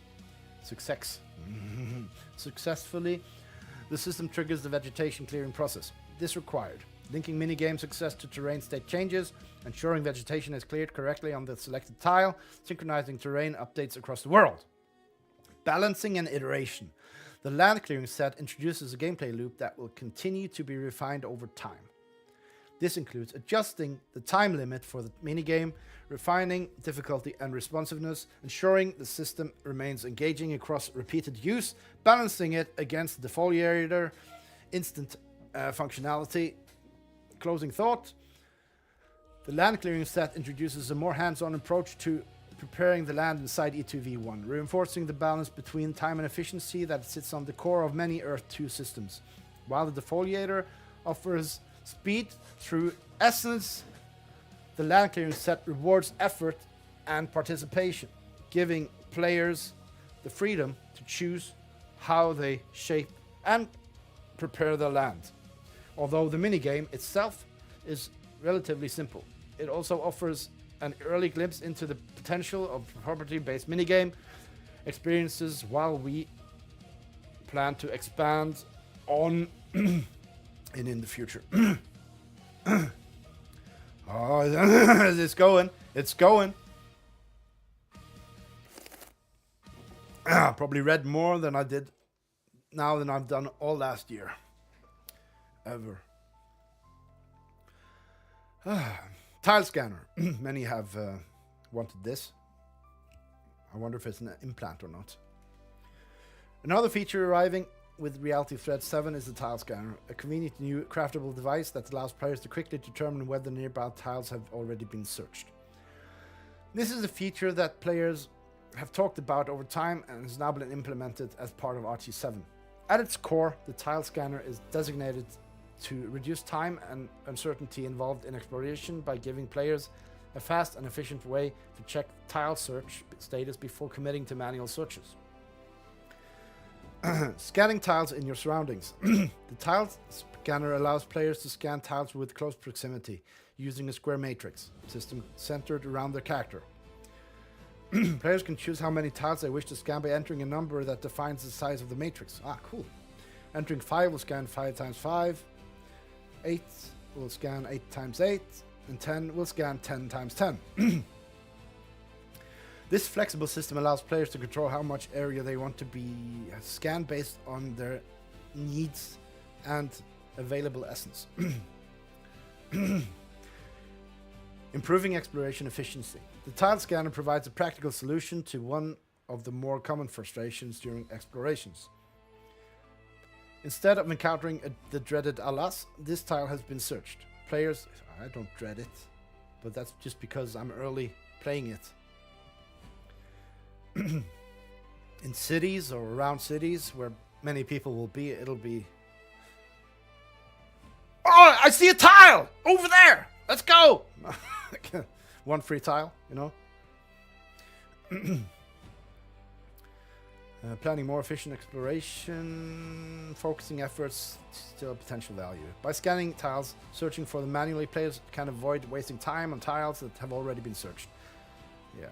the system triggers the vegetation clearing process. This required linking minigame success to terrain state changes, ensuring vegetation is cleared correctly on the selected tile, synchronizing terrain updates across the world. Balancing and iteration. The land clearing set introduces a gameplay loop that will continue to be refined over time. This includes adjusting the time limit for the minigame, refining difficulty and responsiveness, ensuring the system remains engaging across repeated use, balancing it against the defoliator, instant functionality. Closing thought. The land clearing set introduces a more hands-on approach to preparing the land inside E2v1, reinforcing the balance between time and efficiency that sits on the core of many Earth 2 systems, while the defoliator offers speed through essence. The land clearing set rewards effort and participation, giving players the freedom to choose how they shape and prepare their land. Although the minigame itself is relatively simple, it also offers an early glimpse into the potential of property-based minigame experiences, while we plan to expand on in the future. Oh, it's going. It's going. Probably read more than I did now than I've done all last year. Ever. Tile scanner. Many have wanted this. I wonder if it's an implant or not. Another feature arriving with ReadThrough is the tile scanner, a convenient new craftable device that allows players to quickly determine whether nearby tiles have already been searched. This is a feature that players have talked about over time and has now been implemented as part of RT7. At its core, the tile scanner is designated to reduce time and uncertainty involved in exploration by giving players a fast and efficient way to check tile search status before committing to manual searches. Scanning tiles in your surroundings. The tile scanner allows players to scan tiles with close proximity using a square matrix system centered around their character. Players can choose how many tiles they wish to scan by entering a number that defines the size of the matrix. Ah, cool. Entering 5 will scan 5 times 5, 8 will scan 8 times 8, and 10 will scan 10 times 10. This flexible system allows players to control how much area they want to be scanned based on their needs and available essence. Improving exploration efficiency. The tile scanner provides a practical solution to one of the more common frustrations during explorations. Instead of encountering the dreaded alas, this tile has been searched. Players, I don't dread it, but that's just because I'm early playing it. In cities or around cities where many people will be, it'll be... Oh, I see a tile! Over there! Let's go! One free tile, you know? Planning more efficient exploration, focusing efforts, still potential value. By scanning tiles, searching for them manually, players can avoid wasting time on tiles that have already been searched. Yeah,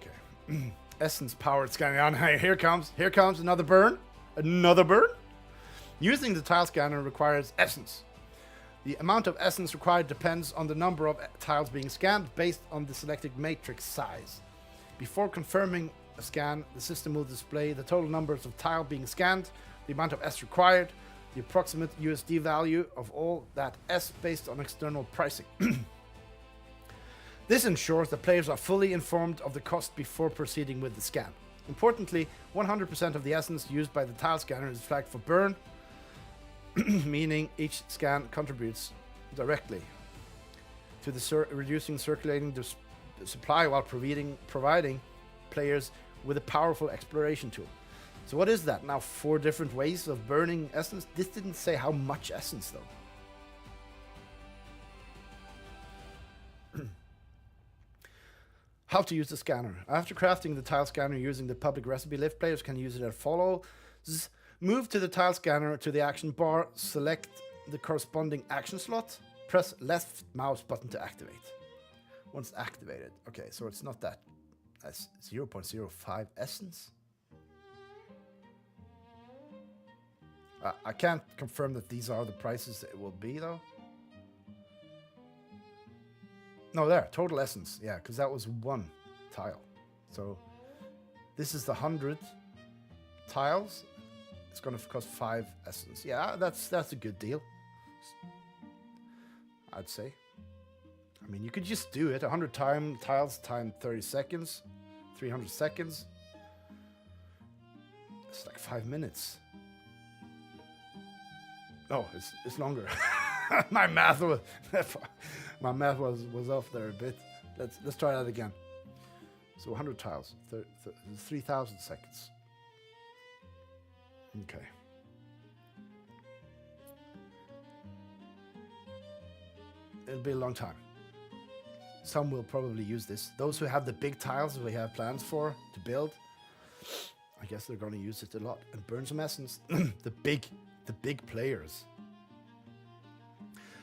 okay. Essence powered scanning on. Here comes another burn. Another burn? Using the tile scanner requires essence. The amount of essence required depends on the number of tiles being scanned based on the selected matrix size. Before confirming a scan, the system will display the total numbers of tile being scanned, the amount of S required, the approximate USD value of all that S based on external pricing. This ensures that players are fully informed of the cost before proceeding with the scan. Importantly, 100% of the essence used by the tile scanner is flagged for burn, meaning each scan contributes directly to the reducing circulating supply while providing players with a powerful exploration tool. So what is that? Now 4 different ways of burning essence? This didn't say how much essence though. How to use the scanner. After crafting the tile scanner using the public recipe lift, players can use it as follows. Move to the tile scanner to the action bar, select the corresponding action slot, press left mouse button to activate. Once activated, okay, so it's not that. That's 0.05 essence. I can't confirm that these are the prices it will be though. No, there, total essence, yeah, because that was 1 tile. So this is the 100 tiles. It's going to cost 5 essence. Yeah, that's a good deal, I'd say. I mean, you could just do it. 100 tiles times 30 seconds, 300 seconds. It's like 5 minutes. Oh, it's longer. My math was off there a bit. Let's try that again. So 100 tiles, 3,000 seconds. Okay. It'll be a long time. Some will probably use this. Those who have the big tiles we have plans for to build, I guess they're going to use it a lot and burn some essence. the big players.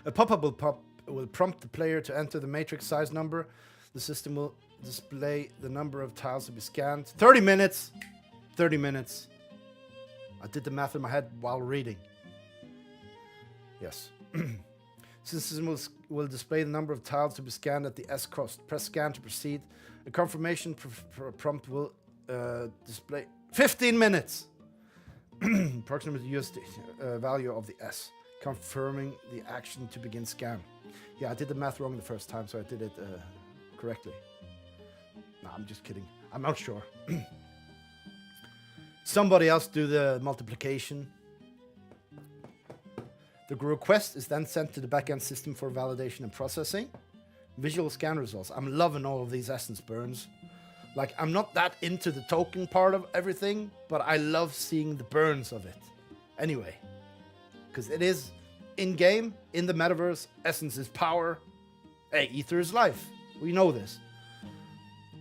A pop-up will prompt the player to enter the matrix size number. The system will display the number of tiles to be scanned. 30 minutes. 30 minutes. I did the math in my head while reading. Yes. System will display the number of tiles to be scanned at the S cost. Press scan to proceed. A confirmation prompt will display 15 minutes. Approximate USD value of the S. Confirming the action to begin scan. Yeah, I did the math wrong the first time, so I did it correctly. No, I'm just kidding. I'm not sure. Somebody else do the multiplication. The request is then sent to the backend system for validation and processing. Visual scan results. I'm loving all of these essence burns. Like, I'm not that into the token part of everything, but I love seeing the burns of it. Anyway, because it is in-game, in the metaverse, essence is power. Hey, ether is life. We know this.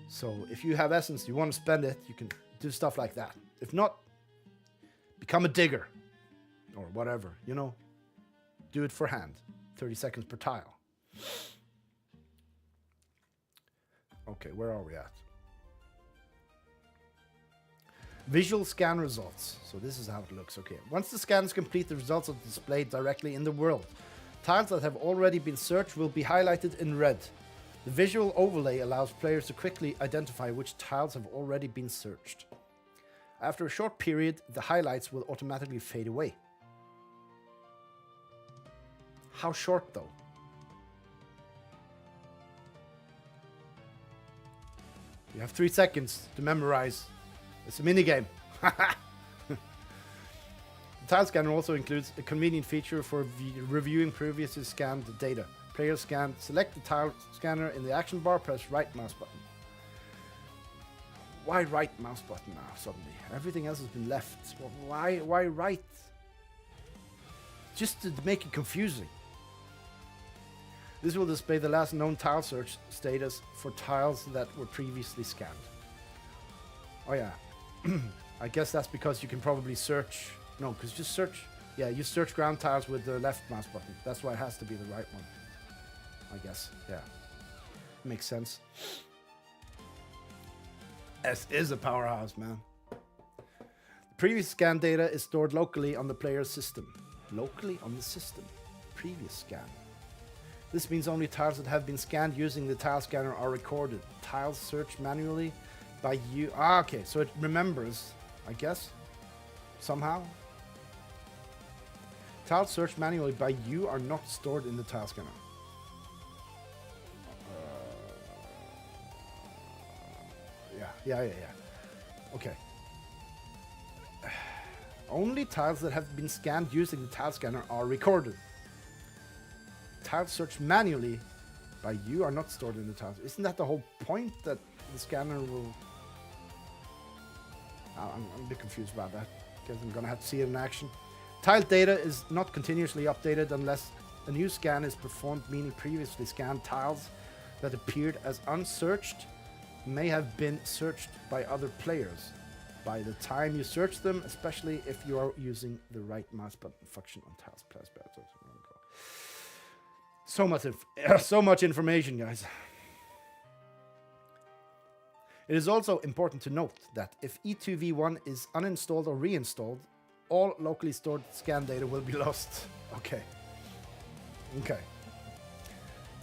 So if you have essence, you want to spend it, you can do stuff like that. If not, become a digger or whatever, you know. Do it for hand. 30 seconds per tile. Okay, where are we at? Visual scan results. So this is how it looks. Okay. Once the scan is complete, the results are displayed directly in the world. Tiles that have already been searched will be highlighted in red. The visual overlay allows players to quickly identify which tiles have already been searched. After a short period, the highlights will automatically fade away. How short, though? You have 3 seconds to memorize. It's a minigame. tile scanner also includes a convenient feature for reviewing previously scanned data. Player scan, select the tile scanner in the action bar, press right mouse button. Why right mouse button now suddenly? Everything else has been left. Why right? Just to make it confusing. This will display the last known tile search status for tiles that were previously scanned. Oh yeah. I guess that's because you can probably search. No, because just search. Yeah, you search ground tiles with the left mouse button. That's why it has to be the right one. I guess. Yeah. Makes sense. S is a powerhouse, man. Previous scan data is stored locally on the player's system. Locally on the system. Previous scan. This means only tiles that have been scanned using the tile scanner are recorded. Tiles searched manually by you. Ah, okay. So it remembers, I guess, somehow. Tiles searched manually by you are not stored in the tile scanner. Yeah. Okay. Only tiles that have been scanned using the tile scanner are recorded. Tiles searched manually by you are not stored in the tiles. Isn't that the whole point, that the scanner will... I'm a bit confused about that. Guess I'm gonna have to see it in action. Tile data is not continuously updated unless a new scan is performed, meaning previously scanned tiles that appeared as unsearched may have been searched by other players by the time you search them, especially if you are using the right mouse button function on tiles. So much information, guys. It is also important to note that if E2v1 is uninstalled or reinstalled, all locally stored scan data will be lost. Okay.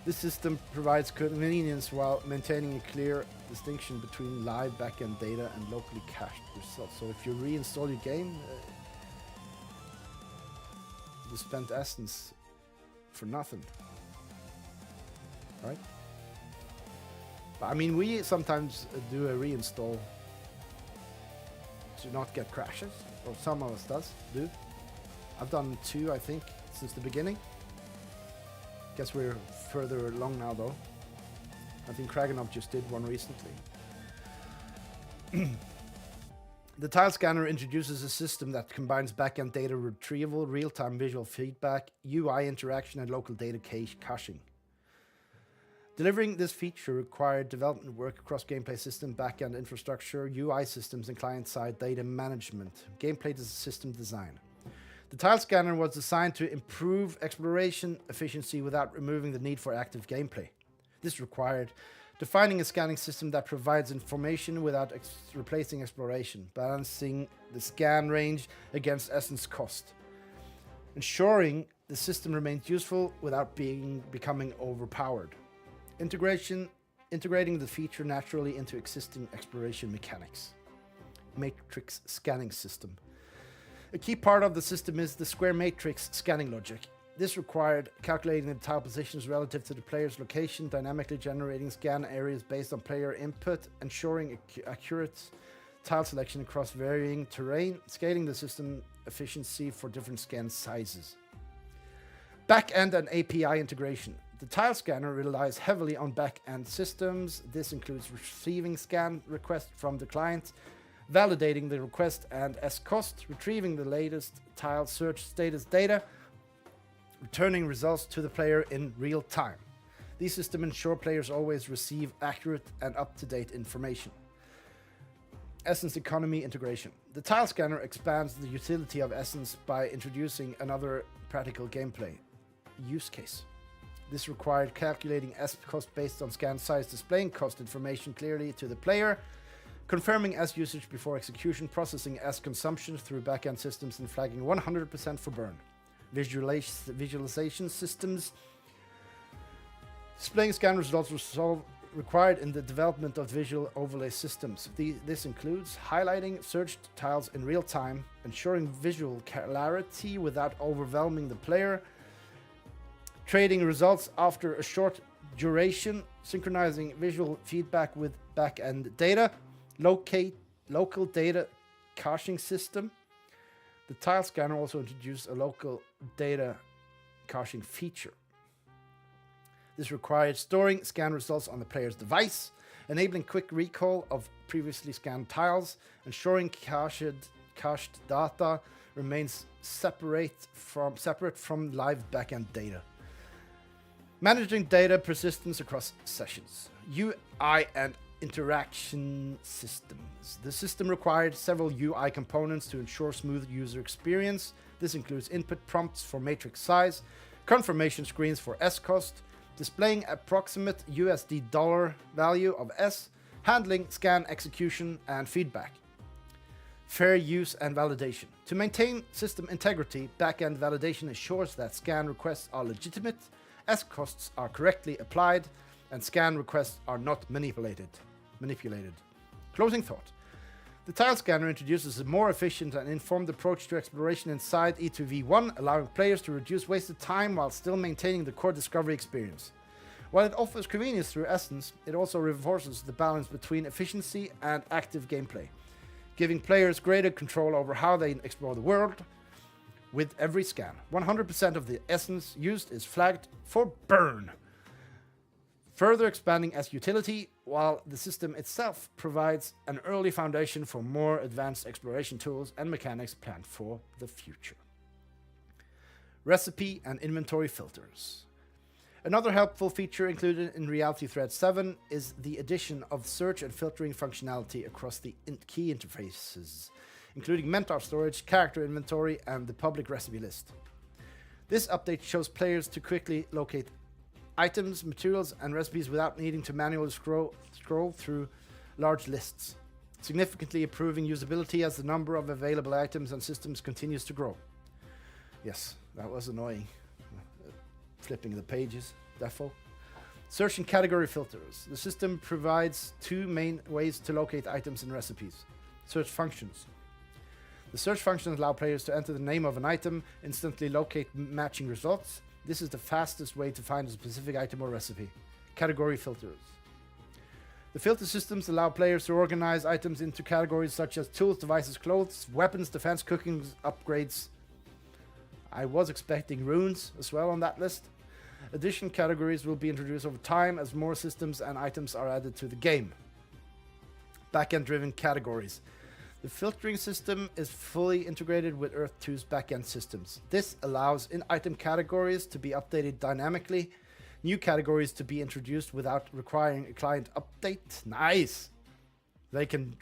This system provides convenience while maintaining a clear distinction between live backend data and locally cached results. So if you reinstall your game, you spent essence for nothing, right? But I mean, we sometimes do a reinstall to not get crashes, or some of us do. I've done 2, I think, since the beginning. Guess we're further along now, though. I think Kragenov just did one recently. The tile scanner introduces a system that combines backend data retrieval, real-time visual feedback, UI interaction, and local data caching. Delivering this feature required development work across gameplay system, backend infrastructure, UI systems, and client-side data management. Gameplay system design. The tile scanner was designed to improve exploration efficiency without removing the need for active gameplay. This required defining a scanning system that provides information without replacing exploration, balancing the scan range against essence cost, ensuring the system remains useful without becoming overpowered. Integrating the feature naturally into existing exploration mechanics. Matrix scanning system. A key part of the system is the square matrix scanning logic. This required calculating the tile positions relative to the player's location, dynamically generating scan areas based on player input, ensuring accurate tile selection across varying terrain, scaling the system efficiency for different scan sizes. Back-end and API integration. The tile scanner relies heavily on back-end systems. This includes receiving scan requests from the client, validating the request and cost, retrieving the latest tile search status data, returning results to the player in real time. These systems ensure players always receive accurate and up-to-date information. Essence economy integration. The tile scanner expands the utility of Essence by introducing another practical gameplay use case. This required calculating cost based on scan size, displaying cost information clearly to the player, confirming usage before execution, processing consumption through backend systems, and flagging 100% for burn. Visualization systems. Displaying scan results required in the development of visual overlay systems. This includes highlighting searched tiles in real time, ensuring visual clarity without overwhelming the player, trading results after a short duration, synchronizing visual feedback with back-end data, local data caching system, The tile scanner also introduced a local data caching feature. This required storing scan results on the player's device, enabling quick recall of previously scanned tiles, ensuring cached data remains separate from live backend data. Managing data persistence across sessions. UI and interaction systems. The system required several UI components to ensure smooth user experience. This includes input prompts for matrix size, confirmation screens for S cost, displaying approximate USD dollar value of S, handling scan execution and feedback. Fair use and validation. To maintain system integrity, backend validation ensures that scan requests are legitimate, S costs are correctly applied, and scan requests are not manipulated. Closing thought. The tile scanner introduces a more efficient and informed approach to exploration inside E2v1, allowing players to reduce wasted time while still maintaining the core discovery experience. While it offers convenience through essence, it also reinforces the balance between efficiency and active gameplay, giving players greater control over how they explore the world. With every scan, 100% of the essence used is flagged for burn, further expanding S utility, while the system itself provides an early foundation for more advanced exploration tools and mechanics planned for the future. Recipe and inventory filters. Another helpful feature included in ReadThrough is the addition of search and filtering functionality across the key interfaces, including mentor storage, character inventory, and the public recipe list. This update shows players to quickly locate items, materials, and recipes without needing to manually scroll through large lists, significantly improving usability as the number of available items and systems continues to grow. Yes, that was annoying. Flipping the pages, defo. Search and category filters. The system provides two main ways to locate items and recipes. Search functions. The search functions allow players to enter the name of an item, instantly locate matching results. This is the fastest way to find a specific item or recipe. Category filters. The filter systems allow players to organize items into categories such as tools, devices, clothes, weapons, defense, cooking, upgrades. I was expecting runes as well on that list. Additional categories will be introduced over time as more systems and items are added to the game. Backend-driven categories. The filtering system is fully integrated with RT7's backend systems. This allows in-item categories to be updated dynamically, new categories to be introduced without requiring a client update. Nice! They can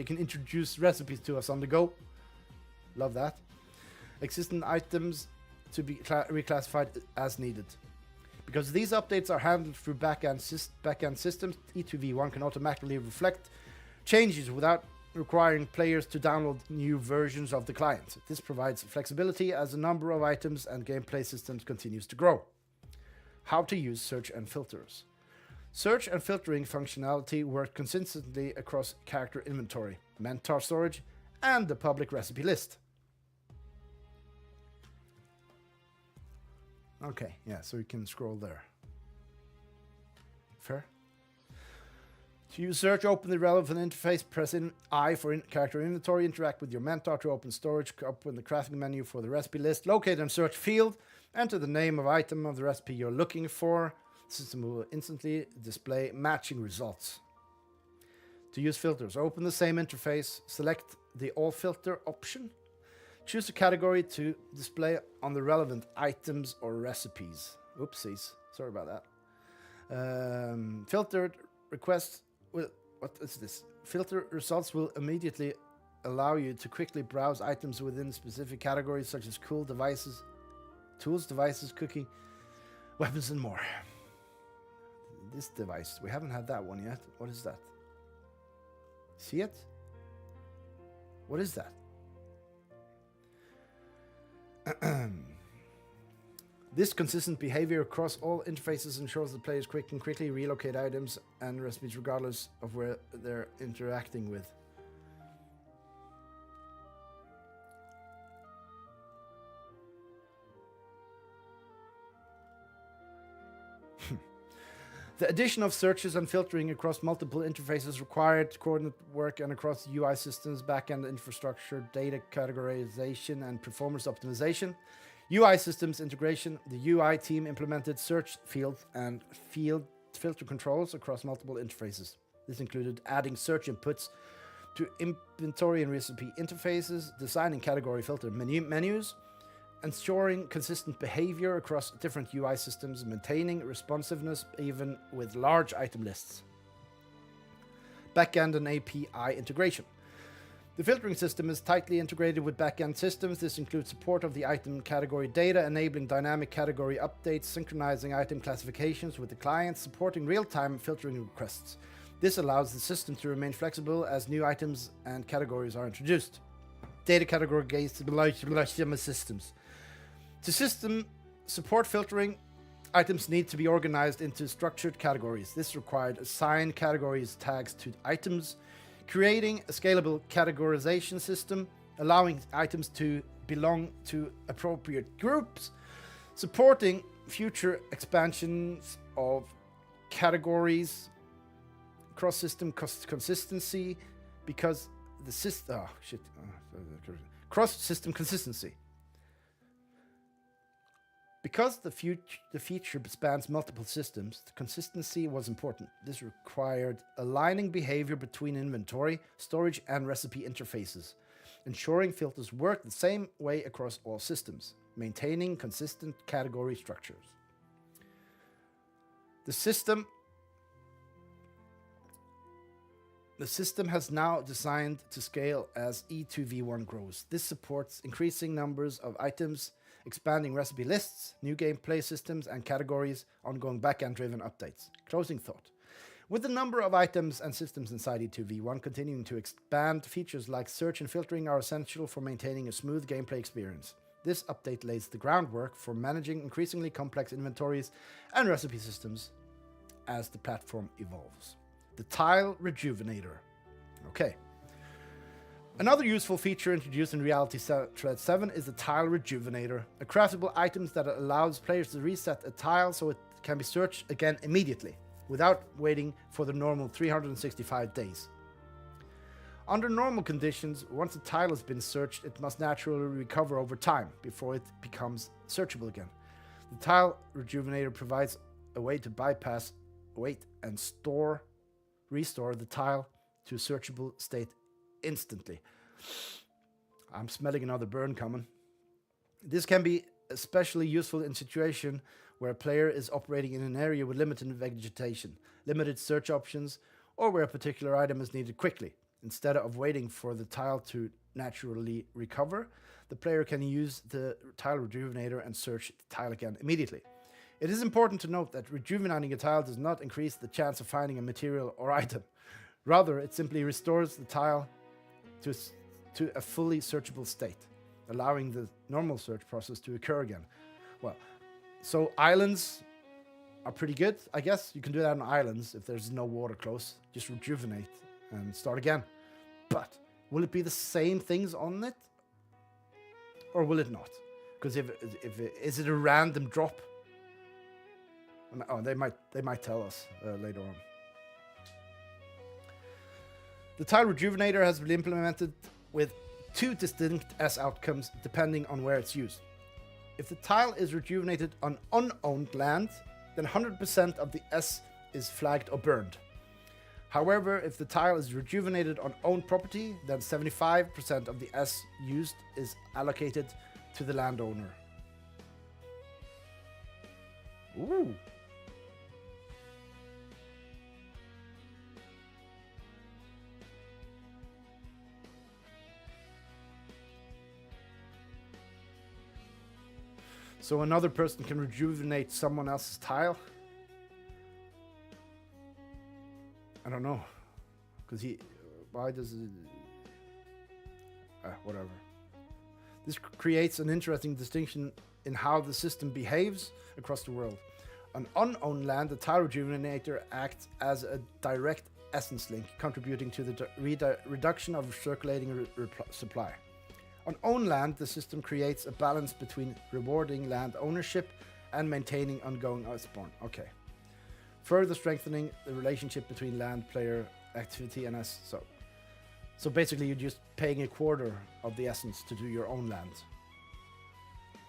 introduce recipes to us on the go. Love that. Existing items to be reclassified as needed. Because these updates are handled through backend systems, E2v1 can automatically reflect changes without requiring players to download new versions of the client. This provides flexibility as the number of items and gameplay systems continues to grow. How to use search and filters. Search and filtering functionality work consistently across character inventory, mentor storage, and the public recipe list. Okay, yeah, so you can scroll there. Fair. To use search, open the relevant interface, press I for character inventory, interact with your mentor to open storage, open the crafting menu for the recipe list, locate and search field, enter the name of item of the recipe you're looking for. The system will instantly display matching results. To use filters, open the same interface, select the all filter option, choose a category to display on the relevant items or recipes. Oopsies, sorry about that. Filtered requests will, what is this? Filter results will immediately allow you to quickly browse items within specific categories such as cool devices, tools, devices, cooking, weapons, and more. This device, we haven't had that one yet. What is that? See it? What is that? This consistent behavior across all interfaces ensures that players can quickly relocate items and recipes regardless of where they're interacting with. The addition of searches and filtering across multiple interfaces required coordinate work and across UI systems, backend infrastructure, data categorization, and performance optimization. UI systems integration. The UI team implemented search field and field filter controls across multiple interfaces. This included adding search inputs to inventory and recipe interfaces, designing category filter menus, ensuring consistent behavior across different UI systems, maintaining responsiveness even with large item lists. Backend and API integration. The filtering system is tightly integrated with backend systems. This includes support of the item category data, enabling dynamic category updates, synchronizing item classifications with the client, supporting real-time filtering requests. This allows the system to remain flexible as new items and categories are introduced. Data categorization systems. To system support filtering, items need to be organized into structured categories. This required assigned categories tags to items, creating a scalable categorization system, allowing items to belong to appropriate groups, supporting future expansions of categories, cross-system consistency, because the system... cross-system consistency. Because the feature spans multiple systems, the consistency was important. This required aligning behavior between inventory, storage, and recipe interfaces, ensuring filters work the same way across all systems, maintaining consistent category structures. The system has now designed to scale as E2V1 grows. This supports increasing numbers of items, expanding recipe lists, new gameplay systems and categories, ongoing backend-driven updates. Closing thought. With the number of items and systems inside E2V1 continuing to expand, features like search and filtering are essential for maintaining a smooth gameplay experience. This update lays the groundwork for managing increasingly complex inventories and recipe systems as the platform evolves. The Tile Rejuvenator. Okay. Another useful feature introduced in RT7 is the Tile Rejuvenator, a craftable item that allows players to reset a tile so it can be searched again immediately, without waiting for the normal 365 days. Under normal conditions, once a tile has been searched, it must naturally recover over time before it becomes searchable again. The Tile Rejuvenator provides a way to bypass wait and restore the tile to a searchable state instantly. I'm smelling another burn coming. This can be especially useful in situation where a player is operating in an area with limited vegetation, limited search options, or where a particular item is needed quickly. Instead of waiting for the tile to naturally recover, the player can use the Tile Rejuvenator and search the tile again immediately. It is important to note that rejuvenating a tile does not increase the chance of finding a material or item. Rather, it simply restores the tile to a fully searchable state, allowing the normal search process to occur again. Well, so islands are pretty good, I guess. You can do that on islands if there's no water close. Just rejuvenate and start again. But will it be the same things on it? Or will it not? Because is it a random drop? Oh, they might tell us later on. The Tile Rejuvenator has been implemented with two distinct S outcomes depending on where it's used. If the tile is rejuvenated on unowned land, then 100% of the S is flagged or burned. However, if the tile is rejuvenated on owned property, then 75% of the S used is allocated to the landowner. Ooh. So another person can rejuvenate someone else's tile? I don't know. Because why does it... whatever. This creates an interesting distinction in how the system behaves across the world. On unowned land, the Tile Rejuvenator acts as a direct essence link, contributing to the reduction of circulating supply. On owned land, the system creates a balance between rewarding land ownership and maintaining ongoing spawn. Okay. further strengthening the relationship between land, player, activity, and S. So basically, you're just paying a quarter of the essence to do your own land.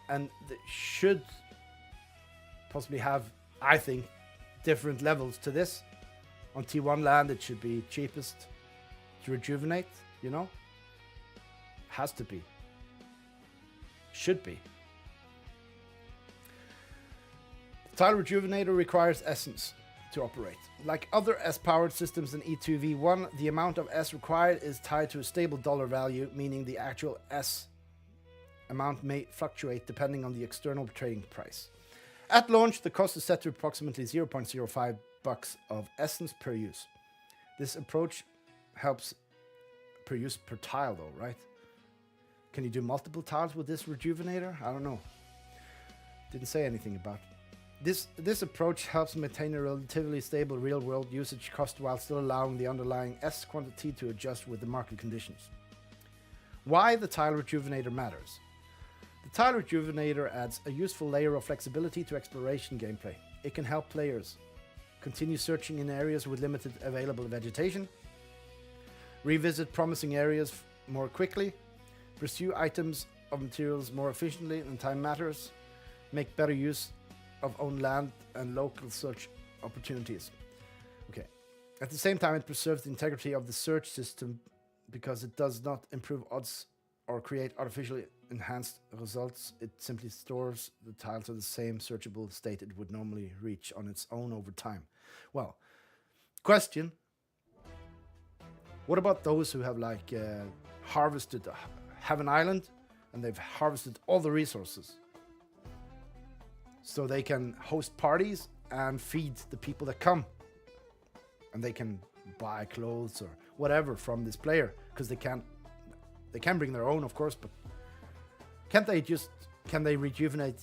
And they should possibly have, I think, different levels to this. On T1 land, it should be cheapest to rejuvenate, you know? Has to be. Should be. The tile rejuvenator requires essence to operate. Like other S-powered systems in E2v1, the amount of S required is tied to a stable dollar value, meaning the actual S amount may fluctuate depending on the external trading price. At launch, the cost is set to approximately 0.05 bucks of essence per use. This approach helps per use per tile though, right? Can you do multiple tiles with this rejuvenator? I don't know. Didn't say anything about it. This approach helps maintain a relatively stable real-world usage cost while still allowing the underlying S quantity to adjust with the market conditions. Why the tile rejuvenator matters. The tile rejuvenator adds a useful layer of flexibility to exploration gameplay. It can help players continue searching in areas with limited available vegetation, revisit promising areas more quickly, pursue items of materials more efficiently when time matters, make better use of own land and local search opportunities. Okay. At the same time, it preserves the integrity of the search system because it does not improve odds or create artificially enhanced results. It simply stores the tile to the same searchable state it would normally reach on its own over time. Well, question. What about those who have have an island and they've harvested all the resources? So they can host parties and feed the people that come. And they can buy clothes or whatever from this player. Because they can bring their own, of course, but can they rejuvenate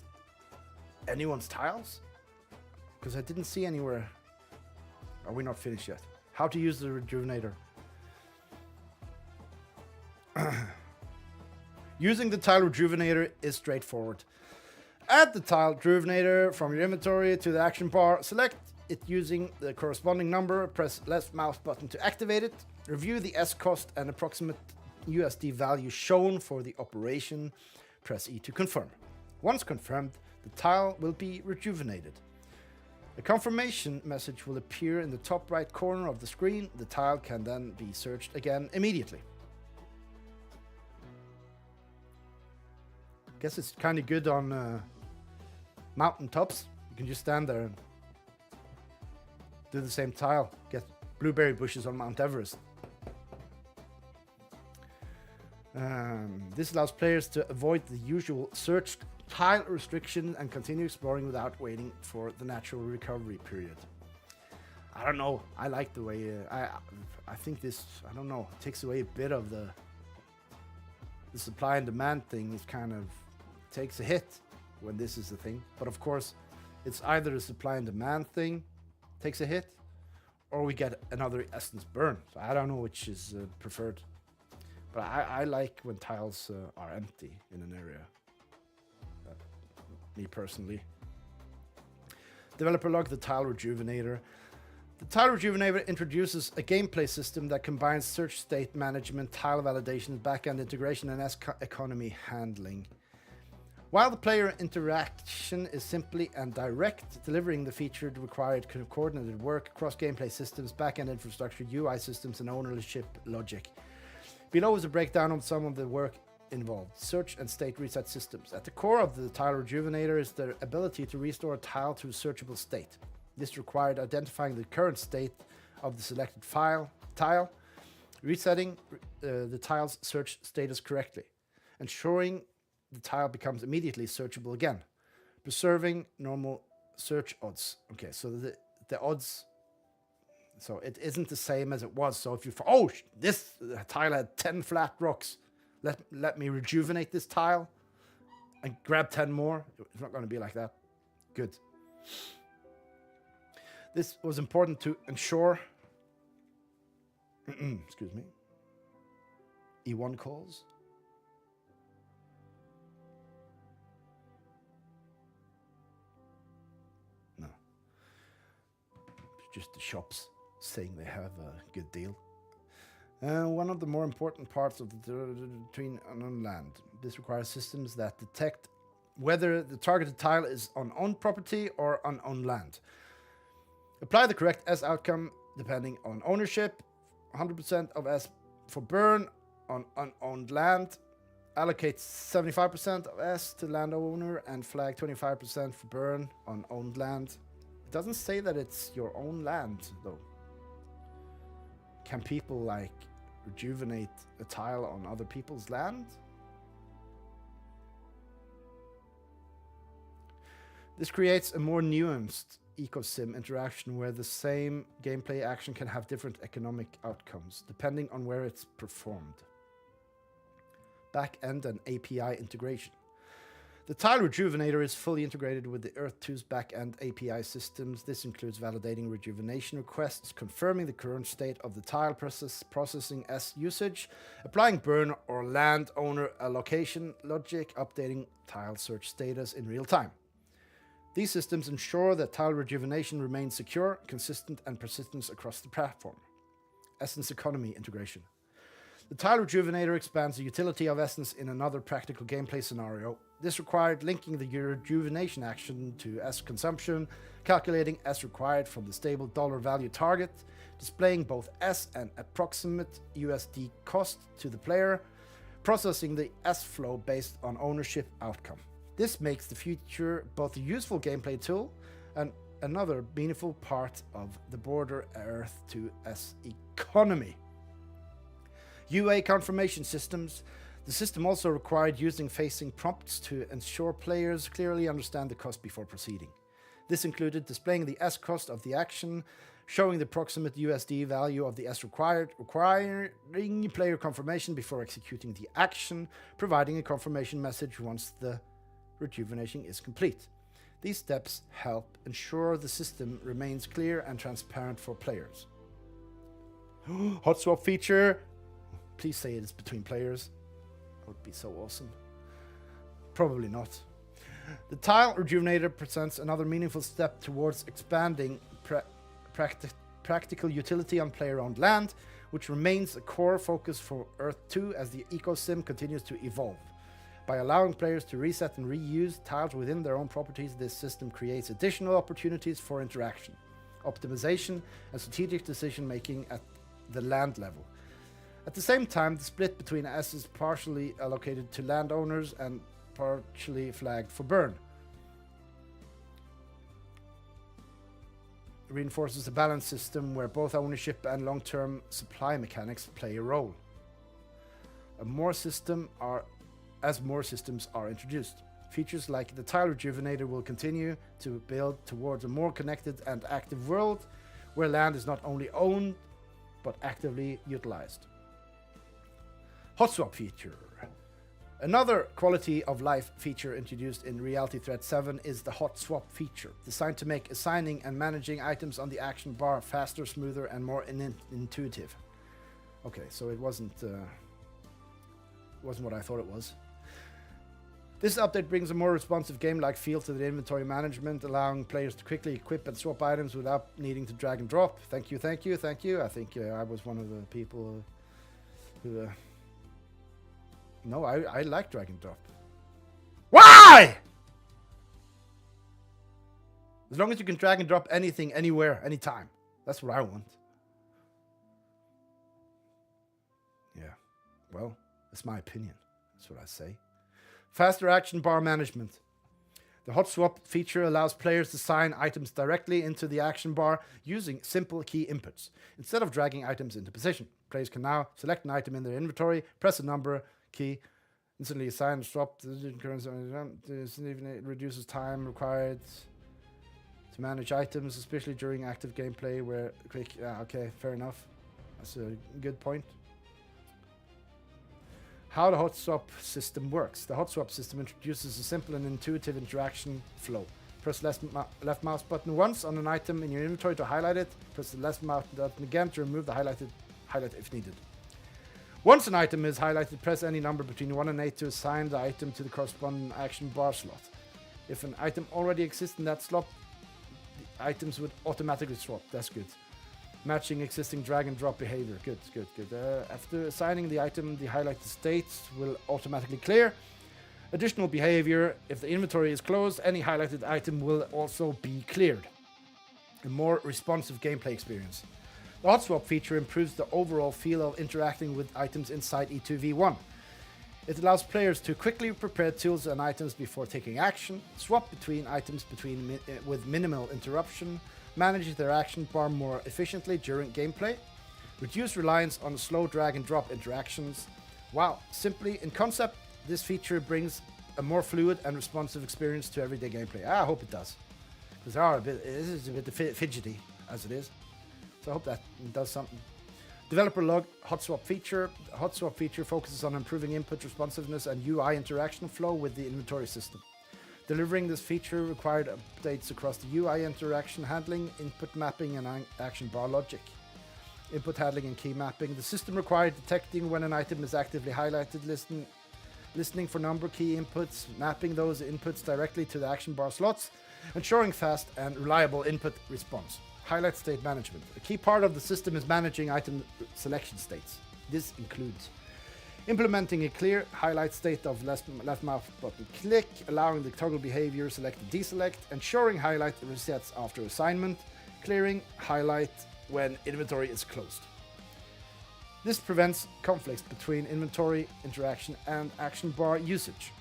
anyone's tiles? Because I didn't see anywhere. Are we not finished yet? How to use the rejuvenator. Using the tile rejuvenator is straightforward. Add the tile rejuvenator from your inventory to the action bar. Select it using the corresponding number. Press left mouse button to activate it. Review the S cost and approximate USD value shown for the operation. Press E to confirm. Once confirmed, the tile will be rejuvenated. A confirmation message will appear in the top right corner of the screen. The tile can then be searched again immediately. Guess it's kind of good on mountain tops. You can just stand there and do the same tile. Get blueberry bushes on Mount Everest. This allows players to avoid the usual search tile restriction and continue exploring without waiting for the natural recovery period. I don't know. I like the way I think this. I don't know. Takes away a bit of the supply and demand thing. Is kind of takes a hit when this is the thing. But of course, it's either the supply and demand thing takes a hit, or we get another essence burn. So I don't know which is preferred. But I like when tiles are empty in an area. Me personally. Developer log, the tile rejuvenator. The tile rejuvenator introduces a gameplay system that combines search state management, tile validation, backend integration, and economy handling. While the player interaction is simply and direct, delivering the featured required coordinated work across gameplay systems, backend infrastructure, UI systems, and ownership logic. Below is a breakdown of some of the work involved. Search and state reset systems. At the core of the tile rejuvenator is the ability to restore a tile to a searchable state. This required identifying the current state of the selected tile, resetting the tile's search status correctly, ensuring the tile becomes immediately searchable again, preserving normal search odds. Okay, so the odds, so it isn't the same as it was. So if you, this tile had 10 flat rocks, let me rejuvenate this tile and grab 10 more. It's not going to be like that. Good. This was important to ensure, excuse me, E1 calls. No. just the shops saying they have a good deal. One of the more important parts of the between on land. This requires systems that detect whether the targeted tile is on owned property or on owned land. Apply the correct S outcome depending on ownership. 100% of S for burn on unowned land. Allocate 75% of S to landowner and flag 25% for burn on owned land. It doesn't say that it's your own land though. Can people like rejuvenate a tile on other people's land? This creates a more nuanced ecosim interaction where the same gameplay action can have different economic outcomes depending on where it's performed. Back-end and API integration. The Tile Rejuvenator is fully integrated with the RT7's back-end API systems. This includes validating rejuvenation requests, confirming the current state of the tile processing S usage, applying burn or land owner allocation logic, updating tile search status in real time. These systems ensure that tile rejuvenation remains secure, consistent, and persistent across the platform. Essence Economy integration. The Tile Rejuvenator expands the utility of Essence in another practical gameplay scenario. This required linking the rejuvenation action to S consumption, calculating S required from the stable dollar value target, displaying both S and approximate USD cost to the player, processing the S flow based on ownership outcome. This makes the feature both a useful gameplay tool and another meaningful part of the broader Earth-to-S economy. UA confirmation systems. The system also required using facing prompts to ensure players clearly understand the cost before proceeding. This included displaying the S cost of the action, showing the approximate USD value of the S required, requiring player confirmation before executing the action, providing a confirmation message once the rejuvenation is complete. These steps help ensure the system remains clear and transparent for players. Hot swap feature. Please say it is between players. That would be so awesome. Probably not. The Tile Rejuvenator presents another meaningful step towards expanding practical utility on player-owned land, which remains a core focus for Earth 2 as the ecosim continues to evolve. By allowing players to reset and reuse tiles within their own properties, this system creates additional opportunities for interaction, optimization, and strategic decision-making at the land level. At the same time, the split between S is partially allocated to landowners and partially flagged for burn. It reinforces a balanced system where both ownership and long-term supply mechanics play a role. As more systems are introduced, features like the Tile Rejuvenator will continue to build towards a more connected and active world where land is not only owned but actively utilized. Hot swap feature. Another quality of life feature introduced in RT7 is the hot swap feature, designed to make assigning and managing items on the action bar faster, smoother, and more intuitive. Okay, so it wasn't what I thought it was. This update brings a more responsive game-like feel to the inventory management, allowing players to quickly equip and swap items without needing to drag and drop. Thank you, thank you, thank you. I think I was one of the people who... No, I like drag and drop. Why? As long as you can drag and drop anything, anywhere, anytime. That's what I want. Yeah, well, that's my opinion. That's what I say. Faster action bar management. The hot swap feature allows players to assign items directly into the action bar using simple key inputs. Instead of dragging items into position, players can now select an item in their inventory, press a number key, instantly assign and swap. It reduces time required to manage items, especially during active gameplay where quick... okay, fair enough. That's a good point. How the hot swap system works. The hot swap system introduces a simple and intuitive interaction flow. Press left mouse button once on an item in your inventory to highlight it. Press the left mouse button again to remove the highlight if needed. Once an item is highlighted, press any number between 1 and 8 to assign the item to the corresponding action bar slot. If an item already exists in that slot, the items would automatically swap. That's good. Matching existing drag and drop behavior. Good. After assigning the item, the highlighted states will automatically clear. Additional behavior: if the inventory is closed, any highlighted item will also be cleared. A more responsive gameplay experience. The hot swap feature improves the overall feel of interacting with items inside E2v1. It allows players to quickly prepare tools and items before taking action, swap between items with minimal interruption, manage their action bar more efficiently during gameplay, reduce reliance on slow drag and drop interactions. Wow, simply in concept, this feature brings a more fluid and responsive experience to everyday gameplay. I hope it does, because it is a bit fidgety as it is. So I hope that does something. Developer log hot swap feature. The hot swap feature focuses on improving input responsiveness and UI interaction flow with the inventory system. Delivering this feature required updates across the UI interaction handling, input mapping, and action bar logic. Input handling and key mapping. The system required detecting when an item is actively highlighted, listening for number key inputs, mapping those inputs directly to the action bar slots, ensuring fast and reliable input response. Highlight state management. A key part of the system is managing item selection states. This includes implementing a clear highlight state of left mouse button click, allowing the toggle behavior select and deselect, ensuring highlight resets after assignment, clearing highlight when inventory is closed. This prevents conflicts between inventory interaction and action bar usage.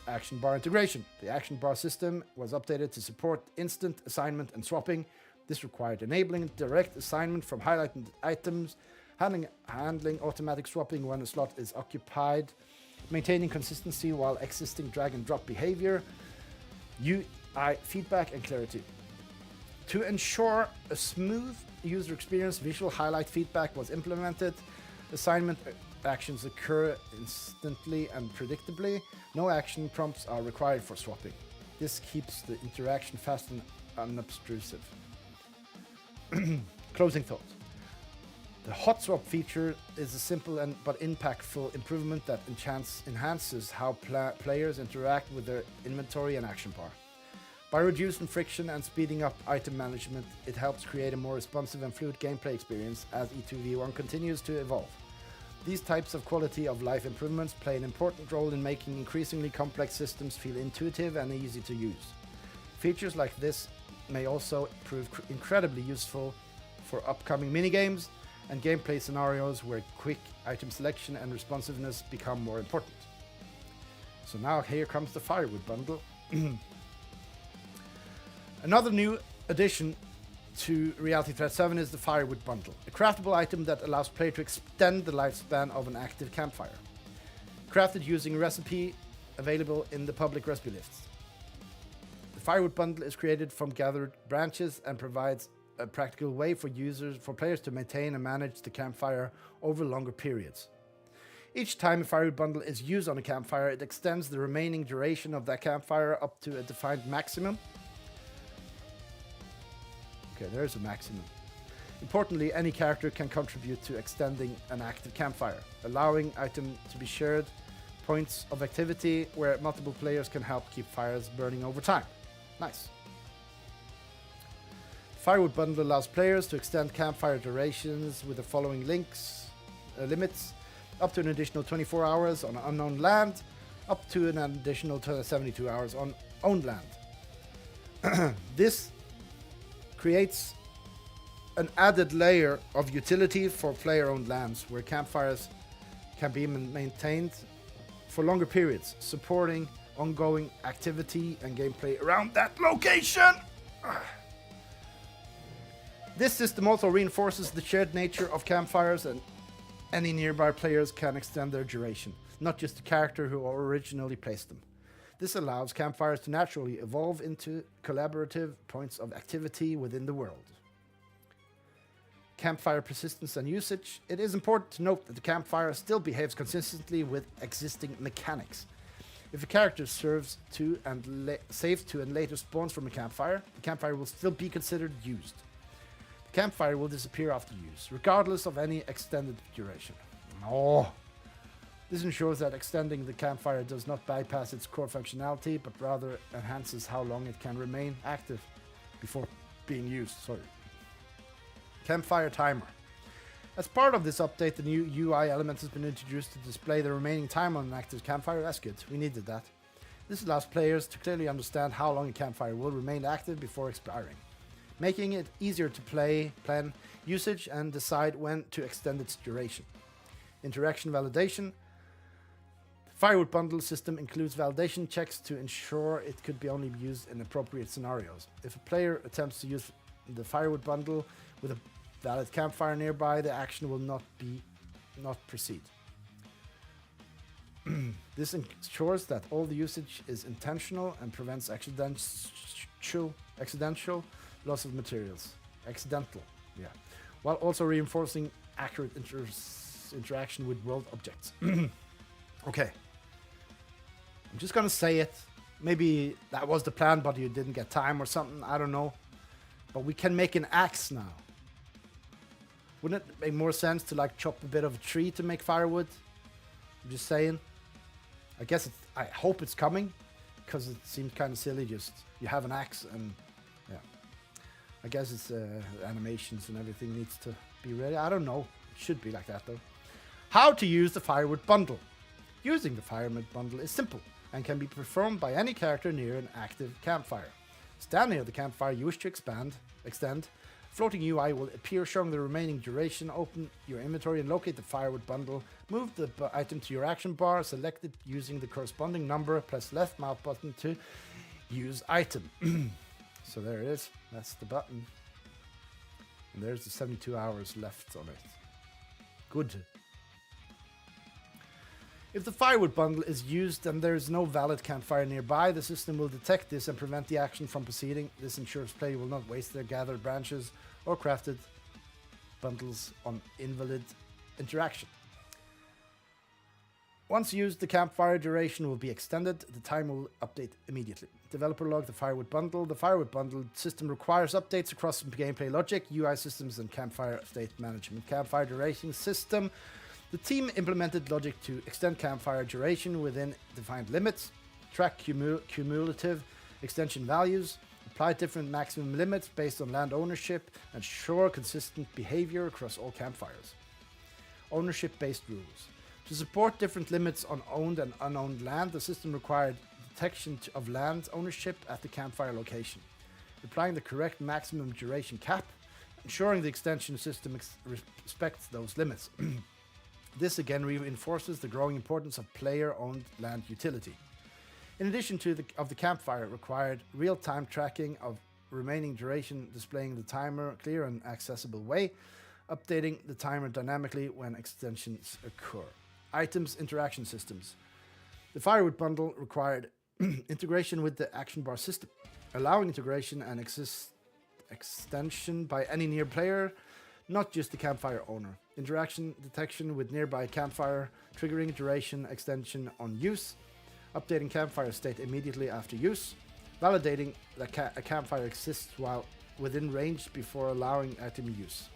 Action bar integration. The action bar system was updated to support instant assignment and swapping. This required enabling direct assignment from highlighted items, handling automatic swapping when a slot is occupied, maintaining consistency while existing drag and drop behavior, UI feedback and clarity. To ensure a smooth user experience, visual highlight feedback was implemented. Assignment actions occur instantly and predictably. No action prompts are required for swapping. This keeps the interaction fast and unobtrusive. Closing thoughts. The hot swap feature is a simple but impactful improvement that enhances how players interact with their inventory and action bar. By reducing friction and speeding up item management, it helps create a more responsive and fluid gameplay experience as E2v1 continues to evolve. These types of quality of life improvements play an important role in making increasingly complex systems feel intuitive and easy to use. Features like this may also prove incredibly useful for upcoming minigames and gameplay scenarios where quick item selection and responsiveness become more important. So now here comes the Firewood bundle. Another new addition to ReadThrough is the Firewood bundle, a craftable item that allows player to extend the lifespan of an active campfire. Crafted using a recipe available in the public recipe lists. The Firewood bundle is created from gathered branches and provides a practical way for players to maintain and manage the campfire over longer periods. Each time a Firewood bundle is used on a campfire, it extends the remaining duration of that campfire up to a defined maximum. Okay, there's a maximum. Importantly, any character can contribute to extending an active campfire, allowing item to be shared points of activity where multiple players can help keep fires burning over time. Nice. Firewood bundle allows players to extend campfire durations with the following limits: up to an additional 24 hours on unknown land, up to an additional 72 hours on owned land. This creates an added layer of utility for player-owned lands where campfires can be maintained for longer periods, supporting ongoing activity and gameplay around that location. This system also reinforces the shared nature of campfires, and any nearby players can extend their duration, not just the character who originally placed them. This allows campfires to naturally evolve into collaborative points of activity within the world. Campfire persistence and usage. It is important to note that the campfire still behaves consistently with existing mechanics. If a character saves to and later spawns from a campfire, the campfire will still be considered used. The campfire will disappear after use, regardless of any extended duration. Oh. This ensures that extending the campfire does not bypass its core functionality, but rather enhances how long it can remain active before being used. Sorry. Campfire timer. As part of this update, the new UI element has been introduced to display the remaining time on an active campfire. That's good. We needed that. This allows players to clearly understand how long a campfire will remain active before expiring, making it easier to plan usage and decide when to extend its duration. Interaction validation. The Firewood bundle system includes validation checks to ensure it could be only used in appropriate scenarios. If a player attempts to use the Firewood bundle with a valid campfire nearby, the action will not proceed. This ensures that all the usage is intentional and prevents accidental loss of materials. Accidental, yeah. While also reinforcing accurate interaction with world objects. Okay. I'm just gonna say it. Maybe that was the plan, but you didn't get time or something. I don't know. But we can make an axe now. Wouldn't it make more sense to like chop a bit of a tree to make firewood? I'm just saying. I guess I hope it's coming, because it seems kind of silly. Just you have an axe and yeah. I guess it's animations and everything needs to be ready. I don't know. It should be like that though. How to use the Firewood bundle. Using the Firewood bundle is simple and can be performed by any character near an active campfire. Stand near the campfire you wish to extend. Floating UI will appear showing the remaining duration. Open your inventory and locate the Firewood bundle. Move the item to your action bar. Select it using the corresponding number. Press left mouse button to use item. So there it is. That's the button. And there's the 72 hours left on it. Good. If the Firewood bundle is used and there is no valid campfire nearby, the system will detect this and prevent the action from proceeding. This ensures players will not waste their gathered branches or crafted bundles on invalid interaction. Once used, the campfire duration will be extended. The time will update immediately. Developer log the Firewood bundle. The Firewood bundle system requires updates across gameplay logic, UI systems, and campfire state management. Campfire duration system. The team implemented logic to extend campfire duration within defined limits, track cumulative extension values, apply different maximum limits based on land ownership, and ensure consistent behavior across all campfires. Ownership-based rules. To support different limits on owned and unowned land, the system required detection of land ownership at the campfire location, applying the correct maximum duration cap, ensuring the extension system respects those limits. This again reinforces the growing importance of player-owned land utility. In addition to the campfire, required real-time tracking of remaining duration, displaying the timer clear and accessible way, updating the timer dynamically when extensions occur. Items interaction systems. The Firewood bundle required integration with the action bar system, allowing integration and extension by any near player, not just the campfire owner. Interaction detection with nearby campfire, triggering duration extension on use, updating campfire state immediately after use, validating that a campfire exists while within range before allowing item use,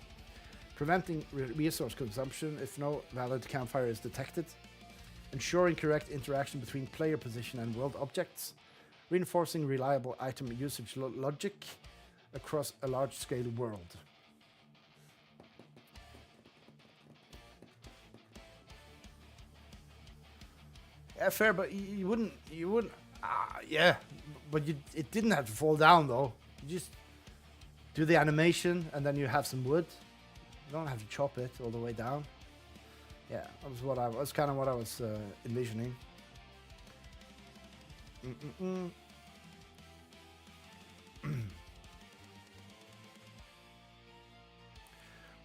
preventing resource consumption if no valid campfire is detected, ensuring correct interaction between player position and world objects, reinforcing reliable item usage logic across a large-scale world. Yeah, fair, but you wouldn't, yeah, but it didn't have to fall down though. You just do the animation and then you have some wood. You don't have to chop it all the way down. Yeah, that was kind of what I was envisioning.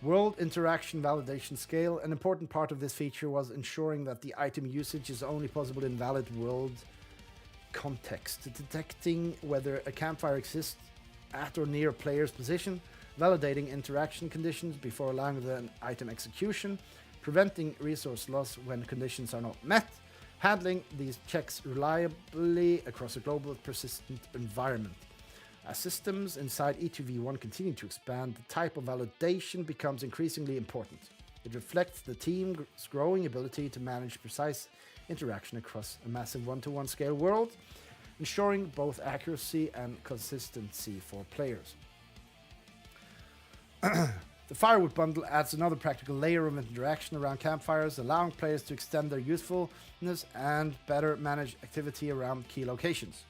World interaction validation scale. An important part of this feature was ensuring that the item usage is only possible in valid world context, detecting whether a campfire exists at or near a player's position, validating interaction conditions before allowing the item execution, preventing resource loss when conditions are not met, handling these checks reliably across a global persistent environment. As systems inside E2v1 continue to expand, the type of validation becomes increasingly important. It reflects the team's growing ability to manage precise interaction across a massive one-to-one scale world, ensuring both accuracy and consistency for players. The Firewood bundle adds another practical layer of interaction around campfires, allowing players to extend their usefulness and better manage activity around key locations.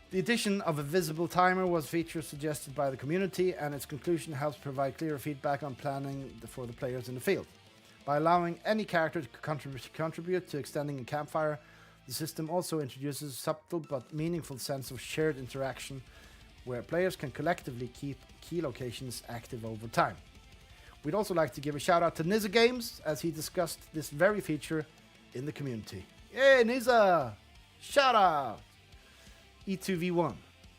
The addition of a visible timer was a feature suggested by the community, and its conclusion helps provide clearer feedback on planning for the players in the field. By allowing any character to contribute to extending a campfire, the system also introduces a subtle but meaningful sense of shared interaction, where players can collectively keep key locations active over time. We'd also like to give a shout out to Nizza Games, as he discussed this very feature in the community. Hey Nizza! Shout out! E2v1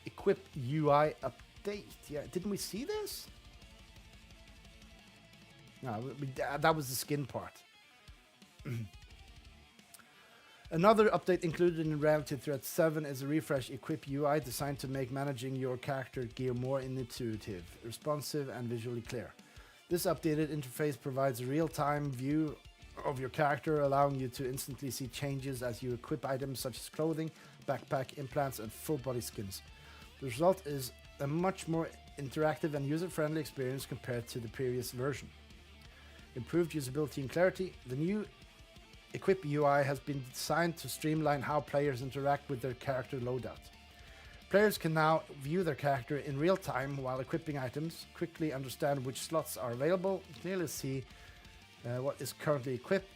Equip UI update. Yeah, didn't we see this? No, that was the skin part. Another update included in RT7 is a refresh Equip UI designed to make managing your character gear more intuitive, responsive, and visually clear. This updated interface provides a real-time view of your character, allowing you to instantly see changes as you equip items such as clothing, backpack, implants, and full-body skins. The result is a much more interactive and user-friendly experience compared to the previous version. Improved usability and clarity. The new Equip UI has been designed to streamline how players interact with their character loadout. Players can now view their character in real time while equipping items, quickly understand which slots are available, clearly see what is currently equipped,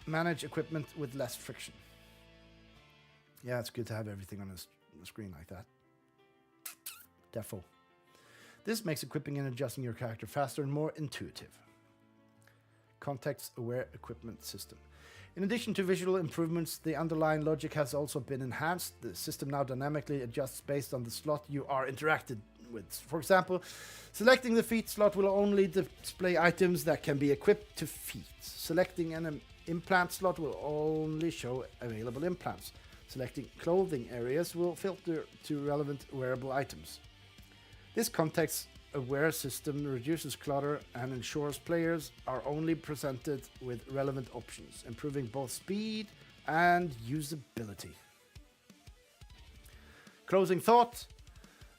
manage equipment with less friction. Yeah, it's good to have everything on the screen like that. Defo. This makes equipping and adjusting your character faster and more intuitive. Context-aware equipment system. In addition to visual improvements, the underlying logic has also been enhanced. The system now dynamically adjusts based on the slot you are interacted with. For example, selecting the feet slot will only display items that can be equipped to feet. Selecting an implant slot will only show available implants. Selecting clothing areas will filter to relevant wearable items. This context-aware system reduces clutter and ensures players are only presented with relevant options, improving both speed and usability. Closing thought,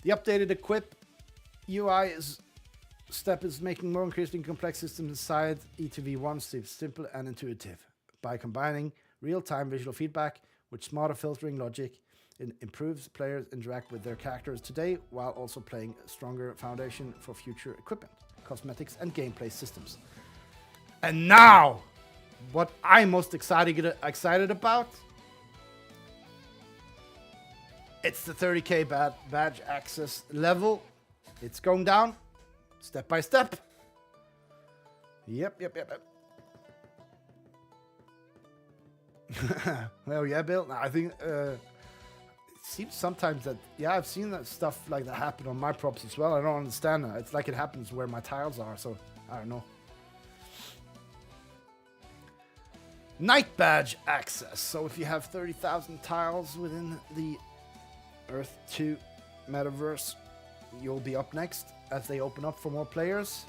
the updated Equip UI step is making more increasingly complex systems inside E2v1 simple and intuitive. By combining real-time visual feedback with smarter filtering logic, it improves players interact with their characters today while also playing a stronger foundation for future equipment, cosmetics, and gameplay systems. And now, what I'm most excited about, it's the 30k badge access level. It's going down step by step. Yep. Well, yeah, Bill. I think it seems sometimes that, yeah, I've seen that stuff like that happen on my props as well. I don't understand that. It's like it happens where my tiles are, so I don't know. Night badge access. So if you have 30,000 tiles within the Earth 2 metaverse, you'll be up next as they open up for more players.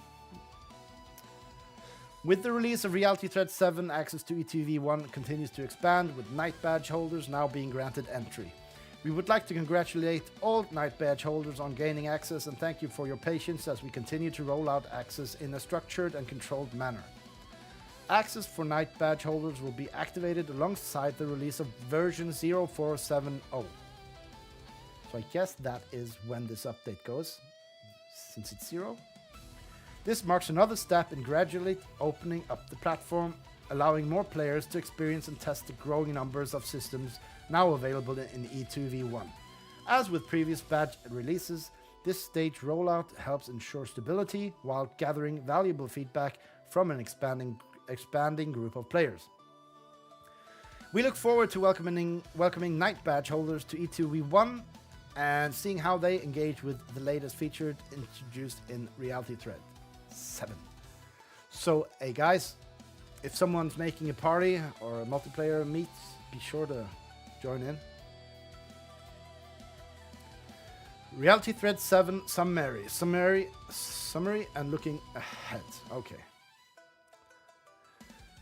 With the release of RT7, access to E2v1 continues to expand, with Night Badge holders now being granted entry. We would like to congratulate all Night Badge holders on gaining access and thank you for your patience as we continue to roll out access in a structured and controlled manner. Access for Night Badge holders will be activated alongside the release of version 0470. So I guess that is when this update goes, since it's 0. This marks another step in gradually opening up the platform, allowing more players to experience and test the growing numbers of systems now available in E2v1. As with previous badge releases, this stage rollout helps ensure stability while gathering valuable feedback from an expanding group of players. We look forward to welcoming Night Badge holders to E2v1 and seeing how they engage with the latest feature introduced in RT7. So, hey guys, if someone's making a party or a multiplayer meet, be sure to join in. RT7 summary and looking ahead. Okay.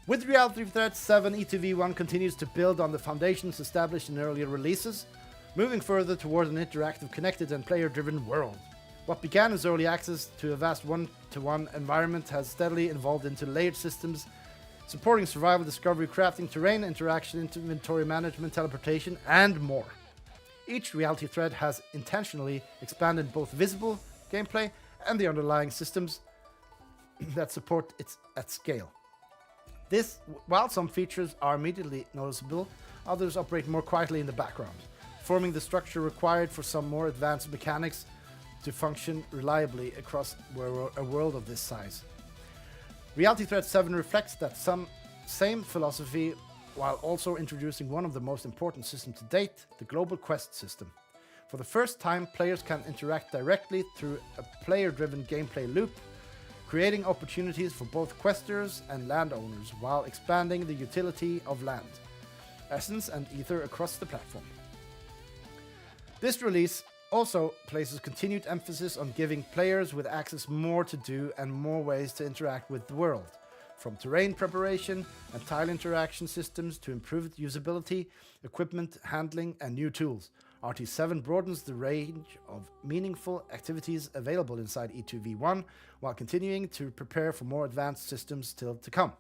With RT7, E2v1 continues to build on the foundations established in earlier releases, moving further toward an interactive, connected, and player-driven world. What began as early access to a vast one-to-one environment has steadily evolved into layered systems supporting survival, discovery, crafting, terrain, interaction, inventory management, teleportation, and more. Each reality thread has intentionally expanded both visible gameplay and the underlying systems that support it at scale. While some features are immediately noticeable, others operate more quietly in the background, forming the structure required for some more advanced mechanics to function reliably across a world of this size. ReadThrough reflects that same philosophy while also introducing one of the most important systems to date, the global quest system. For the first time, players can interact directly through a player-driven gameplay loop, creating opportunities for both questers and landowners while expanding the utility of land, essence, and ether across the platform. This release also places continued emphasis on giving players with access more to do and more ways to interact with the world, from terrain preparation and tile interaction systems to improved usability, equipment handling, and new tools. RT7 broadens the range of meaningful activities available inside E2v1 while continuing to prepare for more advanced systems still to come.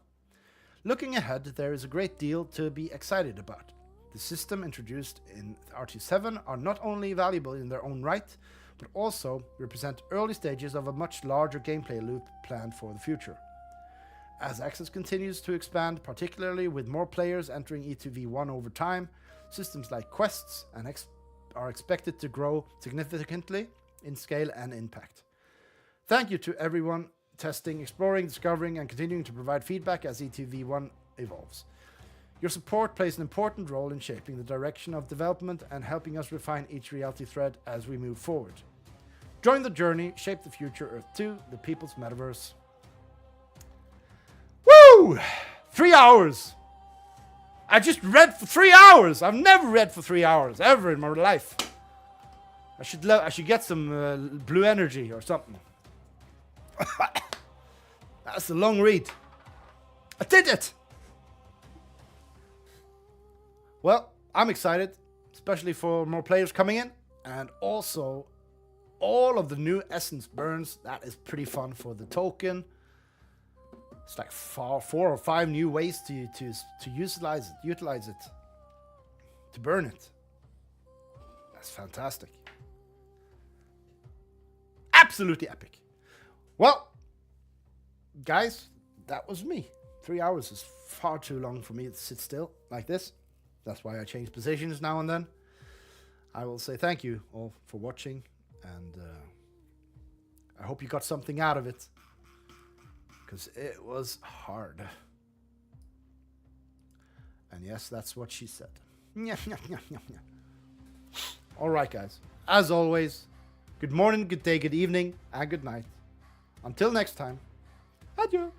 Looking ahead, there is a great deal to be excited about. The system introduced in RT7 are not only valuable in their own right, but also represent early stages of a much larger gameplay loop planned for the future. As access continues to expand, particularly with more players entering E2v1 over time, systems like quests are expected to grow significantly in scale and impact. Thank you to everyone testing, exploring, discovering, and continuing to provide feedback as E2v1 evolves. Your support plays an important role in shaping the direction of development and helping us refine each reality thread as we move forward. Join the journey, shape the future, Earth 2, the people's metaverse. Woo! 3 hours! I just read for 3 hours! I've never read for 3 hours, ever in my life. I should get some blue energy or something. That's a long read. I did it! Well, I'm excited, especially for more players coming in, and also all of the new essence burns. That is pretty fun for the token. It's like 4 or 5 new ways to utilize it, to burn it. That's fantastic. Absolutely epic. Well, guys, that was me. 3 hours is far too long for me to sit still like this. That's why I change positions now and then. I will say thank you all for watching, and I hope you got something out of it, because it was hard. And yes, that's what she said. All right, guys. As always, good morning, good day, good evening, and good night. Until next time, adieu.